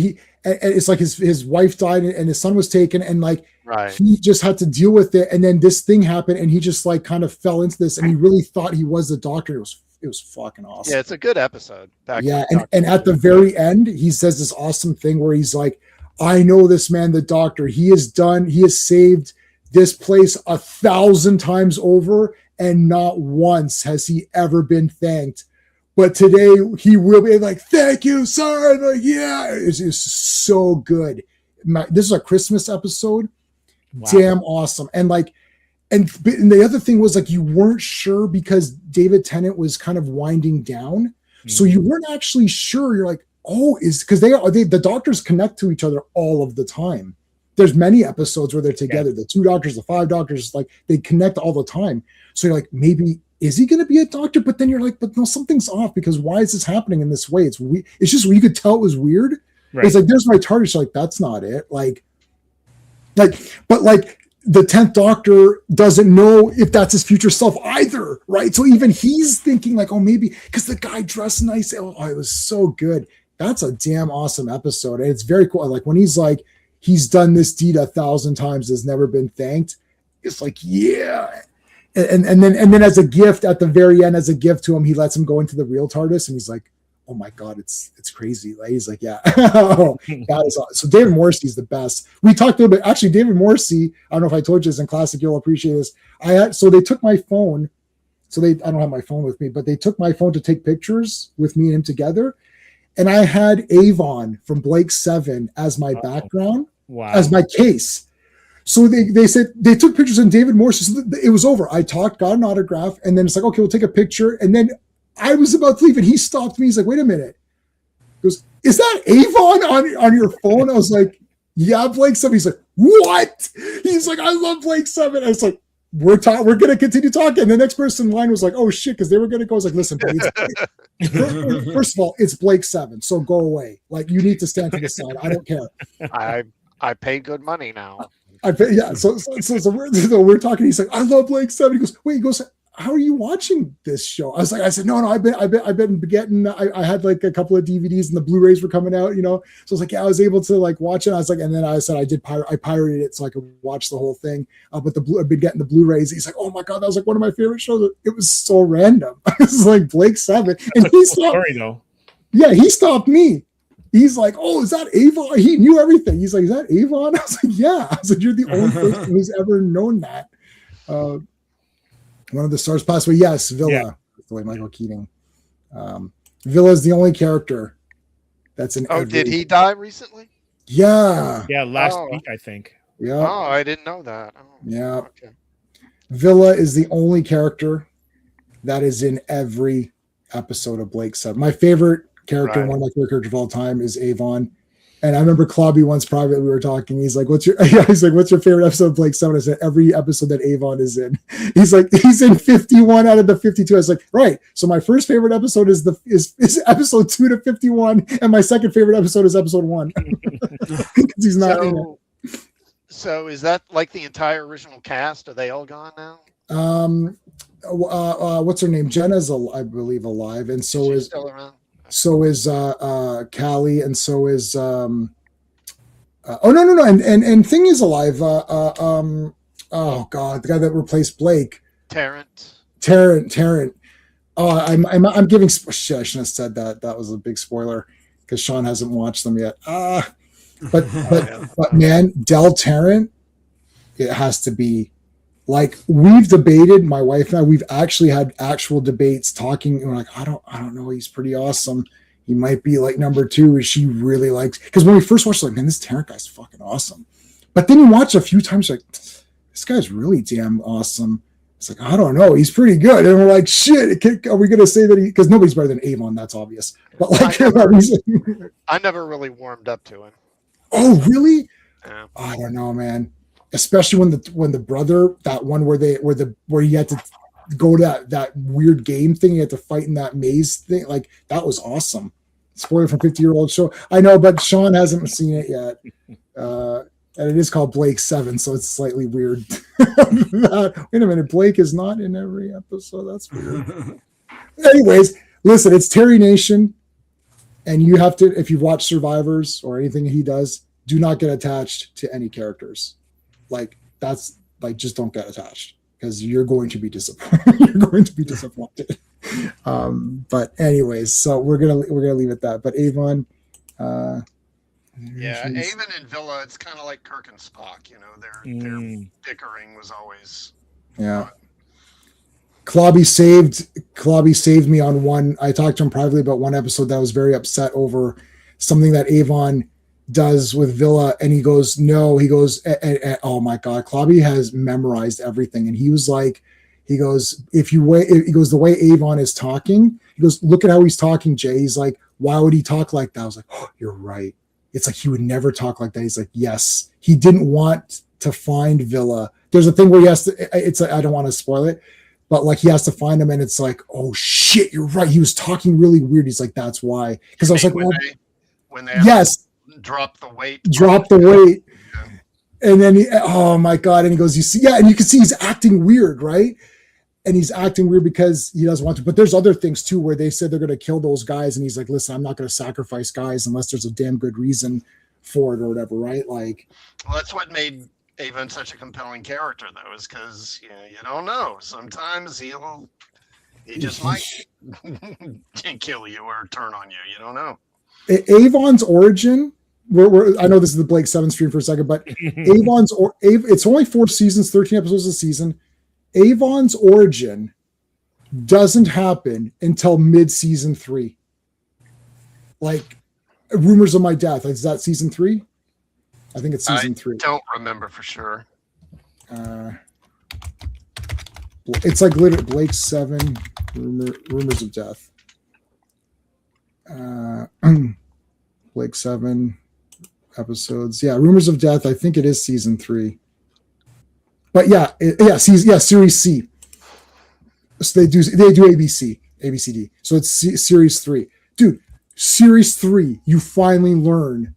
it's like his wife died and his son was taken, and like he just had to deal with it. And then this thing happened, and he just like kind of fell into this, and he really thought he was the doctor. It was fucking awesome. Yeah, it's a good episode. And at the very end, he says this awesome thing where he's like, I know this man, the doctor. He has saved this place 1,000 times over, and not once has he ever been thanked. But today he will be like, thank you, sir. And like, yeah, it's so good. This is a Christmas episode. Wow. Damn awesome. And like, and the other thing was like, you weren't sure because David Tennant was kind of winding down. Mm-hmm. So you weren't actually sure. You're like, oh, because the doctors connect to each other all of the time. There's many episodes where they're together. Yeah. The 2 doctors, the 5 doctors, like they connect all the time. So you're like, maybe, is he going to be a doctor? But then you're like, but no, something's off because why is this happening in this way? It's just you could tell it was weird. Right. It's like, there's my TARDIS. Like, that's not it. But the 10th Doctor doesn't know if that's his future self either. Right. So even he's thinking like, oh, maybe because the guy dressed nice. Oh, it was so good. That's a damn awesome episode. And it's very cool. Like when he's like, he's done this deed 1,000 times, has never been thanked. It's like, yeah. And then as a gift at the very end, as a gift to him, he lets him go into the real TARDIS, and he's like, oh my God, it's crazy. Like, he's like, yeah. Oh, that is awesome. So David Morrissey's the best. We talked a little bit. Actually, David Morrissey, I don't know if I told you this in classic, you'll appreciate this. So they took my phone. I don't have my phone with me, but they took my phone to take pictures with me and him together. And I had Avon from Blake 7 as my background, as my case. So they said they took pictures and David Morse. It was over. I talked, got an autograph, and then it's like, okay, we'll take a picture. And then I was about to leave, and he stopped me. He's like, wait a minute. He goes, is that Avon on your phone? I was like, yeah, Blake 7. He's like, what? He's like, I love Blake 7. I was like, we're going to continue talking. And the next person in line was like, oh shit, because they were going to go. I was like, listen, first of all, it's Blake 7, so go away. Like, you need to stand to the side. I don't care. I pay good money now. So we're talking. He's like, I love Blake 7. He goes, wait. He goes, how are you watching this show? I said, no. I've been getting. I had like a couple of DVDs and the Blu-rays were coming out. So I was like, yeah, I was able to like watch it. I was like, and then I said I pirated it so I could watch the whole thing. But I've been getting the Blu-rays. He's like, oh my God, that was like one of my favorite shows. It was so random. It was like Blake 7, and he stopped. Story, though. Yeah, he stopped me. He's like, oh, is that Avon? He knew everything. He's like, is that Avon? I was like, yeah. I said, you're the only person who's ever known that. One of the stars passed away. Yes, Villa. Yeah. The way Michael Keating. Villa is the only character that's in. Oh, did he die recently? Yeah. Yeah, last week, I think. Yeah. Oh, I didn't know that. Oh, yeah. Okay. Villa is the only character that is in every episode of Blake 7. My favorite character, one of my favorite characters of all time, is Avon. And I remember Clobby once privately, we were talking. He's like, what's your favorite episode of Blake 7? I said, every episode that Avon is in. He's like, he's in 51 out of the 52. I was like, right. So my first favorite episode is episode 2 to 51. And my second favorite episode is episode 1. He's not in it. So is that like the entire original cast? Are they all gone now? What's her name? Jenna's, I believe, alive, and so is still around. Callie, and so is oh no, and Thing is alive. Oh god, the guy that replaced Blake, Tarrant. Oh, I'm giving. Shit, I shouldn't have said that. That was a big spoiler because Sean hasn't watched them yet. But man, Del Tarrant, it has to be. Like, we've debated, my wife and I, we've actually had actual debates talking, and we're like, I don't know, he's pretty awesome. He might be like number 2. She really likes, because when we first watched, like, man, this Tarrant guy's fucking awesome. But then you watch a few times, like, this guy's really damn awesome. It's like, I don't know, he's pretty good. And we're like, shit, are we gonna say that because nobody's better than Avon, that's obvious. But like, I never really warmed up to him. Oh, really? Yeah. I don't know, man. Especially when the brother, that one where you had to go to that weird game thing, you had to fight in that maze thing, like that was awesome. Spoiler from 50-year-old show. I know, but Sean hasn't seen it yet. And it is called Blake 7, so it's slightly weird. Wait a minute, Blake is not in every episode. That's weird. Anyways, listen, it's Terry Nation, and you have to, if you've watched Survivors or anything he does, do not get attached to any characters. Like, that's like, just don't get attached because you're going to be disappointed. But anyways, so we're gonna leave it at that. But Avon, yeah, Avon and Villa, it's kind of like Kirk and Spock. You know, their bickering was always Clobby saved me on one. I talked to him privately about one episode that I was very upset over something that Avon does with Villa, and he goes, oh my god, Clobby has memorized everything, and he was like, he goes, the way Avon is talking, he goes, look at how he's talking, Jay. He's like, why would he talk like that? I was like, oh, you're right. It's like he would never talk like that. He's like, yes, he didn't want to find Villa. There's a thing where he has to. It's like, I don't want to spoil it, but like he has to find him, and it's like, oh shit, you're right. He was talking really weird. He's like, that's why. Because I was like, when they yes. Drop the weight. Yeah. And then oh my god, and he goes, you see, yeah, and you can see he's acting weird, right? And he's acting weird because he doesn't want to. But there's other things too where they said they're going to kill those guys, and he's like, listen, I'm not going to sacrifice guys unless there's a damn good reason for it or whatever, right? Like, well, that's what made Avon such a compelling character, though, is because you don't know. Sometimes he just might kill you or turn on you. You don't know. Avon's origin. I know this is the Blake 7 stream for a second, but it's only 4 seasons, 13 episodes a season. Avon's origin doesn't happen until mid-season 3. Like, Rumors of My Death. Is that season 3? I think it's season 3. I don't remember for sure. It's like literally Blake 7, Rumors of Death. Blake 7 episodes. Yeah, Rumors of Death. I think it is season 3. But series C. So they do ABCD. So it's series 3. Dude, series 3, you finally learn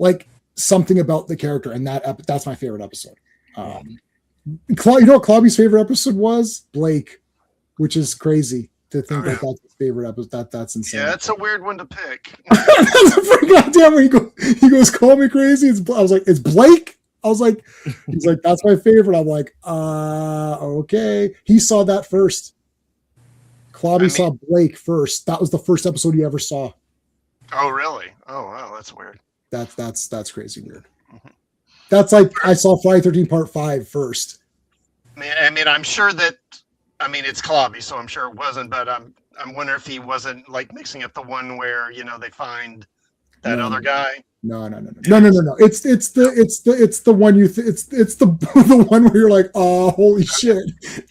like something about the character, and that's my favorite episode. You know what Clobby's favorite episode was? Blake, which is crazy to think that that's his favorite episode. That's insane. Yeah, it's a weird one to pick. Goddamn, he goes, call me crazy. I was like, it's Blake? I was like, he's like, that's my favorite. I'm like, okay. He saw that first. Clobby saw Blake first. That was the first episode he ever saw. Oh, really? Oh, wow, that's weird. That's crazy weird. Mm-hmm. That's like I saw Friday 13 Part 5 first. I mean, I'm sure that. I mean, it's Clobby, so I'm sure it wasn't. But I'm wondering if he wasn't like mixing up the one where they find that other guy. No. It's the one it's the one where you're like, oh, holy shit!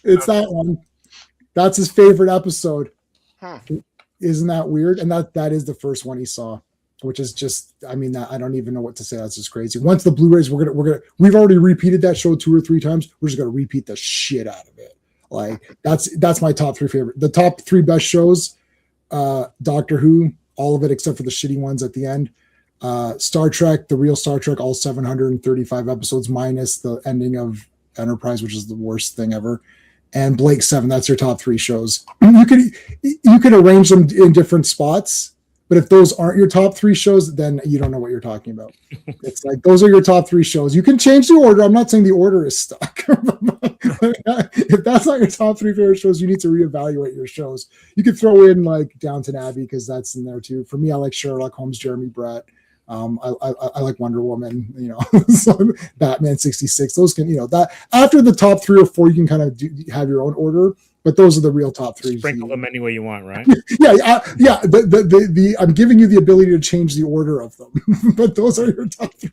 It's that one. That's his favorite episode. Huh. Isn't that weird? And that is the first one he saw, which is just, I mean, that I don't even know what to say. That's just crazy. Once the Blu-rays, we've already repeated that show 2 or 3 times. We're just gonna repeat the shit out of it. Like that's my top 3 favorite. The top 3 best shows, Doctor Who, all of it except for the shitty ones at the end. Star Trek, the real Star Trek, all 735 episodes minus the ending of Enterprise, which is the worst thing ever. And Blake 7, that's your top 3 shows. You could arrange them in different spots, but if those aren't your top 3 shows, then you don't know what you're talking about. It's like those are your top 3 shows. You can change the order. I'm not saying the order is stuck. If that's not your top 3 favorite shows, you need to reevaluate your shows. You could throw in like Downton Abbey because that's in there too. For me, I like Sherlock Holmes, Jeremy Brett. I like Wonder Woman, so Batman 66. Those can, that after the top 3 or 4, you can kind of have your own order, but those are the real top 3. Sprinkle them any way you want, right? yeah. I'm giving you the ability to change the order of them, but those are your top 3.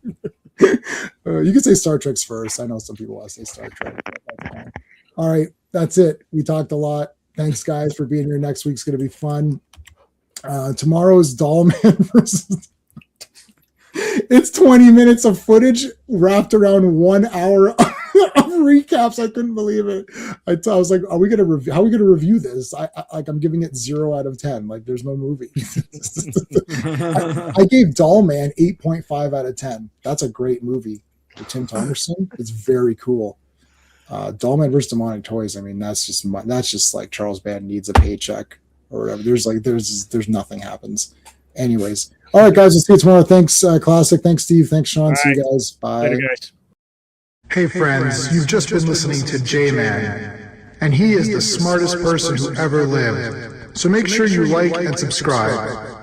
You can say Star Trek's first. I know some people want to say Star Trek. But that's fine. All right, that's it. We talked a lot. Thanks, guys, for being here. Next week's going to be fun. Tomorrow's Dollman versus. It's 20 minutes of footage wrapped around 1 hour of recaps. I couldn't believe it. I was like, how are we going to review this? I'm giving it 0 out of 10. Like there's no movie. I gave Dollman 8.5 out of 10. That's a great movie with Tim Thomerson. It's very cool. Dollman versus Demonic Toys. I mean, that's just like Charles Band needs a paycheck or whatever. There's nothing happens. Anyways. All right, guys. We'll see you tomorrow. Thanks, Classic. Thanks, Steve. Thanks, Sean. All see right. you guys. Bye. Later, guys. Hey friends, you've just been listening to J-Man, and he is the smartest person who ever lived. So make sure you like and subscribe.